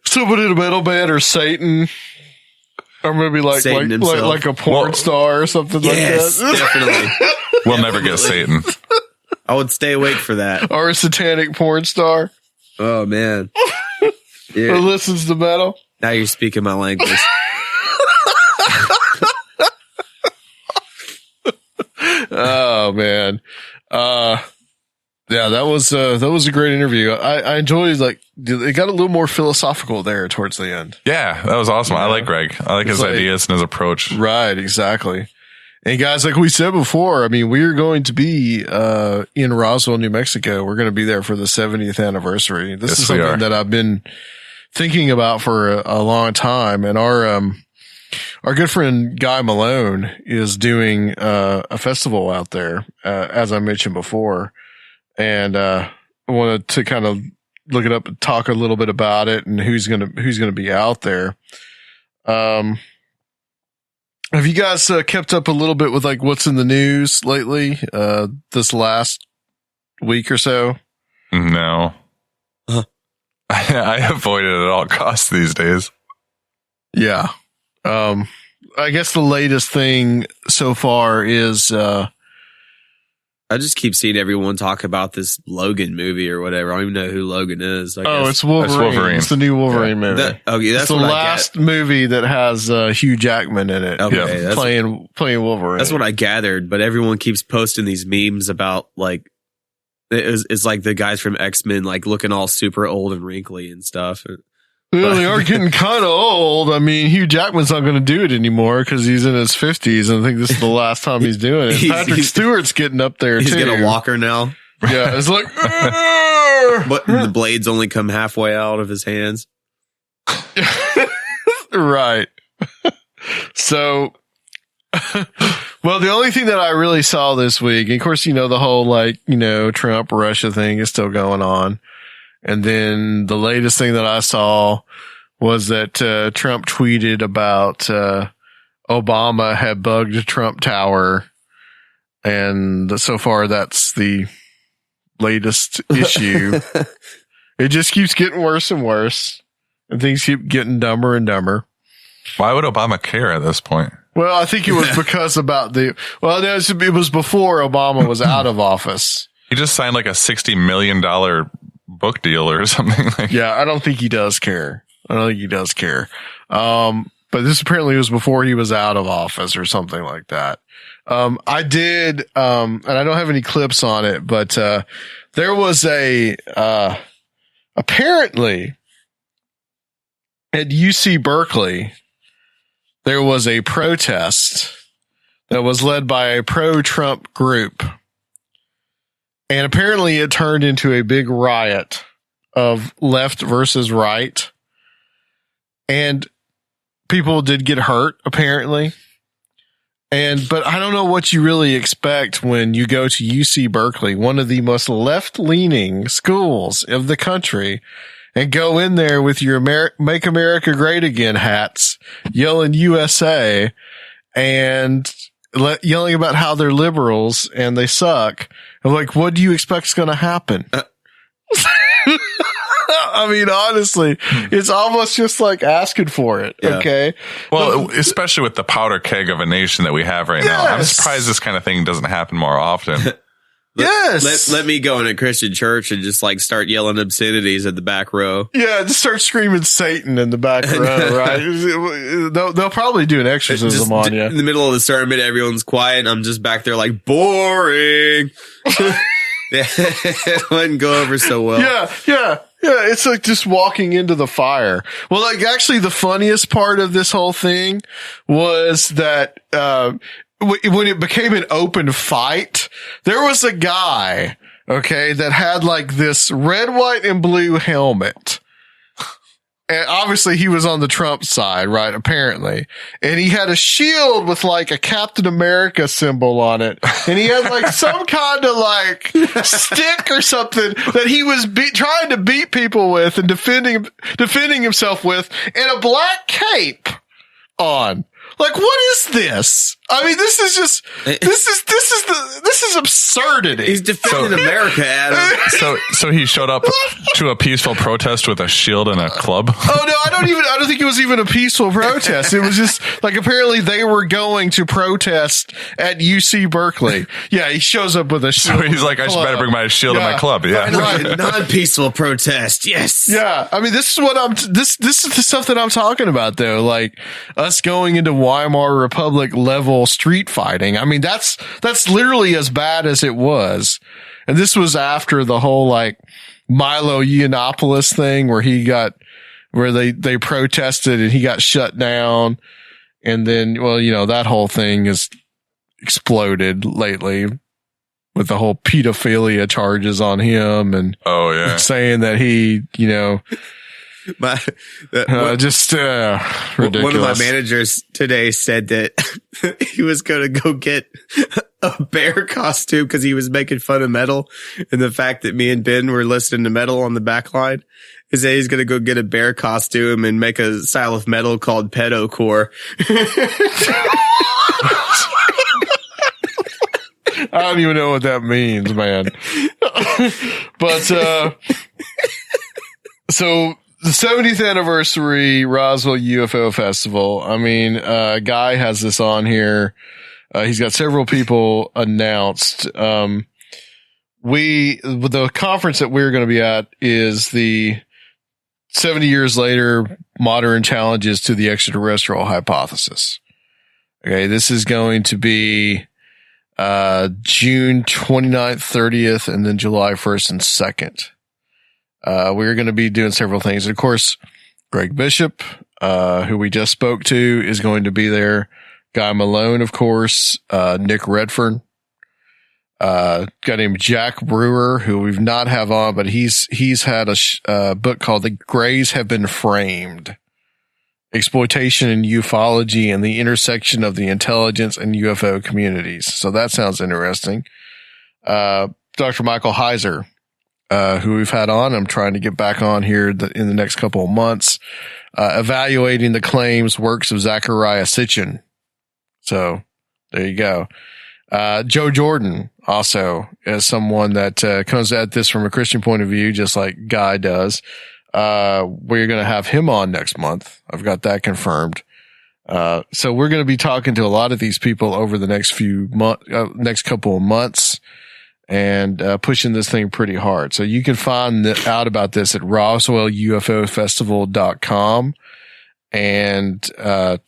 Speaker 4: someone in a metal band or Satan. Or maybe like a porn star or something like that.
Speaker 6: Definitely.
Speaker 5: We'll never get Satan.
Speaker 6: I would stay awake for that.
Speaker 4: Or a satanic porn star.
Speaker 6: Oh man.
Speaker 4: Who listens to metal.
Speaker 6: Now you're speaking my language.
Speaker 4: Oh man. Yeah, that was a great interview. I enjoyed, like, it got a little more philosophical there towards the end.
Speaker 5: Yeah, that was awesome. I like Greg. I like his ideas and his approach.
Speaker 4: Right, exactly. And guys, like we said before, I mean, we're going to be in Roswell, New Mexico. We're going to be there for the 70th anniversary. This is something that I've been thinking about for a long time. And our good friend Guy Malone is doing a festival out there, as I mentioned before. And I wanted to kind of look it up and talk a little bit about it and who's gonna be out there. Have you guys kept up a little bit with like what's in the news lately? This last week or so?
Speaker 5: No. I avoid it at all costs these days.
Speaker 4: Yeah. I guess the latest thing so far is
Speaker 6: I just keep seeing everyone talk about this Logan movie or whatever. I don't even know who Logan is.
Speaker 4: It's Wolverine. It's the new Wolverine movie.
Speaker 6: That's
Speaker 4: it's the last movie that has Hugh Jackman in it.
Speaker 6: Okay,
Speaker 4: playing Wolverine.
Speaker 6: That's what I gathered. But everyone keeps posting these memes about like it's like the guys from X-Men like looking all super old and wrinkly and stuff.
Speaker 4: Well, they are getting kind of old. I mean, Hugh Jackman's not going to do it anymore because he's in his 50s, and I think this is the last time he's doing it. Patrick Stewart's getting up there,
Speaker 6: he's
Speaker 4: too.
Speaker 6: He's got a walker now.
Speaker 4: Yeah, it's like...
Speaker 6: But the blades only come halfway out of his hands.
Speaker 4: Right. So... Well, the only thing that I really saw this week, and of course, you know, the whole, like, you know, Trump-Russia thing is still going on. And then the latest thing that I saw was that Trump tweeted about Obama had bugged Trump Tower. And so far, that's the latest issue. It just keeps getting worse and worse. And things keep getting dumber and dumber.
Speaker 5: Why would Obama care at this point?
Speaker 4: Well, I think it was because it was before Obama was out of office.
Speaker 5: He just signed like a $60 million book deal or something like.
Speaker 4: Yeah, I don't think he does care. But this apparently was before he was out of office or something like that. I did, and I don't have any clips on it, but, there was apparently at UC Berkeley, there was a protest that was led by a pro-Trump group. And apparently it turned into a big riot of left versus right. And people did get hurt, apparently. But I don't know what you really expect when you go to UC Berkeley, one of the most left-leaning schools of the country, and go in there with your Make America Great Again hats, yelling USA, and yelling about how they're liberals and they suck. I'm like, what do you expect is going to happen? I mean, honestly, it's almost just like asking for it. Yeah. Okay.
Speaker 5: Well, especially with the powder keg of a nation that we have right now. I'm surprised this kind of thing doesn't happen more often.
Speaker 6: Let me go in a Christian church and just like start yelling obscenities at the back row.
Speaker 4: Yeah, just start screaming Satan in the back row, right? They'll probably do an exorcism on you.
Speaker 6: In the middle of the sermon, everyone's quiet, and I'm just back there like, boring. Yeah, it wouldn't go over so well.
Speaker 4: Yeah. It's like just walking into the fire. Well, like actually the funniest part of this whole thing was that, when it became an open fight, there was a guy, okay, that had like this red, white, and blue helmet. And obviously he was on the Trump side, right? Apparently. And he had a shield with like a Captain America symbol on it. And he had like some kind of like stick or something that he was trying to beat people with and defending himself with, and a black cape on. Like, what is this? I mean, this is absurdity.
Speaker 6: He's defending America, Adam.
Speaker 5: So he showed up to a peaceful protest with a shield and a club.
Speaker 4: Oh no, I don't think it was even a peaceful protest. It was just like, apparently they were going to protest at UC Berkeley. Yeah, he shows up with a shield.
Speaker 5: So he's like, I should better bring my shield and my club. Yeah.
Speaker 6: Right. Non-peaceful protest. Yes.
Speaker 4: Yeah. I mean, this is this is the stuff that I'm talking about though. Like us going into Weimar Republic level street fighting. I mean, that's literally as bad as it was. And this was after the whole like Milo Yiannopoulos thing where they protested and he got shut down. And then, well, that whole thing has exploded lately with the whole pedophilia charges on him and saying that he, ridiculous.
Speaker 6: One of my managers today said that he was going to go get a bear costume because he was making fun of metal, and the fact that me and Ben were listening to metal on the back line. He said he's going to go get a bear costume and make a style of metal called pedocore.
Speaker 4: I don't even know what that means, man. But so the 70th anniversary Roswell UFO Festival. I mean, Guy has this on here. He's got several people announced. The conference that we're going to be at is the 70 years later modern challenges to the extraterrestrial hypothesis. Okay. This is going to be, June 29th, 30th, and then July 1st and 2nd. We're going to be doing several things. And of course, Greg Bishop, who we just spoke to, is going to be there. Guy Malone, of course, Nick Redfern, guy named Jack Brewer, who we've not have on, but he's had a book called The Grays Have Been Framed: Exploitation in Ufology and the Intersection of the Intelligence and UFO Communities. So that sounds interesting. Dr. Michael Heiser, who we've had on, I'm trying to get back on here in the next couple of months, evaluating the claims, works of Zachariah Sitchin. So there you go. Joe Jordan also is someone that comes at this from a Christian point of view, just like Guy does. We're going to have him on next month. I've got that confirmed. So we're going to be talking to a lot of these people over the next couple of months and pushing this thing pretty hard. So you can find out about this at RoswellUFOFestival.com and to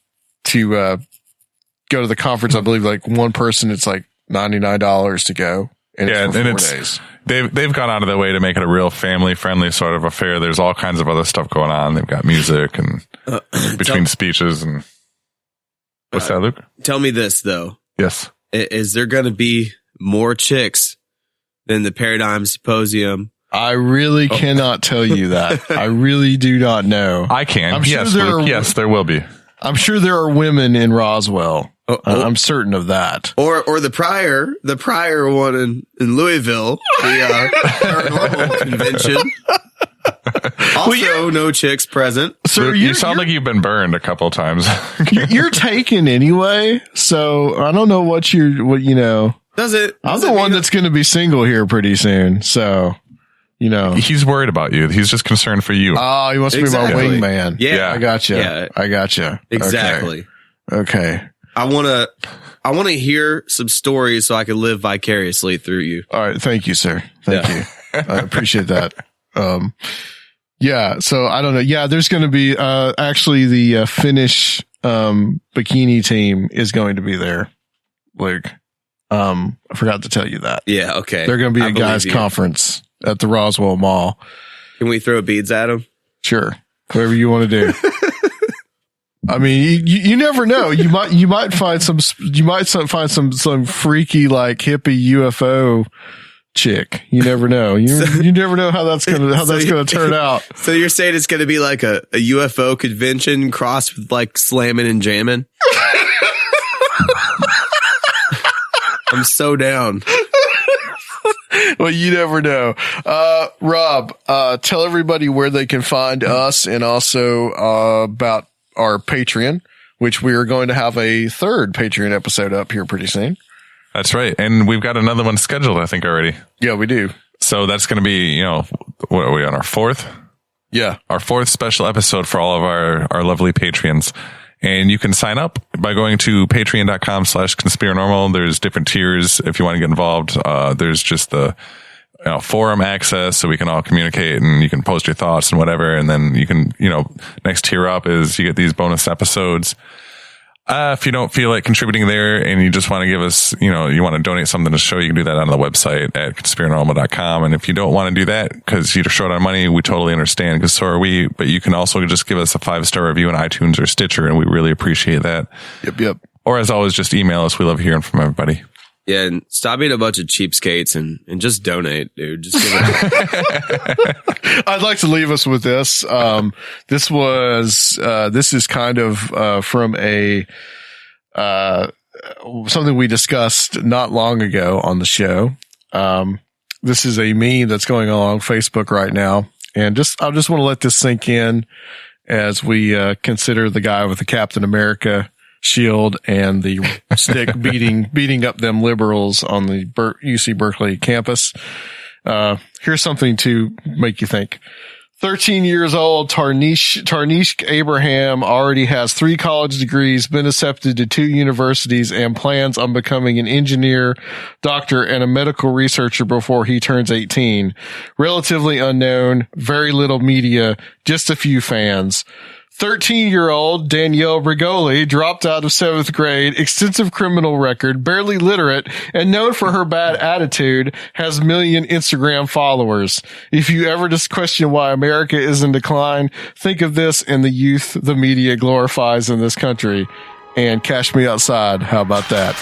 Speaker 4: go to the conference. I believe like one person, it's like $99 to go. And it's for 4 days.
Speaker 5: They've gone out of their way to make it a real family friendly sort of affair. There's all kinds of other stuff going on. They've got music and between speeches and what's that, Luke?
Speaker 6: Tell me this though.
Speaker 5: Yes.
Speaker 6: Is there going to be more chicks than the Paradigm Symposium?
Speaker 4: I really cannot tell you that. I really do not know.
Speaker 5: I can.
Speaker 4: I'm sure
Speaker 5: yes, there will be.
Speaker 4: I'm sure there are women in Roswell. I'm certain of that.
Speaker 6: Or the prior one in Louisville, the Paranormal Convention. Also, no chicks present.
Speaker 4: Sir,
Speaker 5: you sound like you've been burned a couple of times.
Speaker 4: You're taken anyway, so I don't know what you know.
Speaker 6: Does it?
Speaker 4: I'm the one that's going to be single here pretty soon, so
Speaker 5: he's worried about you. He's just concerned for you.
Speaker 4: Oh, he wants to be my wingman.
Speaker 6: Yeah,
Speaker 4: I gotcha.
Speaker 6: Yeah.
Speaker 4: I gotcha.
Speaker 6: Exactly.
Speaker 4: Okay.
Speaker 6: I want to hear some stories so I can live vicariously through you.
Speaker 4: All right. Thank you, sir. Thank you. I appreciate that. Yeah. So I don't know. Yeah. There's going to be, actually the, Finnish, bikini team is going to be there, Luke. I forgot to tell you that.
Speaker 6: Yeah. Okay.
Speaker 4: They're going to be a guys conference at the Roswell Mall.
Speaker 6: Can we throw beads at them?
Speaker 4: Sure. Whatever you want to do. I mean, you never know. You might find some freaky like hippie UFO chick. You never know. You never know how that's gonna turn out.
Speaker 6: So you're saying it's gonna be like a UFO convention crossed with like slamming and jamming? I'm so down.
Speaker 4: Well, you never know. Rob, tell everybody where they can find us and also about our Patreon, which we are going to have a third Patreon episode up here pretty soon.
Speaker 5: That's right. And we've got another one scheduled, I think, already.
Speaker 4: Yeah, we do.
Speaker 5: So that's going to be, what are we on, our fourth?
Speaker 4: Yeah.
Speaker 5: Our fourth special episode for all of our lovely Patreons. And you can sign up by going to patreon.com/Conspirinormal. There's different tiers if you want to get involved. There's just the forum access so we can all communicate and you can post your thoughts and whatever. And then you can, next tier up is you get these bonus episodes. If you don't feel like contributing there and you just want to give us, you want to donate something to the show, you can do that on the website at conspirinormal.com. And if you don't want to do that because you're short on money, we totally understand because so are we. But you can also just give us a 5-star review on iTunes or Stitcher, and we really appreciate that.
Speaker 4: Yep.
Speaker 5: Or as always, just email us. We love hearing from everybody.
Speaker 6: Yeah, and stop being a bunch of cheapskates and just donate, dude. Just give it.
Speaker 4: I'd like to leave us with this. This is kind of from a something we discussed not long ago on the show. This is a meme that's going on Facebook right now, and I just want to let this sink in as we consider the guy with the Captain America shield and the stick beating up them liberals on the UC Berkeley campus. Here's something to make you think. 13 years old, Tarnish Abraham already has 3 college degrees, been accepted to 2 universities, and plans on becoming an engineer, doctor, and a medical researcher before he turns 18. Relatively unknown, very little media, just a few fans. 13-year-old Danielle Brigoli dropped out of 7th grade, extensive criminal record, barely literate, and known for her bad attitude, has million Instagram followers. If you ever just question why America is in decline, think of this and the youth the media glorifies in this country. And cash me outside. How about that?